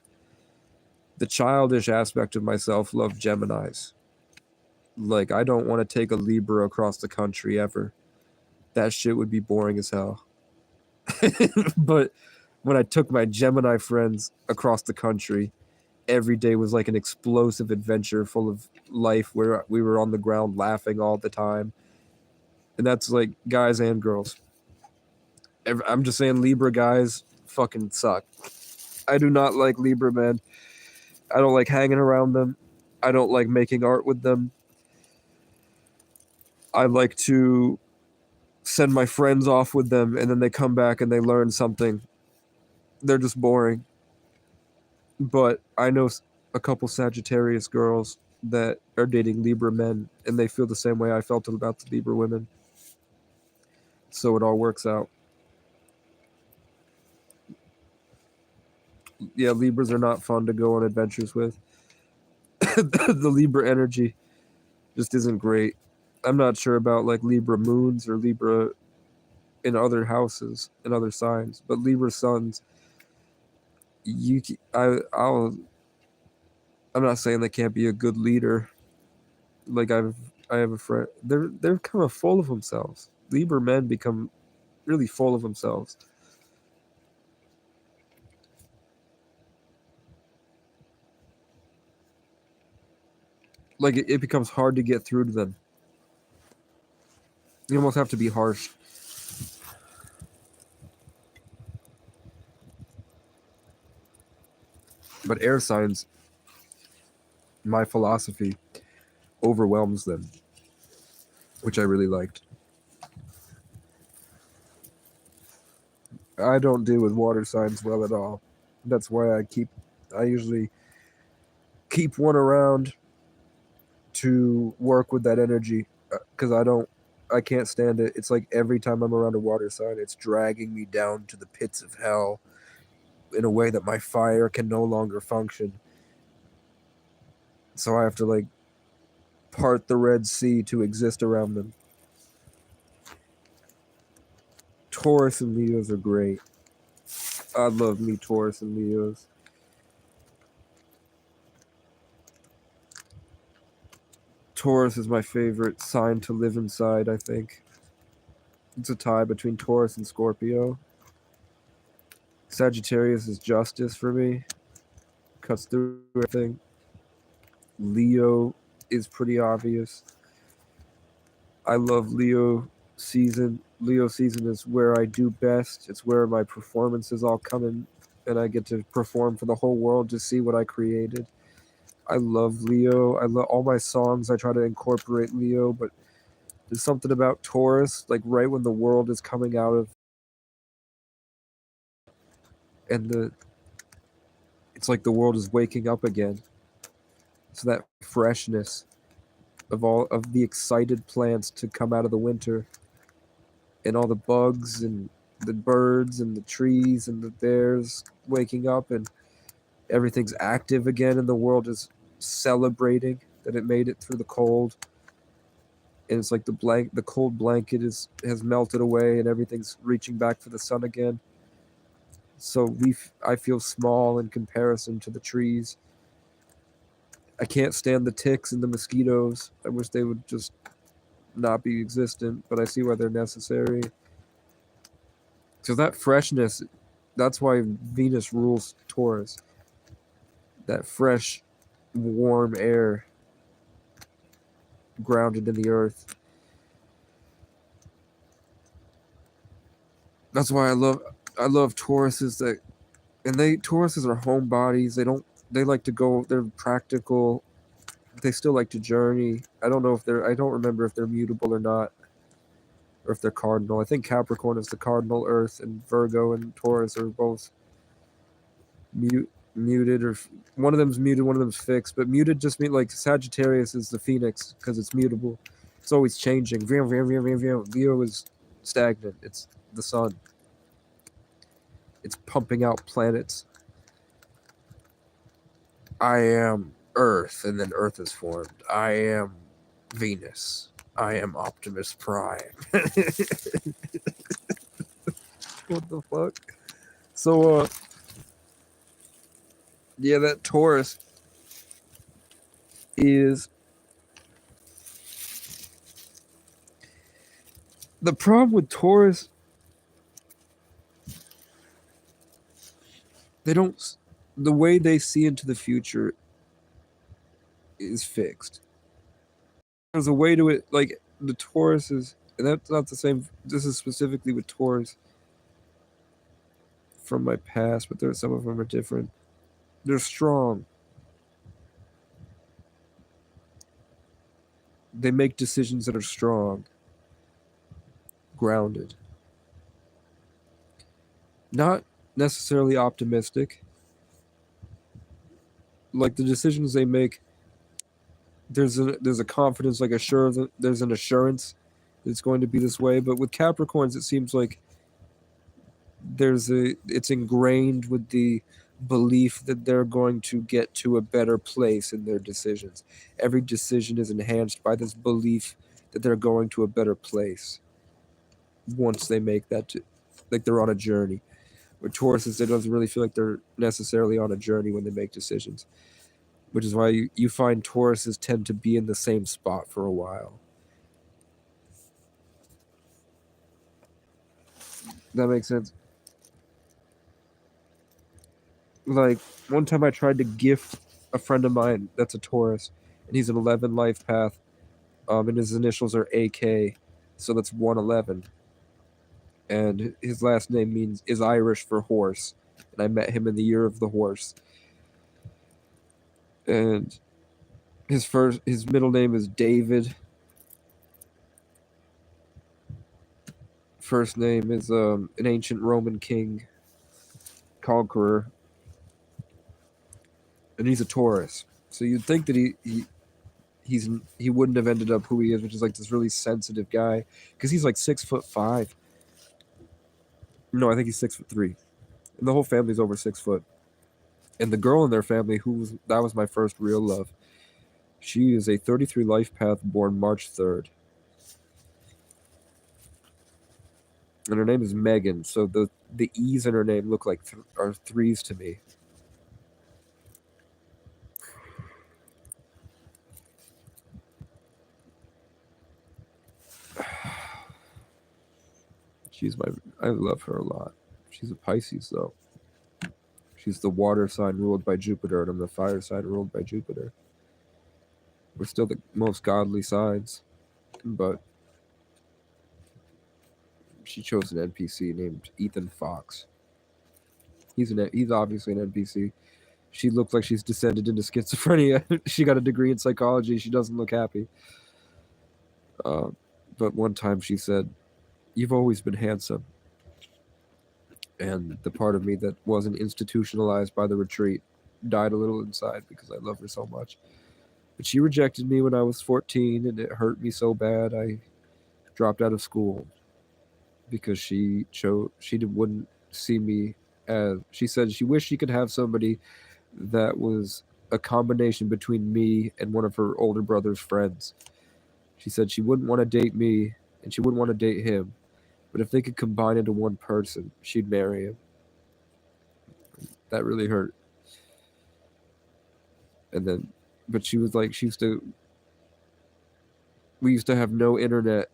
The childish aspect of myself love Geminis. Like, I don't want to take a Libra across the country ever. That shit would be boring as hell. But when I took my Gemini friends across the country, every day was like an explosive adventure full of life where we were on the ground laughing all the time. And that's like guys and girls. I'm just saying, Libra guys fucking suck. I do not like Libra men. I don't like hanging around them. I don't like making art with them. I like to send my friends off with them and then they come back and they learn something. They're just boring. But I know a couple Sagittarius girls that are dating Libra men and they feel the same way I felt about the Libra women. So it all works out. Yeah, Libras are not fun to go on adventures with. The Libra energy just isn't great. I'm not sure about like Libra moons or Libra in other houses and other signs, but Libra suns, I'm not saying they can't be a good leader. Like I have a friend. They're kind of full of themselves. Libra men become really full of themselves. Like it becomes hard to get through to them. You almost have to be harsh. But air signs, my philosophy overwhelms them, which I really liked. I don't deal with water signs well at all. That's why I usually keep one around to work with that energy because I can't stand it. It's like every time I'm around a water sign, it's dragging me down to the pits of hell in a way that my fire can no longer function. So I have to like part the Red Sea to exist around them. Taurus and Leos are great. I love me Taurus and Leos. Taurus is my favorite sign to live inside, I think. It's a tie between Taurus and Scorpio. Sagittarius is justice for me. Cuts through everything. Leo is pretty obvious. I love Leo season. Leo season is where I do best. It's where my performances all come in and I get to perform for the whole world to see what I created. I love Leo. I love all my songs. I try to incorporate Leo, but there's something about Taurus, like right when the world is coming out of and it's like the world is waking up again. So that freshness of all of the excited plants to come out of the winter and all the bugs and the birds and the trees and the bears waking up and everything's active again and the world is celebrating that it made it through the cold. And it's like the cold blanket has melted away and everything's reaching back for the sun again. So I feel small in comparison to the trees. I can't stand the ticks and the mosquitoes. I wish they would just not be existent, but I see why they're necessary. So that freshness, that's why Venus rules Taurus. That fresh, warm air grounded in the earth. That's why I love Tauruses Tauruses are homebodies. They like to go, they're practical. They still like to journey. I don't remember if they're mutable or not. Or if they're cardinal. I think Capricorn is the cardinal Earth, and Virgo and Taurus are both muted, or one of them's muted, one of them's fixed. But muted just means like Sagittarius is the phoenix because it's mutable. It's always changing. Leo is stagnant. It's the sun. It's pumping out planets. I am Earth, and then Earth is formed. I am Venus. I am Optimus Prime. What the fuck? So, yeah, that Taurus is... The problem with Taurus, they don't... The way they see into the future is fixed. There's a way to it, like, the Taurus is... And that's not the same... This is specifically with Taurus from my past, but some of them are different. They're strong. They make decisions that are strong, grounded, not necessarily optimistic. Like the decisions they make, there's a confidence, like there's an assurance that it's going to be this way. But with Capricorns, it seems like it's ingrained with the belief that they're going to get to a better place in their decisions. Every decision is enhanced by this belief that they're going to a better place once they make that, like they're on a journey. With Tauruses, it doesn't really feel like they're necessarily on a journey when they make decisions, which is why you find Tauruses tend to be in the same spot for a while. That makes sense. Like, one time I tried to gift a friend of mine that's a Taurus, and he's an 11 life path, and his initials are AK, so that's 111. And his last name is Irish for horse, and I met him in the year of the horse. And his middle name is David. First name is an ancient Roman king, conqueror, and he's a Taurus. So you'd think that he wouldn't have ended up who he is, which is like this really sensitive guy, because he's like 6'5". No, I think he's 6'3", and the whole family's over 6 foot. And the girl in their family, that was my first real love. She is a 33 life path, born March 3rd, and her name is Megan. So the E's in her name look like are threes to me. I love her a lot. She's a Pisces, though. She's the water sign ruled by Jupiter, and I'm the fire sign ruled by Jupiter. We're still the most godly signs, but she chose an NPC named Ethan Fox. He's obviously an NPC. She looks like she's descended into schizophrenia. She got a degree in psychology. She doesn't look happy. But one time she said, "You've always been handsome." And the part of me that wasn't institutionalized by the retreat died a little inside because I love her so much. But she rejected me when I was 14, and it hurt me so bad I dropped out of school because she wouldn't see me as... She said she wished she could have somebody that was a combination between me and one of her older brother's friends. She said she wouldn't want to date me, and she wouldn't want to date him. But if they could combine into one person, she'd marry him. That really hurt. But she was like, we used to have no internet,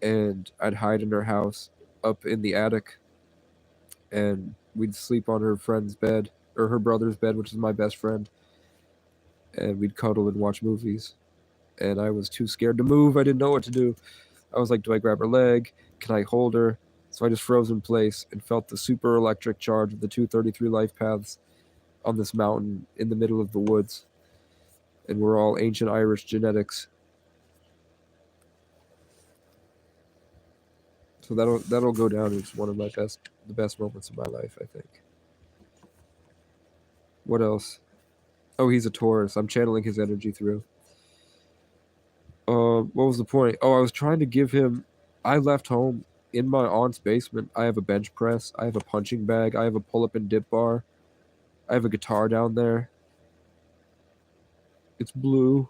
and I'd hide in her house up in the attic, and we'd sleep on her friend's bed, or her brother's bed, which is my best friend, and we'd cuddle and watch movies. And I was too scared to move. I didn't know what to do. I was like, do I grab her leg? Can I hold her? So I just froze in place and felt the super electric charge of the 233 life paths on this mountain in the middle of the woods. And we're all ancient Irish genetics. So that'll go down as one of the best moments of my life, I think. What else? Oh, he's a Taurus. I'm channeling his energy through. What was the point? Oh, I was trying to give him... I left home in my aunt's basement. I have a bench press. I have a punching bag. I have a pull-up and dip bar. I have a guitar down there. It's blue.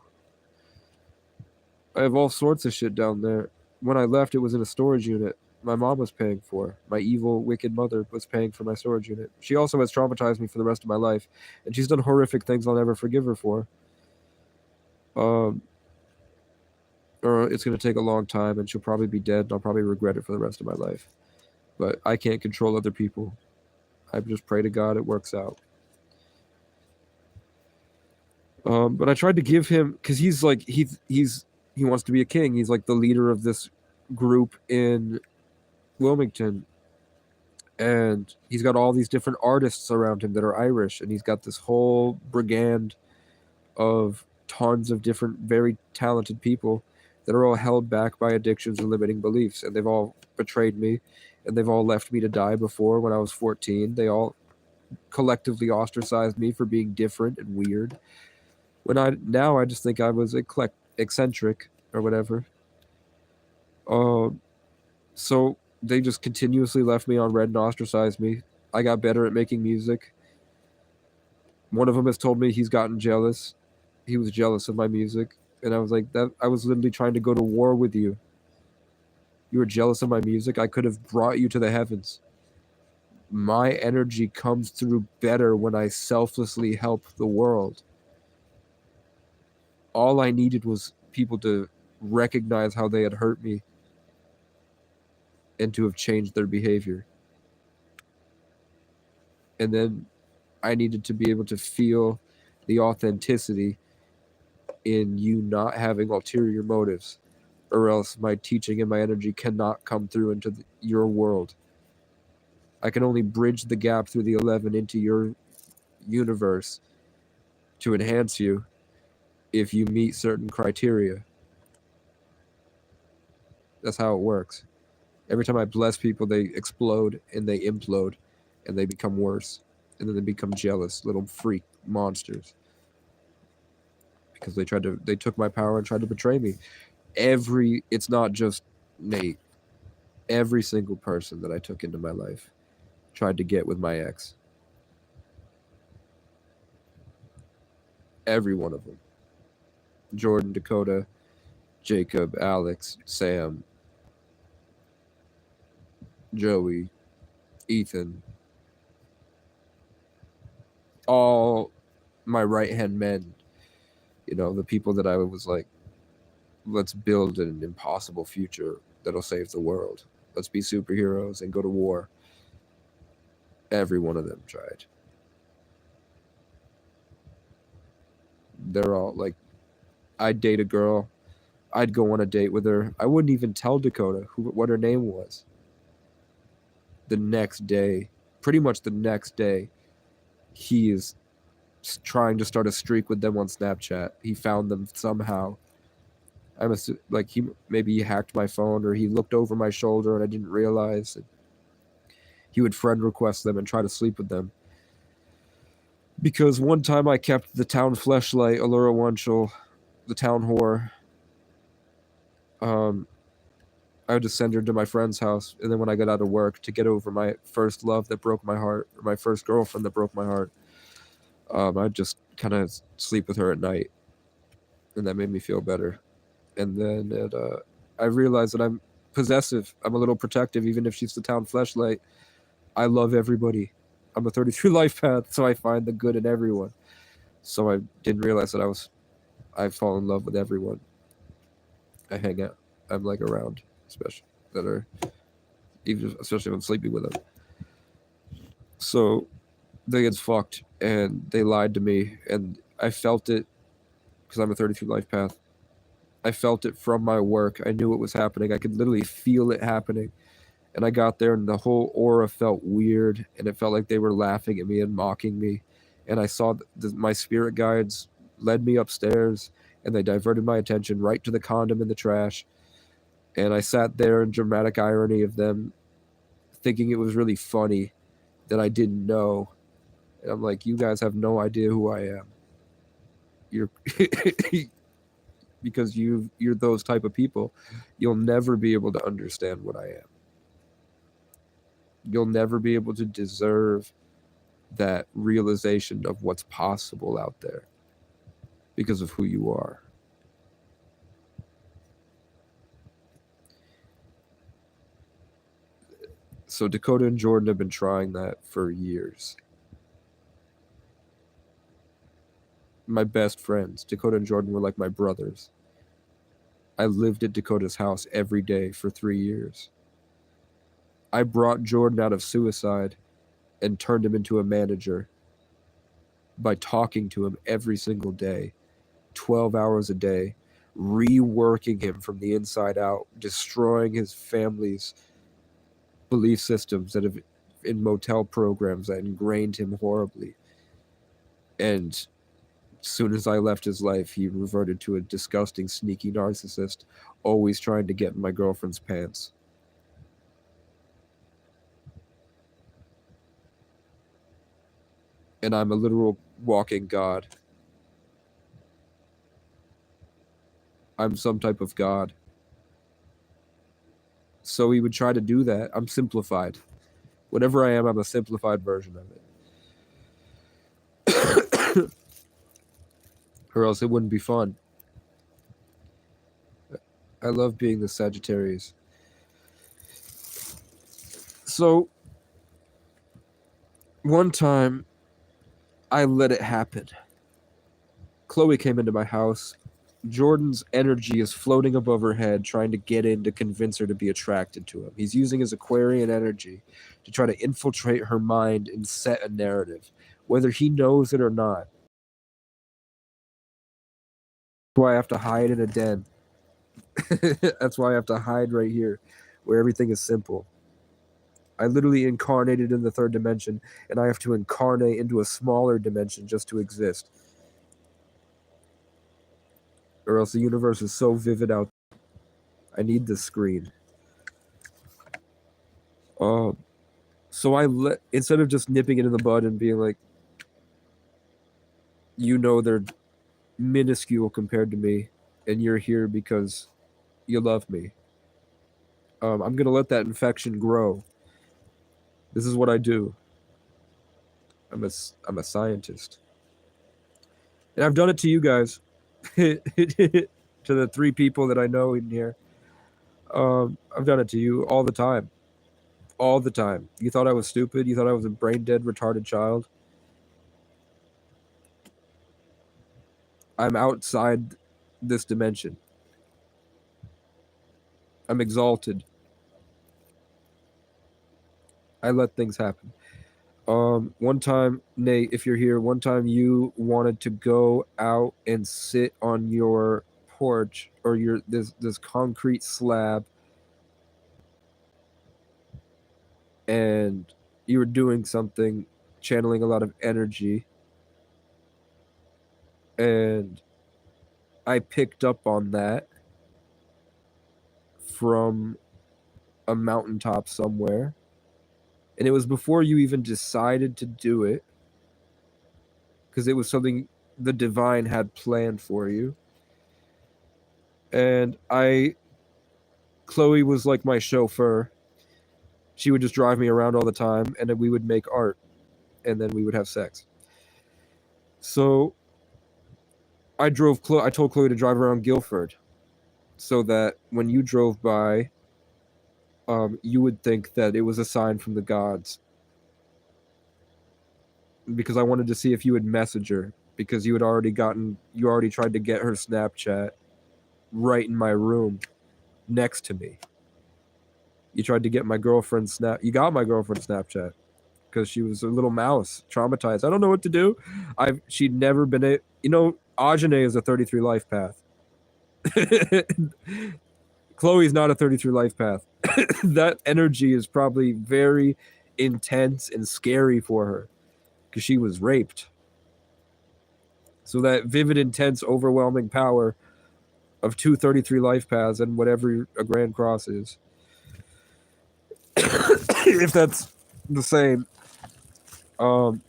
I have all sorts of shit down there. When I left, it was in a storage unit my mom was paying for. My evil, wicked mother was paying for my storage unit. She also has traumatized me for the rest of my life, and she's done horrific things I'll never forgive her for. Or it's going to take a long time, and she'll probably be dead, and I'll probably regret it for the rest of my life. But I can't control other people. I just pray to God it works out. But I tried to give him, because he's like he wants to be a king. He's like the leader of this group in Wilmington, and he's got all these different artists around him that are Irish, and he's got this whole brigand of tons of different very talented people that are all held back by addictions and limiting beliefs, and they've all betrayed me, and they've all left me to die before when I was 14. They all collectively ostracized me for being different and weird. Now I just think I was eccentric or whatever. So they just continuously left me on red and ostracized me. I got better at making music. One of them has told me he's gotten jealous. He was jealous of my music, and I was like, that I was literally trying to go to war with you. You were jealous of my music. I could have brought you to the heavens. My energy comes through better when I selflessly help the world. All I needed was people to recognize how they had hurt me and to have changed their behavior. And then I needed to be able to feel the authenticity in you not having ulterior motives, or else my teaching and my energy cannot come through into your world. I can only bridge the gap through the 11 into your universe to enhance you if you meet certain criteria. That's how it works. Every time I bless people, they explode and they implode and they become worse. And then they become jealous, little freak monsters. Because they took my power and tried to betray me. It's not just Nate. Every single person that I took into my life tried to get with my ex. Every one of them. Jordan, Dakota, Jacob, Alex, Sam, Joey, Ethan. All my right-hand men. You know, the people that I was like, let's build an impossible future that'll save the world. Let's be superheroes and go to war. Every one of them tried. They're all like, I'd date a girl. I'd go on a date with her. I wouldn't even tell Dakota what her name was. The next day, pretty much the next day, he is trying to start a streak with them on Snapchat. He found them somehow. Maybe he hacked my phone, or he looked over my shoulder and I didn't realize. And he would friend request them and try to sleep with them. Because one time I kept the town fleshlight, Allura Wunschel, the town whore. I would just send her to my friend's house, and then when I got out of work to get over my first love that broke my heart, or my first girlfriend that broke my heart, I'd just kind of sleep with her at night, and that made me feel better. And then I realized that I'm possessive. I'm a little protective, even if she's the town fleshlight. I love everybody. I'm a 33 life path, so I find the good in everyone. So I didn't realize that I fall in love with everyone. I hang out. I'm like around, especially when I'm sleeping with them. So they get fucked, and they lied to me, and I felt it because I'm a 33 life path. I felt it from my work. I knew it was happening. I could literally feel it happening. And I got there, and the whole aura felt weird, and it felt like they were laughing at me and mocking me. And I saw my spirit guides led me upstairs, and they diverted my attention right to the condom in the trash. And I sat there in dramatic irony of them thinking it was really funny that I didn't know. And I'm like, you guys have no idea who I am. You're because you're those type of people. You'll never be able to understand what I am. You'll never be able to deserve that realization of what's possible out there. because of who you are. So Dakota and Jordan have been trying that for years. My best friends, Dakota and Jordan, were like my brothers. I lived at Dakota's house every day for 3 years. I brought Jordan out of suicide and turned him into a manager by talking to him every single day, 12 hours a day, reworking him from the inside out, destroying his family's belief systems that have in motel programs that ingrained him horribly. And as soon as I left his life, he reverted to a disgusting, sneaky narcissist, always trying to get in my girlfriend's pants. And I'm a literal walking god. I'm some type of god. So he would try to do that. I'm simplified. Whatever I am, I'm a simplified version of it. Or else it wouldn't be fun. I love being the Sagittarius. So, one time, I let it happen. Chloe came into my house. Jordan's energy is floating above her head, trying to get in to convince her to be attracted to him. He's using his Aquarian energy to try to infiltrate her mind and set a narrative, whether he knows it or not. That's why I have to hide in a den. That's why I have to hide right here, where everything is simple. I literally incarnated in the third dimension, and I have to incarnate into a smaller dimension just to exist. Or else the universe is so vivid out there. I need this screen. So instead of just nipping it in the bud and being like, you know, they're minuscule compared to me, and you're here because you love me. I'm gonna let that infection grow. This is what I do. I'm a scientist, and I've done it to you guys, to the 3 people that I know in here. I've done it to you all the time. All the time. You thought I was stupid? You thought I was a brain dead, retarded child? I'm outside this dimension. I'm exalted. I let things happen. One time, Nate, if you're here, one time you wanted to go out and sit on your porch or this concrete slab, and you were doing something, channeling a lot of energy, and I picked up on that from a mountaintop somewhere, and it was before you even decided to do it, because it was something the divine had planned for you. And Chloe was like my chauffeur. She would just drive me around all the time, and then we would make art, and then we would have sex. So I told Chloe to drive around Guilford, so that when you drove by, you would think that it was a sign from the gods. Because I wanted to see if you would message her, because you already tried to get her Snapchat right in my room next to me. You tried to get my girlfriend's you got my girlfriend's Snapchat because she was a little mouse, traumatized. I don't know what to do. She'd never been Ajane is a 33 life path. Chloe's not a 33 life path. That energy is probably very intense and scary for her because she was raped. So that vivid, intense, overwhelming power of 233 life paths and whatever a Grand Cross is, if that's the same. And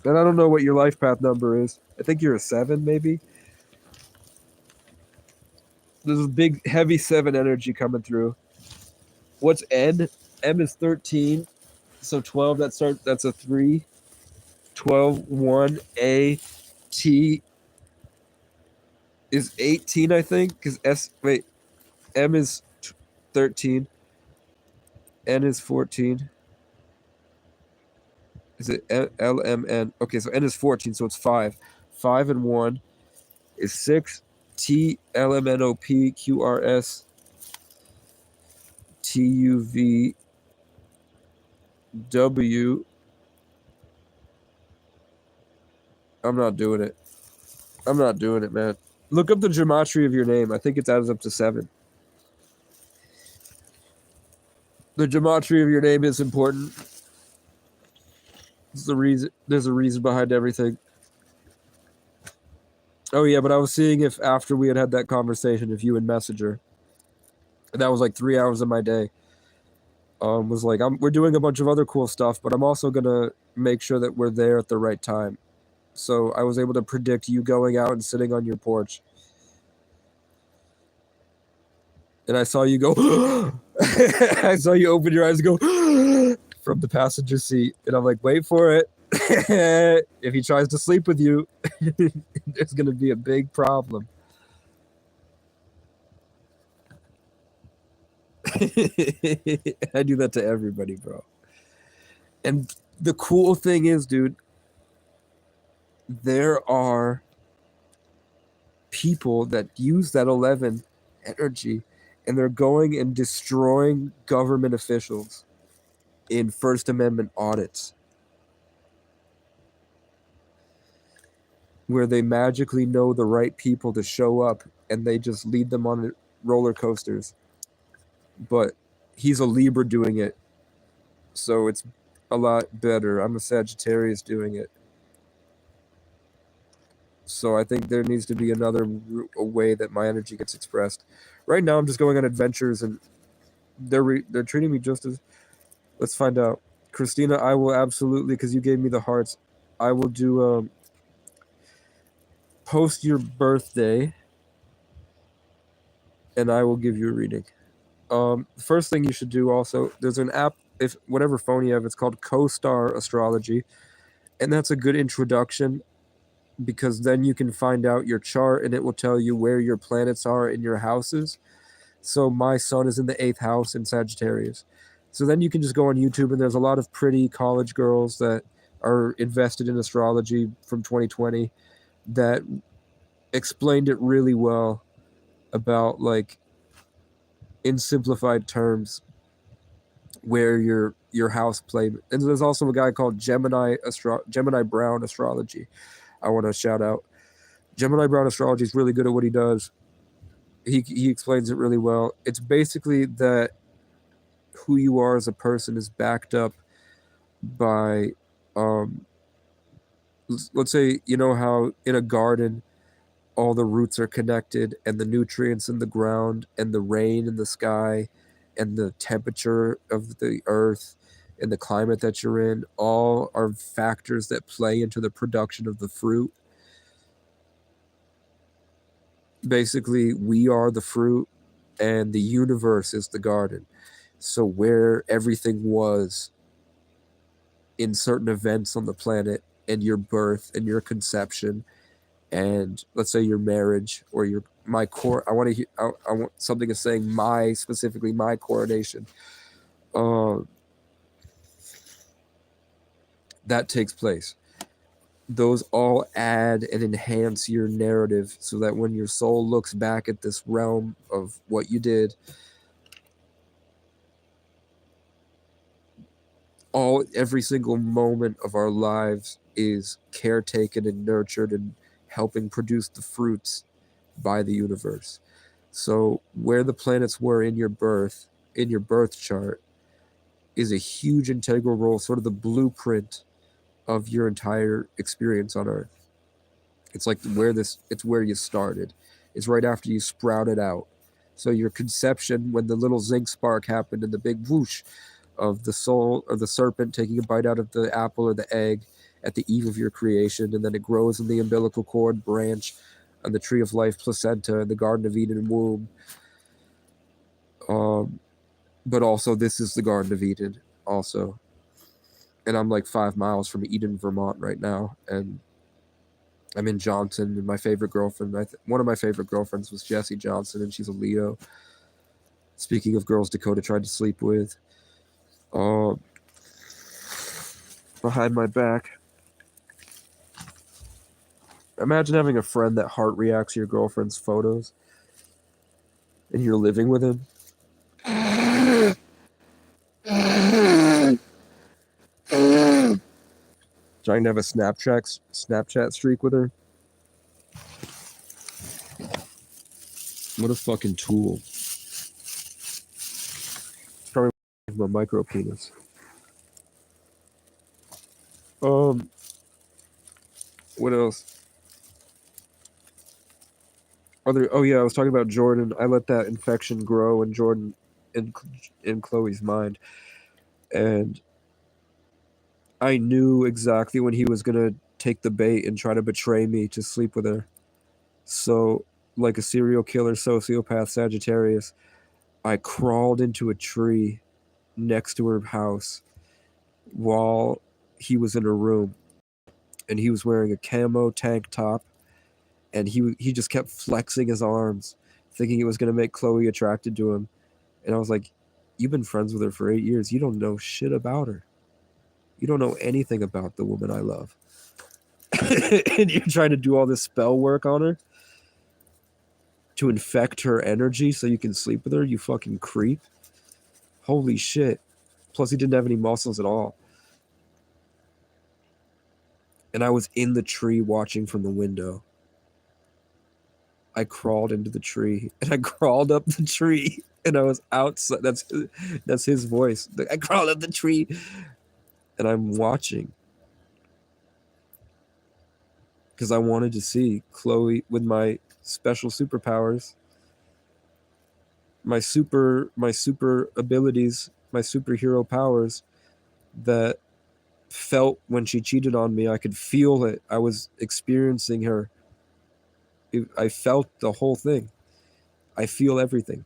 I don't know what your life path number is. I think you're a 7, maybe. There's a big, heavy 7 energy coming through. What's N? M is 13. So 12, that's a 3. 12, 1, A, T, is 18, I think, because M is 13, N is 14. Is it LMN? Okay, so N is 14, so it's 5. 5 and 1 is 6. T LMNOP QRS TUVW. I'm not doing it. I'm not doing it, man. Look up the gematria of your name. I think it adds up to 7. The gematria of your name is important. It's the reason. There's a reason behind everything. Oh yeah, but I was seeing if after we had that conversation, if you and Messenger, and that was like 3 hours of my day, was like, we're doing a bunch of other cool stuff, but I'm also gonna make sure that we're there at the right time. So I was able to predict you going out and sitting on your porch. And I saw you go, I saw you open your eyes and go from the passenger seat. And I'm like, wait for it. If he tries to sleep with you, there's going to be a big problem. I do that to everybody, bro. And the cool thing is, dude, there are people that use that 11 energy and they're going and destroying government officials in First Amendment audits, where they magically know the right people to show up and they just lead them on roller coasters. But he's a Libra doing it, so it's a lot better. I'm a Sagittarius doing it. So I think there needs to be a way that my energy gets expressed. Right now, I'm just going on adventures, and they're treating me just as. Let's find out, Christina. I will absolutely, because you gave me the hearts. I will do post your birthday, and I will give you a reading. First thing you should do also, there's an app, if whatever phone you have, it's called CoStar Astrology, and that's a good introduction because then you can find out your chart and it will tell you where your planets are in your houses. So my sun is in the 8th house in Sagittarius. So then you can just go on YouTube and there's a lot of pretty college girls that are invested in astrology from 2020 that explained it really well about, like, in simplified terms, where your house played. And there's also a guy called Gemini Brown Astrology. I want to shout out. Gemini Brown Astrology is really good at what he does. He explains it really well. It's basically that who you are as a person is backed up by, let's say, you know how in a garden all the roots are connected and the nutrients in the ground and the rain in the sky and the temperature of the earth and the climate that you're in all are factors that play into the production of the fruit. Basically, we are the fruit and the universe is the garden. So where everything was in certain events on the planet and your birth and your conception and let's say your marriage or my core, I want something is saying specifically my coronation, that takes place. Those all add and enhance your narrative so that when your soul looks back at this realm of what you did, every single moment of our lives is caretaken and nurtured and helping produce the fruits by the universe. So where the planets were in your birth chart, is a huge integral role, sort of the blueprint of your entire experience on Earth. It's like it's where you started. It's right after you sprouted out. So your conception, when the little zinc spark happened and the big whoosh of the soul or the serpent taking a bite out of the apple or the egg at the eve of your creation, and then it grows in the umbilical cord branch on the tree of life placenta and the Garden of Eden womb. But also this is the Garden of Eden also. And I'm like 5 miles from Eden, Vermont right now. And I'm in Johnson, and my favorite girlfriend, one of my favorite girlfriends was Jessie Johnson, and she's a Leo. Speaking of girls Dakota tried to sleep with, behind my back. Imagine having a friend that heart reacts to your girlfriend's photos, and you're living with him. Trying to have a Snapchat streak with her. What a fucking tool. Probably my micro penis. What else? Oh yeah, I was talking about Jordan. I let that infection grow in Jordan, in Chloe's mind, and I knew exactly when he was gonna take the bait and try to betray me to sleep with her. So, like a serial killer, sociopath, Sagittarius, I crawled into a tree next to her house while he was in her room, and he was wearing a camo tank top, and he just kept flexing his arms, thinking it was gonna make Chloe attracted to him. And I was like, "You've been friends with her for 8 years. You don't know shit about her. You don't know anything about the woman I love." And you're trying to do all this spell work on her to infect her energy so you can sleep with her, you fucking creep. Holy shit. Plus, he didn't have any muscles at all. And I was in the tree watching from the window. I crawled into the tree, and I crawled up the tree, and I was outside. That's his voice. I crawled up the tree, and I'm watching. Because I wanted to see Chloe with my special superpowers, my super abilities, my superhero powers that felt when she cheated on me. I could feel it. I was experiencing her. I felt the whole thing. I feel everything.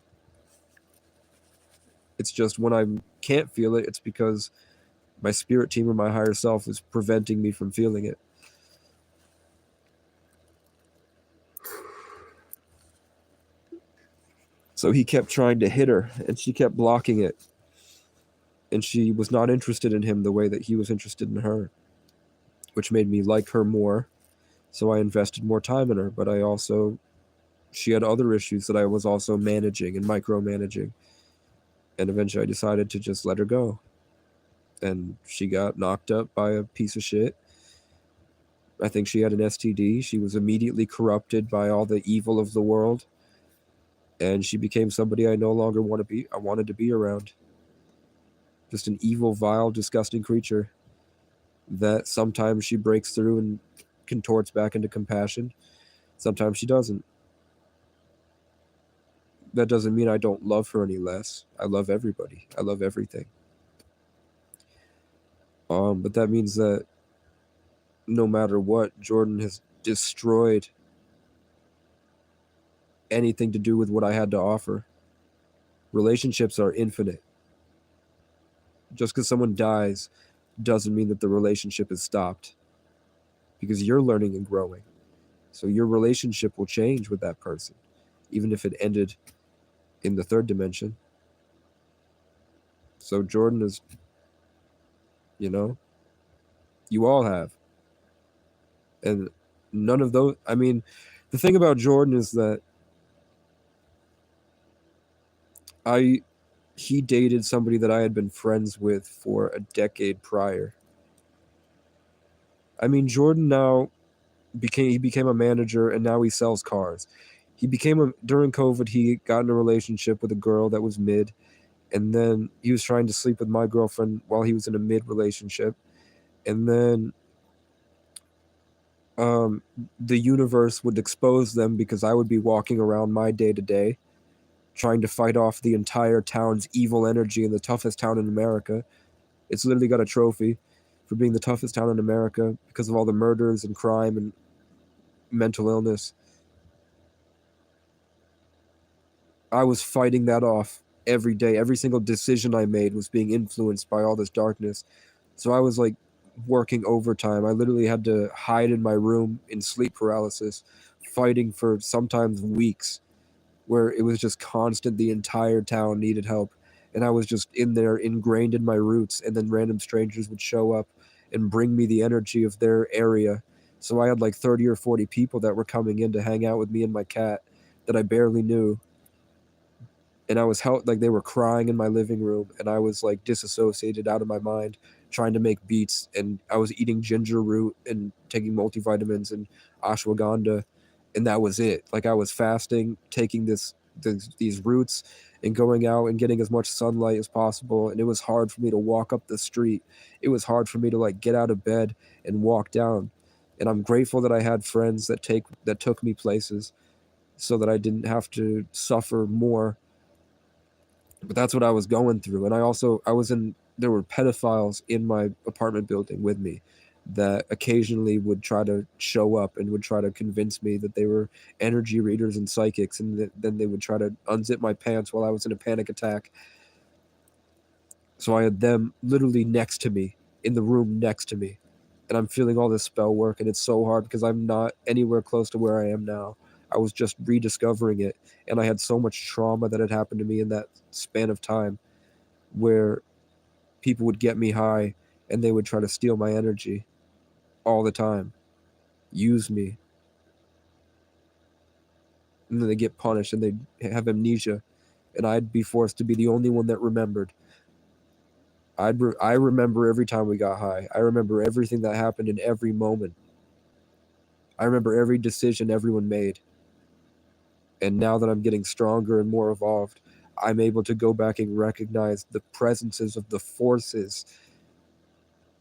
It's just when I can't feel it, it's because my spirit team or my higher self is preventing me from feeling it. So he kept trying to hit her, and she kept blocking it. And she was not interested in him the way that he was interested in her, which made me like her more. So I invested more time in her, but she had other issues that I was also managing and micromanaging. And eventually I decided to just let her go. And she got knocked up by a piece of shit. I think she had an STD. She was immediately corrupted by all the evil of the world. And she became somebody I no longer wanted to be around. Just an evil, vile, disgusting creature that sometimes she breaks through and contorts back into compassion. Sometimes she doesn't. That doesn't mean I don't love her any less. I love everybody. I love everything. But that means that no matter what, Jordan has destroyed anything to do with what I had to offer. Relationships are infinite. Just because someone dies doesn't mean that the relationship is stopped. Because you're learning and growing. So your relationship will change with that person, even if it ended in the third dimension. So Jordan is, you all have. And none of those, the thing about Jordan is that he dated somebody that I had been friends with for a decade prior. Jordan now became a manager, and now he sells cars. During COVID, he got in a relationship with a girl that was mid, and then he was trying to sleep with my girlfriend while he was in a mid relationship. And then the universe would expose them because I would be walking around my day to day trying to fight off the entire town's evil energy in the toughest town in America. It's literally got a trophy for being the toughest town in America because of all the murders and crime and mental illness. I was fighting that off every day. Every single decision I made was being influenced by all this darkness. So I was like working overtime. I literally had to hide in my room in sleep paralysis, fighting for sometimes weeks, where it was just constant. The entire town needed help, and I was just in there, ingrained in my roots. And then random strangers would show up and bring me the energy of their area. So I had like 30 or 40 people that were coming in to hang out with me and my cat that I barely knew. And I was like they were crying in my living room, and I was like disassociated out of my mind, trying to make beats. And I was eating ginger root and taking multivitamins and ashwagandha, and that was it. Like I was fasting, taking these roots and going out and getting as much sunlight as possible. And it was hard for me to walk up the street. It was hard for me to like get out of bed and walk down. And I'm grateful that I had friends that took me places so that I didn't have to suffer more. But that's what I was going through. And there were pedophiles in my apartment building with me that occasionally would try to show up and would try to convince me that they were energy readers and psychics. And then they would try to unzip my pants while I was in a panic attack. So I had them literally next to me, in the room next to me. And I'm feeling all this spell work, and it's so hard because I'm not anywhere close to where I am now. I was just rediscovering it, and I had so much trauma that had happened to me in that span of time, where people would get me high and they would try to steal my energy all the time, use me, and then they get punished and they'd have amnesia, and I'd be forced to be the only one that remembered. I remember every time we got high. I remember everything that happened in every moment. I remember every decision everyone made. And now that I'm getting stronger and more evolved, I'm able to go back and recognize the presences of the forces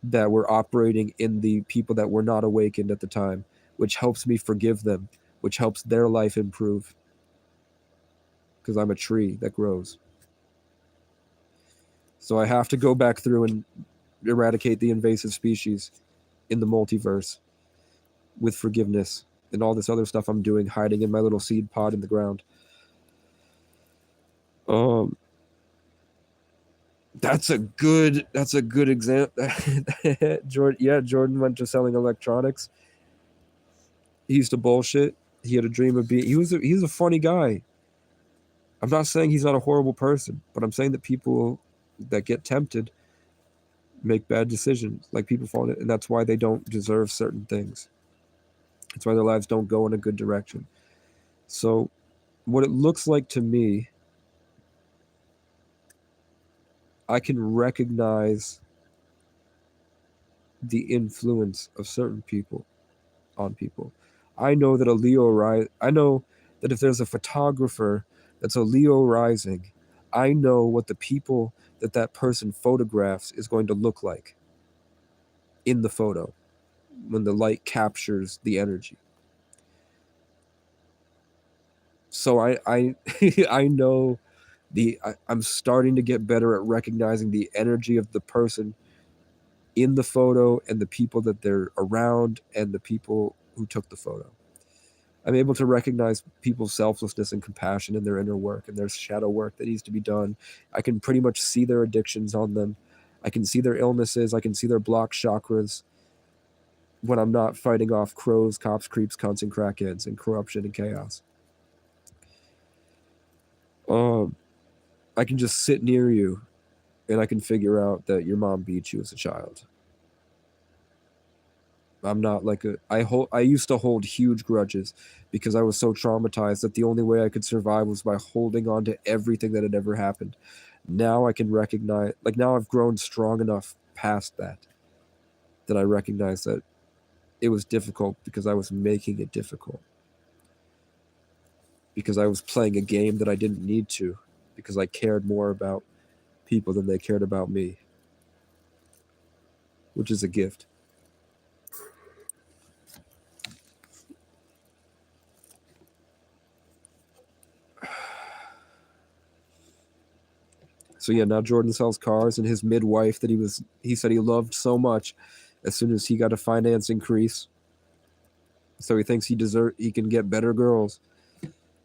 that were operating in the people that were not awakened at the time, which helps me forgive them, which helps their life improve. Because I'm a tree that grows. So I have to go back through and eradicate the invasive species in the multiverse with forgiveness and all this other stuff I'm doing, hiding in my little seed pod in the ground. That's a good example. Jordan went to selling electronics. He used to bullshit. He had a dream of being. He's a funny guy. I'm not saying he's not a horrible person, but I'm saying that people that get tempted make bad decisions. Like people fall in it, and that's why they don't deserve certain things. That's why their lives don't go in a good direction. So, what it looks like to me, I can recognize the influence of certain people on people. I know that I know that if there's a photographer that's a Leo rising, I know what the people that person photographs is going to look like in the photo when the light captures the energy. So I I know I'm starting to get better at recognizing the energy of the person in the photo and the people that they're around and the people who took the photo. I'm able to recognize people's selflessness and compassion in their inner work and their shadow work that needs to be done. I can pretty much see their addictions on them. I can see their illnesses. I can see their blocked chakras when I'm not fighting off crows, cops, creeps, cunts, and crackheads and corruption and chaos. I can just sit near you and I can figure out that your mom beat you as a child. I'm not like I used to hold huge grudges because I was so traumatized that the only way I could survive was by holding on to everything that had ever happened. Now I can recognize, like now I've grown strong enough past that I recognize that it was difficult because I was making it difficult. Because I was playing a game that I didn't need to, because I cared more about people than they cared about me, which is a gift. So yeah, now Jordan sells cars, and his midwife that he said he loved so much, as soon as he got a finance increase, so he thinks he can get better girls,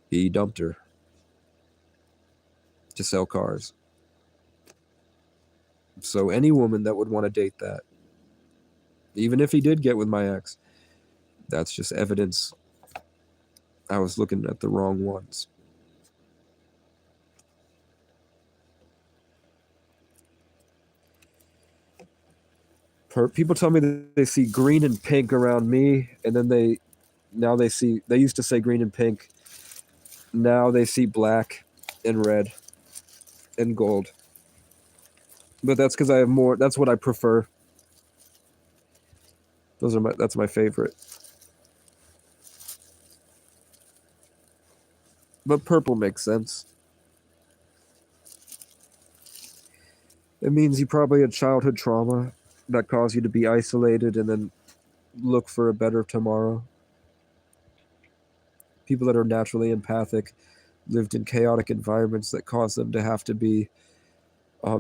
he dumped her to sell cars. So any woman that would want to date that, Even if he did get with my ex, that's just evidence I was looking at the wrong ones. People tell me that they see green and pink around me, and then they used to say green and pink. Now they see black and red and gold. But that's because I have more. That's what I prefer. That's my favorite. But purple makes sense. It means you probably had childhood trauma that caused you to be isolated and then look for a better tomorrow. People that are naturally empathic lived in chaotic environments that caused them to have to be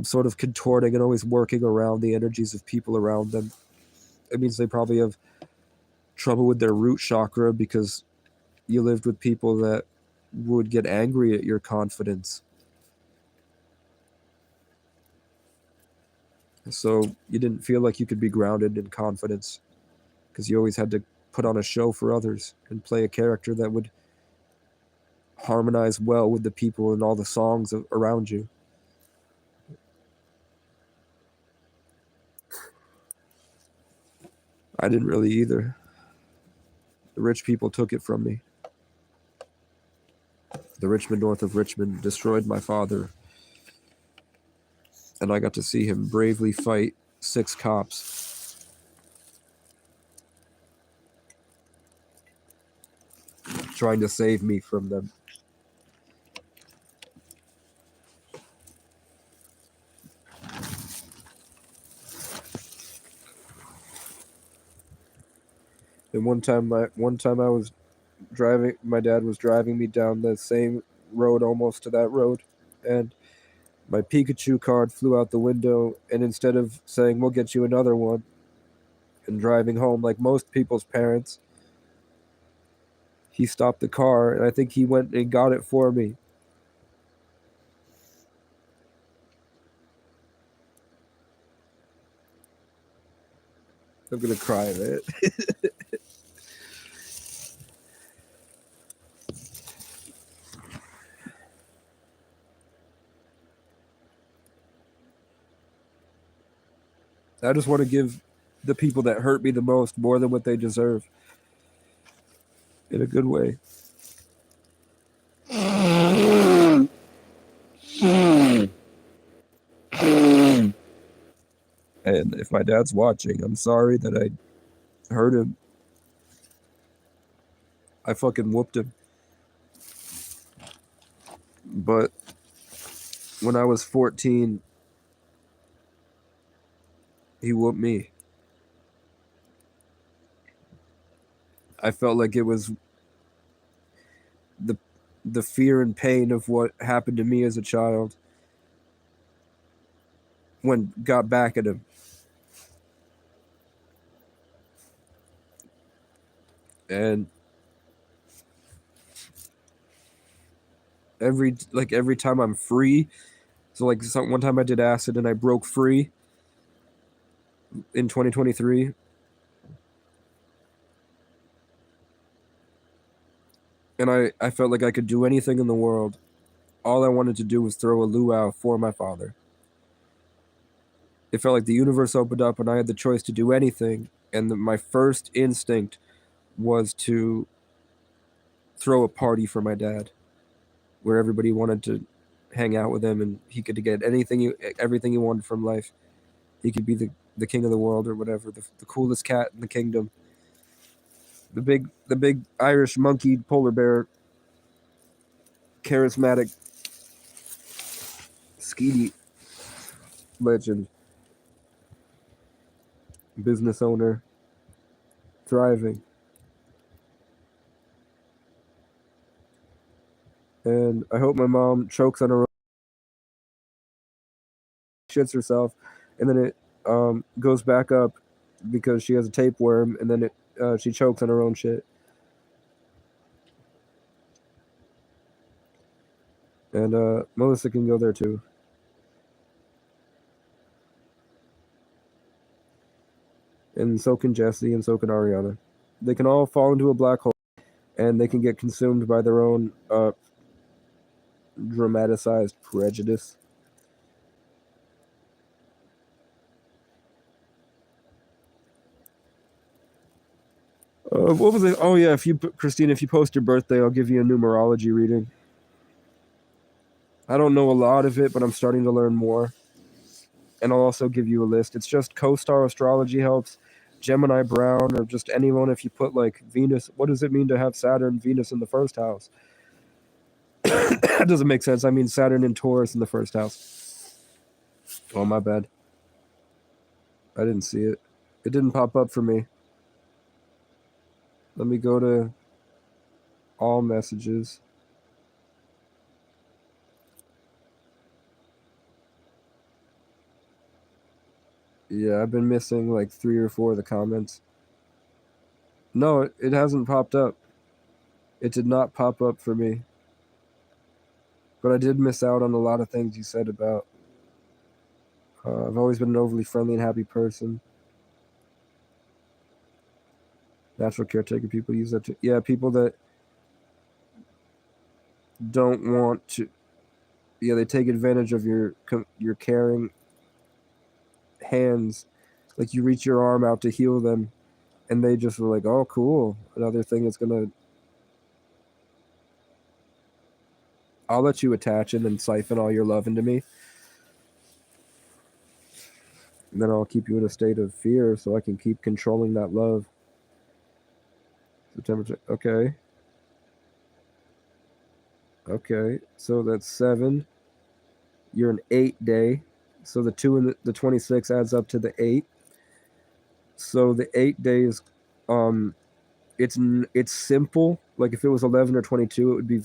sort of contorting and always working around the energies of people around them. It means they probably have trouble with their root chakra because you lived with people that would get angry at your confidence. So you didn't feel like you could be grounded in confidence because you always had to put on a show for others and play a character that would harmonize well with the people and all the songs around you. I didn't really either. The rich people took it from me. The Richmond north of Richmond destroyed my father, and I got to see him bravely fight 6 cops. Trying to save me from them. And one time I was driving, my dad was driving me down the same road, almost to that road, and my Pikachu card flew out the window, and instead of saying, "We'll get you another one," and driving home like most people's parents, he stopped the car, and I think he went and got it for me. I'm gonna cry, man. I just want to give the people that hurt me the most more than what they deserve. In a good way. And if my dad's watching, I'm sorry that I hurt him. I fucking whooped him. But when I was 14, he whooped me. I felt like it was the fear and pain of what happened to me as a child got back at him. And every time I'm free, so one time I did acid and I broke free in 2023. And I felt like I could do anything in the world. All I wanted to do was throw a luau for my father. It felt like the universe opened up and I had the choice to do anything. And my first instinct was to throw a party for my dad, where everybody wanted to hang out with him and he could get everything he wanted from life. He could be the king of the world or whatever, the coolest cat in the kingdom, the big Irish monkey polar bear, charismatic skeety legend, business owner, thriving. And I hope my mom chokes on her own, shits herself, and then it goes back up because she has a tapeworm, and then she chokes on her own shit. And Melissa can go there too. and so can Jesse, and so can Ariana. They can all fall into a black hole, and they can get consumed by their own dramatized prejudice. What was it? Oh yeah, Christine, if you post your birthday, I'll give you a numerology reading. I don't know a lot of it, but I'm starting to learn more. And I'll also give you a list. It's just CoStar Astrology helps, Gemini Brown, or just anyone. If you put like Venus, what does it mean to have Saturn, Venus in the first house? That doesn't make sense. I mean Saturn and Taurus in the first house. Oh, my bad. I didn't see it. It didn't pop up for me. Let me go to all messages. Yeah, I've been missing like 3 or 4 of the comments. No, it hasn't popped up. It did not pop up for me. But I did miss out on a lot of things you said about. I've always been an overly friendly and happy person. Natural caretaker people use that too. Yeah, people that don't want to. Yeah, they take advantage of your caring hands. Like you reach your arm out to heal them, and they just were like, "Oh, cool! Another thing that's gonna." I'll let you attach and then siphon all your love into me, and then I'll keep you in a state of fear so I can keep controlling that love. September. Okay. Okay. So that's 7. You're an 8 day. So the 2 and the 26 adds up to the 8. So the 8 days, it's simple. Like if it was 11 or 22, it would be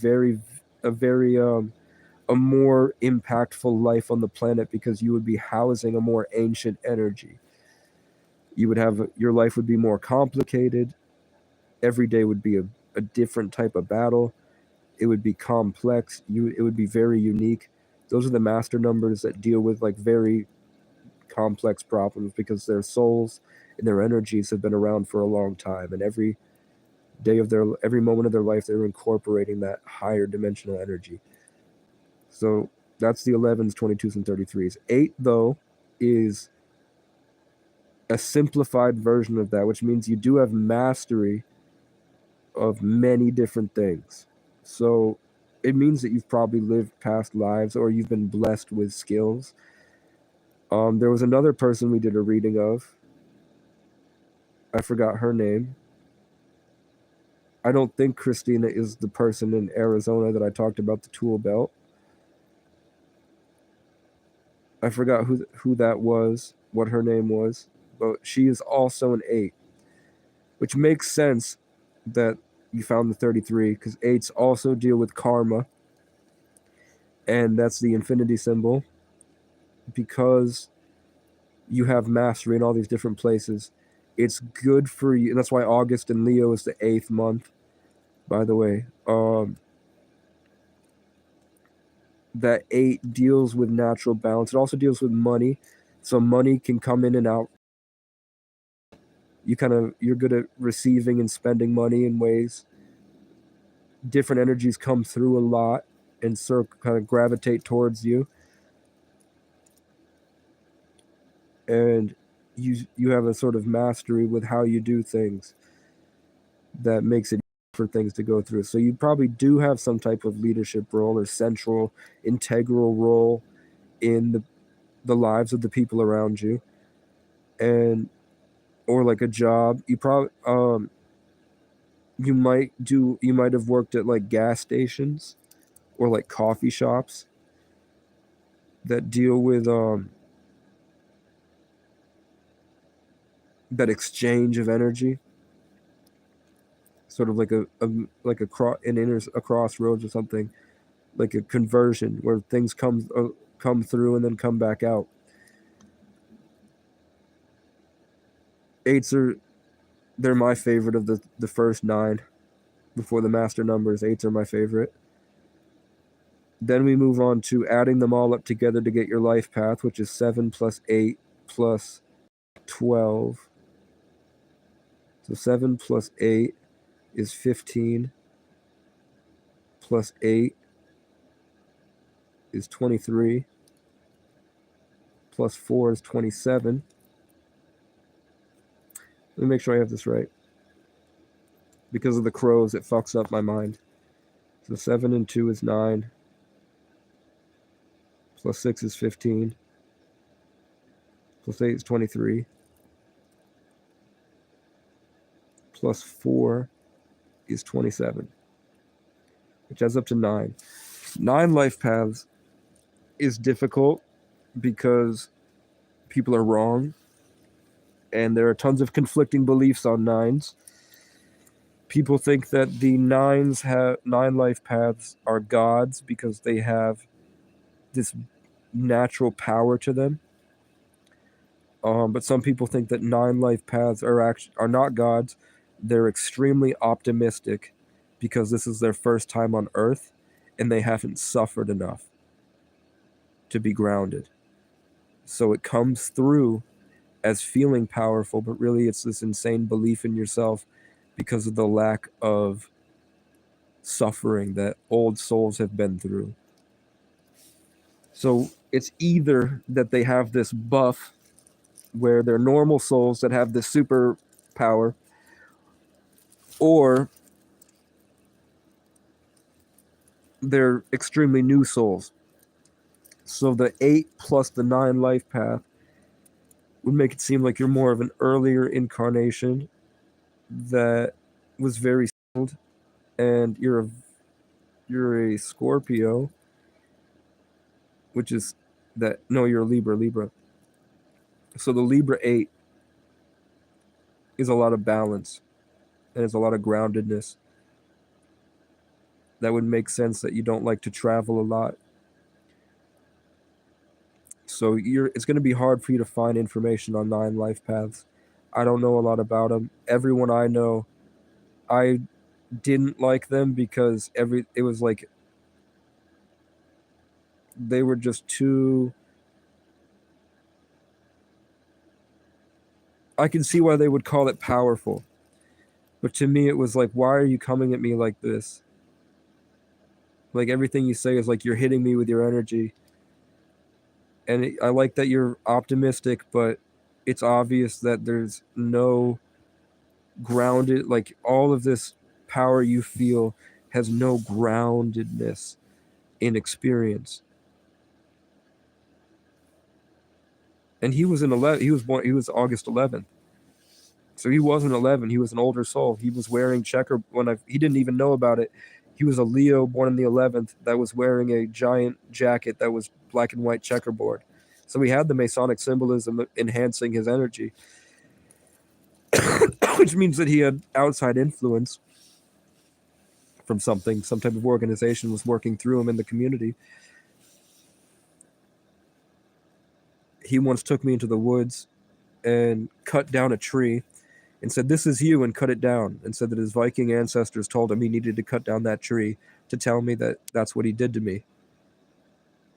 a more impactful life on the planet because you would be housing a more ancient energy. You would have your life would be more complicated. Every day would be a different type of battle. It would be complex. It would be very unique. Those are the master numbers that deal with like very complex problems because their souls and their energies have been around for a long time, and every moment of their life they're incorporating that higher dimensional energy. So that's the 11s, 22s, and 33s. 8 though is a simplified version of that, which means you do have mastery of many different things. So it means that you've probably lived past lives or you've been blessed with skills. There was another person we did a reading of. I forgot her name. I don't think Christina is the person in Arizona that I talked about the tool belt. I forgot who that was, what her name was, but she is also an 8, which makes sense that you found the 33 because 8s also deal with karma, and that's the infinity symbol. Because you have mastery in all these different places, it's good for you, and that's why August in Leo is the 8th month, by the way. That 8 deals with natural balance. It also deals with money, so money can come in and out. You're good at receiving and spending money in ways. Different energies come through a lot and kind of gravitate towards you, and you have a sort of mastery with how you do things that makes it for things to go through. So you probably do have some type of leadership role or central, integral role in the lives of the people around you, and or like a job. You probably you might have worked at like gas stations or like coffee shops that deal with that exchange of energy, sort of like a crossroads or something, like a conversion where things come through and then come back out. 8s they're my favorite of the first 9 before the master numbers. 8s are my favorite. Then we move on to adding them all up together to get your life path, which is 7 plus 8 plus 12 So 7 plus 8 is 15. Plus 8 is 23. Plus 4 is 27. Let me make sure I have this right. Because of the crows, it fucks up my mind. So 7 and 2 is 9. Plus 6 is 15. Plus 8 is 23. Plus 4 is 27. Which adds up to 9. 9 life paths is difficult because people are wrong. And there are tons of conflicting beliefs on 9s. People think that the 9 life paths are gods because they have this natural power to them. But some people think that 9 life paths are not gods. They're extremely optimistic because this is their first time on Earth and they haven't suffered enough to be grounded. So it comes through as feeling powerful, but really it's this insane belief in yourself because of the lack of suffering that old souls have been through. So it's either that they have this buff where they're normal souls that have this super power, or they're extremely new souls. So the 8 plus the 9 life path would make it seem like you're more of an earlier incarnation that was very skilled, and you're a Scorpio, which is that no, you're a Libra. So the Libra 8 is a lot of balance and is a lot of groundedness. That would make sense that you don't like to travel a lot. So it's going to be hard for you to find information on 9 life paths. I don't know a lot about them. Everyone I know, I didn't like them because it was like they were just too. I can see why they would call it powerful. But to me, it was like, why are you coming at me like this? Like everything you say is like you're hitting me with your energy. And I like that you're optimistic, but it's obvious that there's no grounded, like all of this power you feel has no groundedness in experience. And he was he was August 11th. So he wasn't 11, he was an older soul. He was wearing he didn't even know about it. He was a Leo born in the 11th that was wearing a giant jacket that was black and white checkerboard. So he had the Masonic symbolism enhancing his energy, which means that he had outside influence from some type of organization was working through him in the community. He once took me into the woods and cut down a tree and said, "This is you," and cut it down, and said that his Viking ancestors told him he needed to cut down that tree to tell me that that's what he did to me.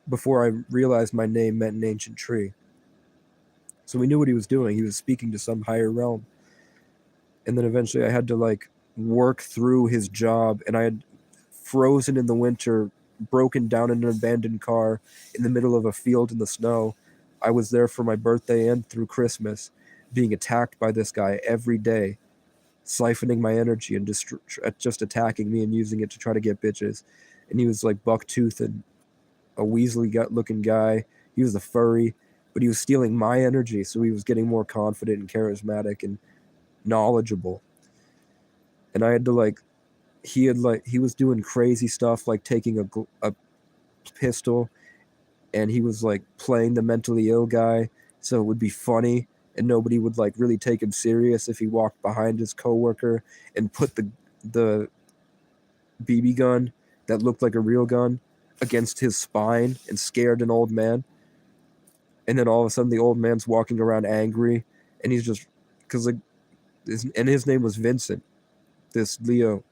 Before I realized my name meant an ancient tree. So we knew what he was doing. He was speaking to some higher realm. And then eventually I had to work through his job, and I had frozen in the winter, broken down in an abandoned car in the middle of a field in the snow. I was there for my birthday and through Christmas, being attacked by this guy every day, siphoning my energy and just attacking me and using it to try to get bitches. And he was like bucktooth and a Weasley looking guy. He was a furry, but he was stealing my energy, so he was getting more confident and charismatic and knowledgeable. And I had to he was doing crazy stuff, like taking a pistol, and he was like playing the mentally ill guy, so it would be funny, and nobody would really take him serious if he walked behind his coworker and put the BB gun that looked like a real gun against his spine and scared an old man. And then all of a sudden the old man's walking around angry, and he's just his name was Vincent, this Leo.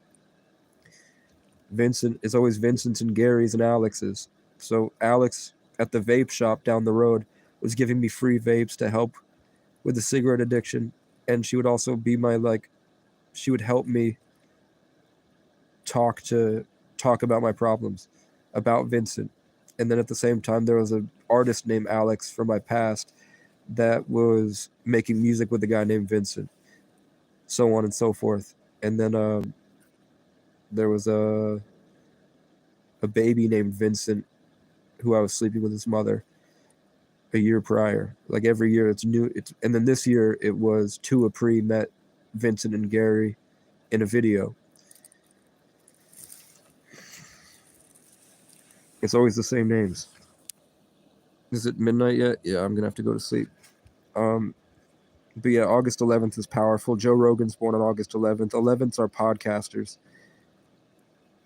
Vincent is always Vincent's and Gary's and Alex's. So Alex at the vape shop down the road was giving me free vapes to help with the cigarette addiction, and she would also be my she would help me talk about my problems, about Vincent. And then at the same time, there was an artist named Alex from my past that was making music with a guy named Vincent, so on and so forth. And then there was a baby named Vincent who I was sleeping with his mother a year prior. Like every year it's new. And then this year it was Tua Pre met Vincent and Gary in a video. It's always the same names. Is it midnight yet? Yeah, I'm gonna have to go to sleep. But yeah, August 11th is powerful. Joe Rogan's born on August 11th. 11ths are podcasters.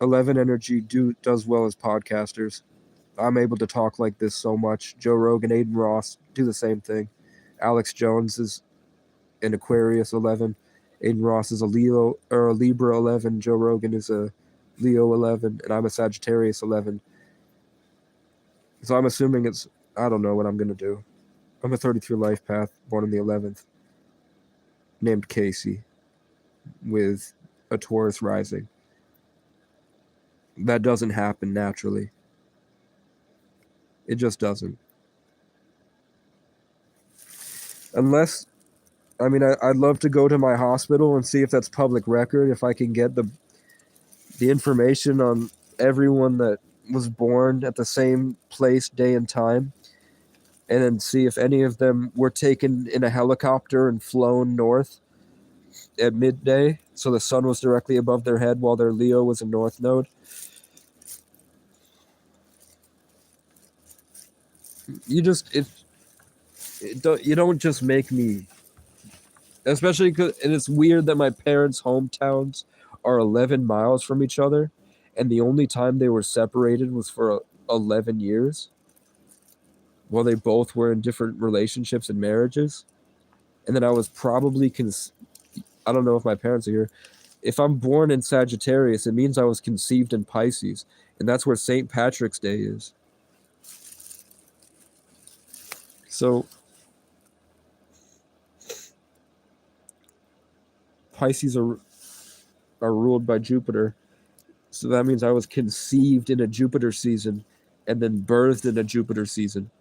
11 energy does well as podcasters. I'm able to talk like this so much. Joe Rogan, Aiden Ross do the same thing. Alex Jones is an Aquarius 11. Aiden Ross is a Leo or a Libra 11. Joe Rogan is a Leo 11, and I'm a Sagittarius 11. So I'm assuming I don't know what I'm gonna do. I'm a 33 life path, born on the 11th, named Casey, with a Taurus rising. That doesn't happen naturally. It just doesn't. Unless, I mean, I'd love to go to my hospital and see if that's public record, if I can get the information on everyone that was born at the same place, day and time, and then see if any of them were taken in a helicopter and flown north at midday, so the sun was directly above their head while their Leo was a north node. You don't just make me, especially because, and it's weird that my parents' hometowns are 11 miles from each other, and the only time they were separated was for 11 years, while they both were in different relationships and marriages. And then I was probably I don't know if my parents are here. If I'm born in Sagittarius, it means I was conceived in Pisces, and that's where St. Patrick's Day is. So Pisces are ruled by Jupiter. So that means I was conceived in a Jupiter season and then birthed in a Jupiter season,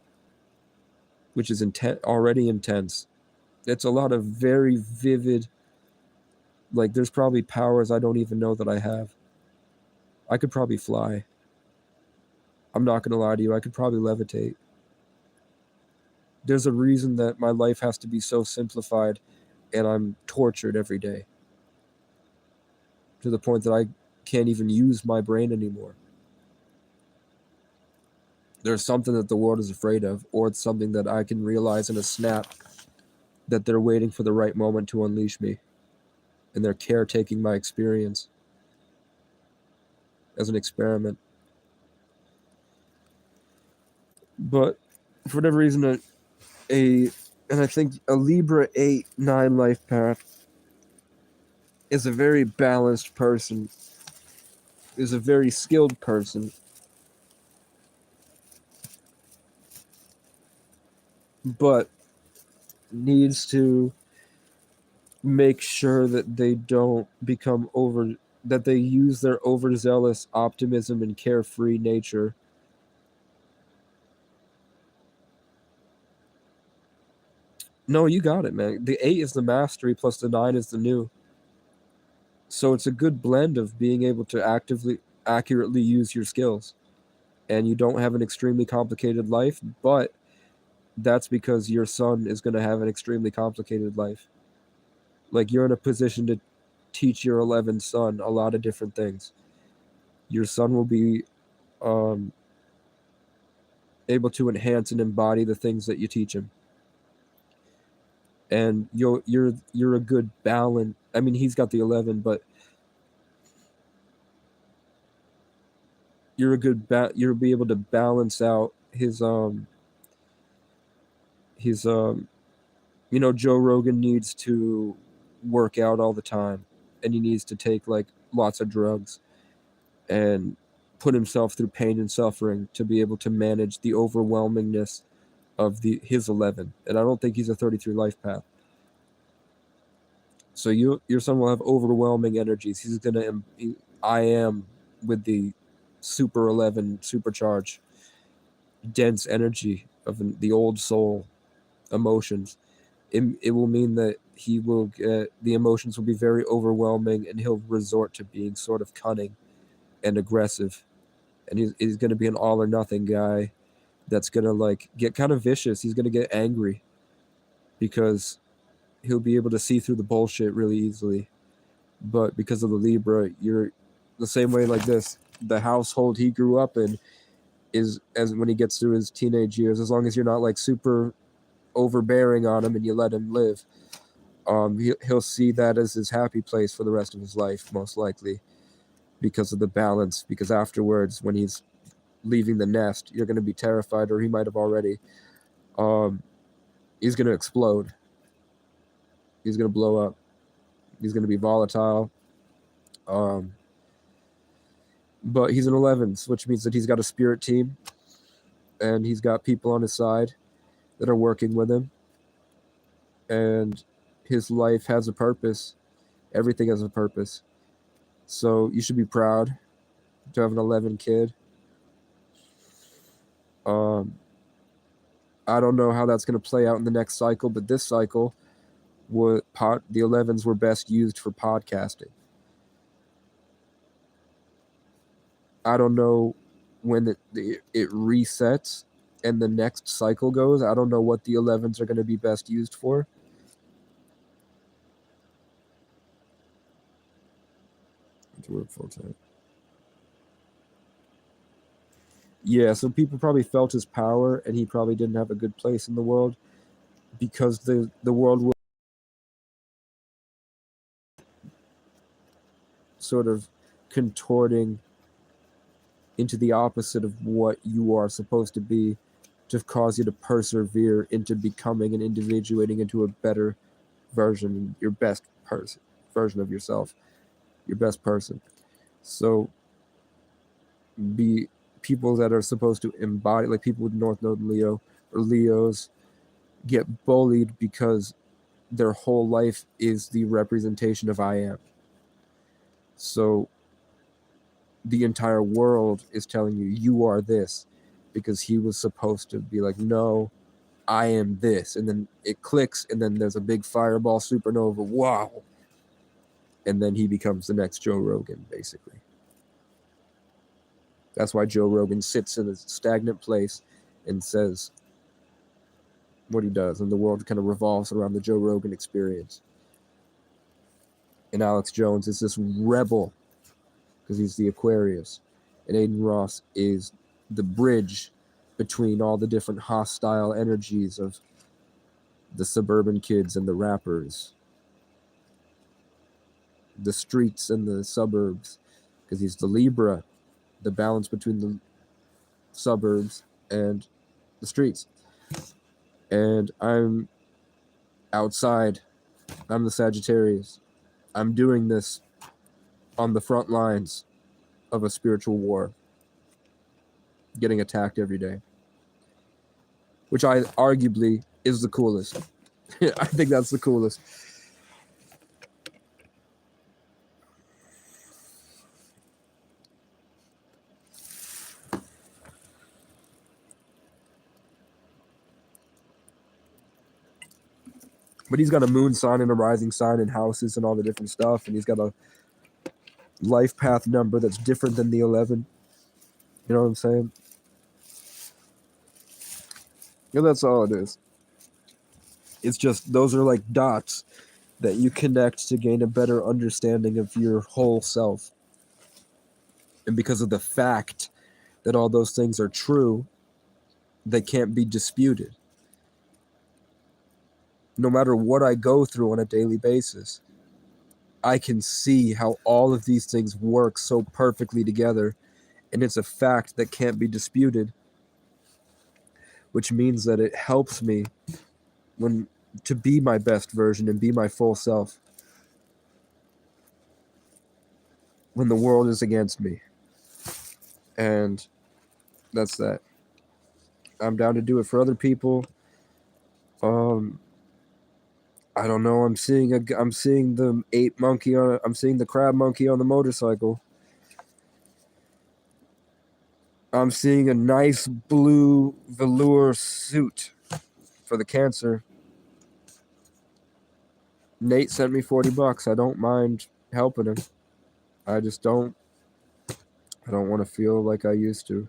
which is already intense. It's a lot of very vivid, like there's probably powers I don't even know that I have. I could probably fly. I'm not going to lie to you. I could probably levitate. There's a reason that my life has to be so simplified and I'm tortured every day, to the point that I can't even use my brain anymore. There's something that the world is afraid of, or it's something that I can realize in a snap, that they're waiting for the right moment to unleash me, and they're caretaking my experience as an experiment. But for whatever reason, and I think a Libra 8-9 life path is a very balanced person, is a very skilled person, but needs to make sure that they don't become that they use their overzealous optimism and carefree nature No, you got it, man. The 8 is the mastery plus the 9 is the new. So it's a good blend of being able to accurately use your skills. And you don't have an extremely complicated life, but that's because your son is going to have an extremely complicated life. Like, you're in a position to teach your 11th son a lot of different things. Your son will be able to enhance and embody the things that you teach him. And you're a good balance. I mean, he's got the 11, but you'll be able to balance out his Joe Rogan needs to work out all the time, and he needs to take like lots of drugs and put himself through pain and suffering to be able to manage the overwhelmingness of his 11. And I don't think he's a 33 life path. So your son will have overwhelming energies. He's gonna I am with the Super 11 supercharge, dense energy of the old soul emotions. It will mean that he will get, the emotions will be very overwhelming, and he'll resort to being sort of cunning and aggressive. And he's going to be an all or nothing guy that's going to like get kind of vicious. He's going to get angry because he'll be able to see through the bullshit really easily. But because of the Libra, you're the same way like this. The household he grew up in is, as when he gets through his teenage years, as long as you're not like super overbearing on him and you let him live, he'll see that as his happy place for the rest of his life, most likely, because of the balance. Because afterwards, when he's leaving the nest, you're going to be terrified, or he might have already. He's going to explode. He's going to blow up. He's going to be volatile. But he's an 11s, which means that he's got a spirit team, and he's got people on his side that are working with him, and his life has a purpose. Everything has a purpose. So you should be proud to have an 11 kid. I don't know how that's going to play out in the next cycle, but this cycle, the 11s were best used for podcasting. I don't know when it resets and the next cycle goes. I don't know what the 11s are going to be best used for. To work full time. Yeah, so people probably felt his power, and he probably didn't have a good place in the world, because the world will sort of contorting into the opposite of what you are supposed to be, to cause you to persevere into becoming and individuating into a better version, your best version of yourself, your best person. So be people that are supposed to embody, like people with North Node Leo or Leos, get bullied because their whole life is the representation of I am. So the entire world is telling you, you are this, because he was supposed to be like, no, I am this. And then it clicks, and then there's a big fireball supernova. Wow. And then he becomes the next Joe Rogan, basically. That's why Joe Rogan sits in a stagnant place and says what he does, and the world kind of revolves around the Joe Rogan experience. And Alex Jones is this rebel because he's the Aquarius, and Aiden Ross is the bridge between all the different hostile energies of the suburban kids and the rappers, the streets and the suburbs, because he's the Libra, the balance between the suburbs and the streets. And I'm outside. I'm the Sagittarius. I'm doing this on the front lines of a spiritual war, getting attacked every day, which I arguably is the coolest. I think that's the coolest. But he's got a moon sign and a rising sign and houses and all the different stuff, and he's got a life path number that's different than the 11. You know what I'm saying? Yeah, that's all it is. It's just those are like dots that you connect to gain a better understanding of your whole self. And because of the fact that all those things are true, they can't be disputed. No matter what I go through on a daily basis, I can see how all of these things work so perfectly together, and it's a fact that can't be disputed, which means that it helps me to be my best version and be my full self when the world is against me. And that's that. I'm down to do it for other people. I don't know. I'm seeing the ape monkey I'm seeing the crab monkey on the motorcycle. I'm seeing a nice blue velour suit for the cancer. Nate sent me $40. I don't mind helping him. I just don't. I don't want to feel like I used to.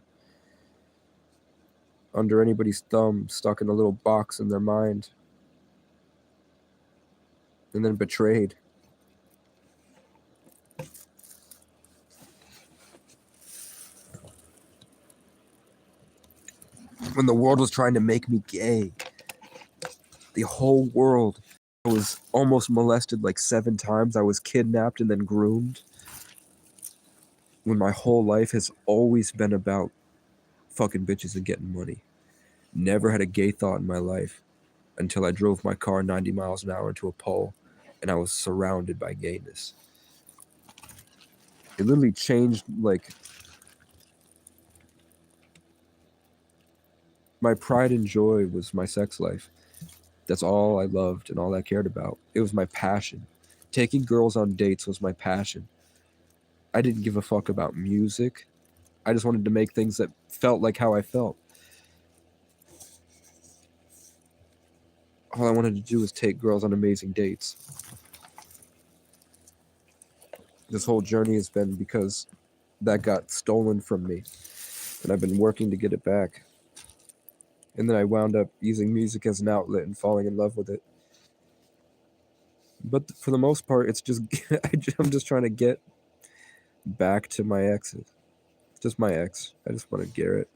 Under anybody's thumb, stuck in a little box in their mind. And then betrayed. When the world was trying to make me gay. The whole world. I was almost molested like 7 times. I was kidnapped and then groomed. When my whole life has always been about fucking bitches and getting money. Never had a gay thought in my life until I drove my car 90 miles an hour into a pole and I was surrounded by gayness. It literally changed, like, my pride and joy was my sex life. That's all I loved and all I cared about. It was my passion. Taking girls on dates was my passion. I didn't give a fuck about music. I just wanted to make things that felt like how I felt. All I wanted to do was take girls on amazing dates. This whole journey has been because that got stolen from me. And I've been working to get it back. And then I wound up using music as an outlet and falling in love with it. But for the most part, it's just I'm just trying to get back to my exes. Just my ex. I just wanted Garrett.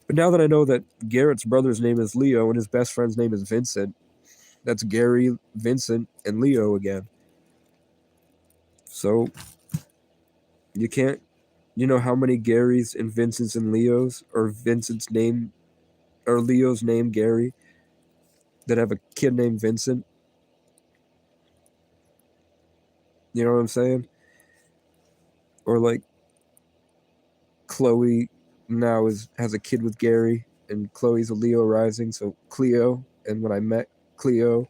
But now that I know that Garrett's brother's name is Leo and his best friend's name is Vincent, that's Gary, Vincent, and Leo again. So you can't, you know how many Garys and Vincents and Leos, or Vincent's name, or Leo's name Gary, that have a kid named Vincent? You know what I'm saying? Or like Chloe now has a kid with Gary, and Chloe's a Leo rising, so Cleo. And when I met Cleo,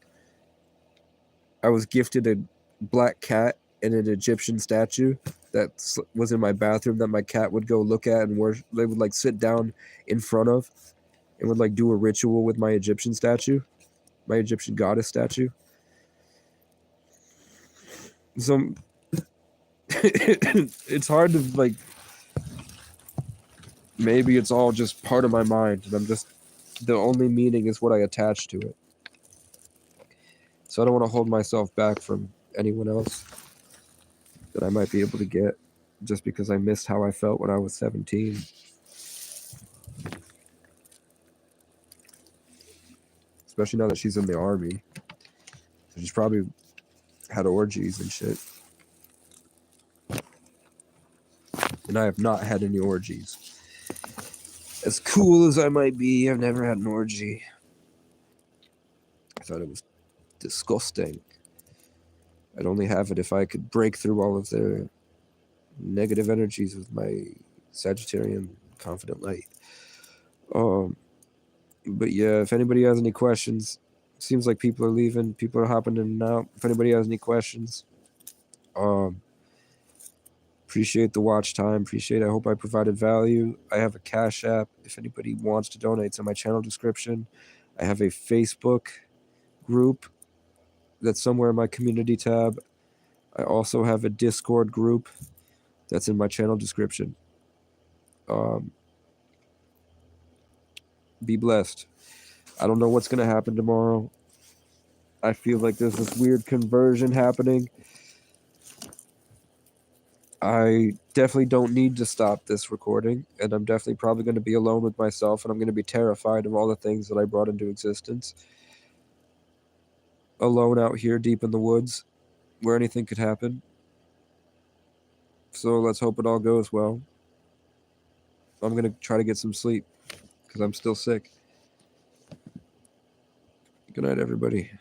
I was gifted a black cat and an Egyptian statue that was in my bathroom that my cat would go look at and worship. They would like sit down in front of and would like do a ritual with my Egyptian statue, my Egyptian goddess statue. So it's hard to like, maybe it's all just part of my mind and I'm just, the only meaning is what I attach to it. So I don't want to hold myself back from anyone else that I might be able to get just because I missed how I felt when I was 17. Especially now that she's in the army. She's probably had orgies and shit. And I have not had any orgies. As cool as I might be, I've never had an orgy. I thought it was disgusting. I'd only have it if I could break through all of their negative energies with my Sagittarian confident light. But yeah, if anybody has any questions, seems like people are leaving, people are hopping in and out. If anybody has any questions, appreciate the watch time. I hope I provided value. I have a Cash App if anybody wants to donate. It's in my channel description. I have a Facebook group that's somewhere in my community tab. I also have a Discord group that's in my channel description. Be blessed. I don't know what's going to happen tomorrow. I feel like there's this weird conversion happening. I definitely don't need to stop this recording, and I'm definitely probably going to be alone with myself, and I'm going to be terrified of all the things that I brought into existence. Alone out here deep in the woods, where anything could happen. So let's hope it all goes well. I'm going to try to get some sleep, because I'm still sick. Good night, everybody.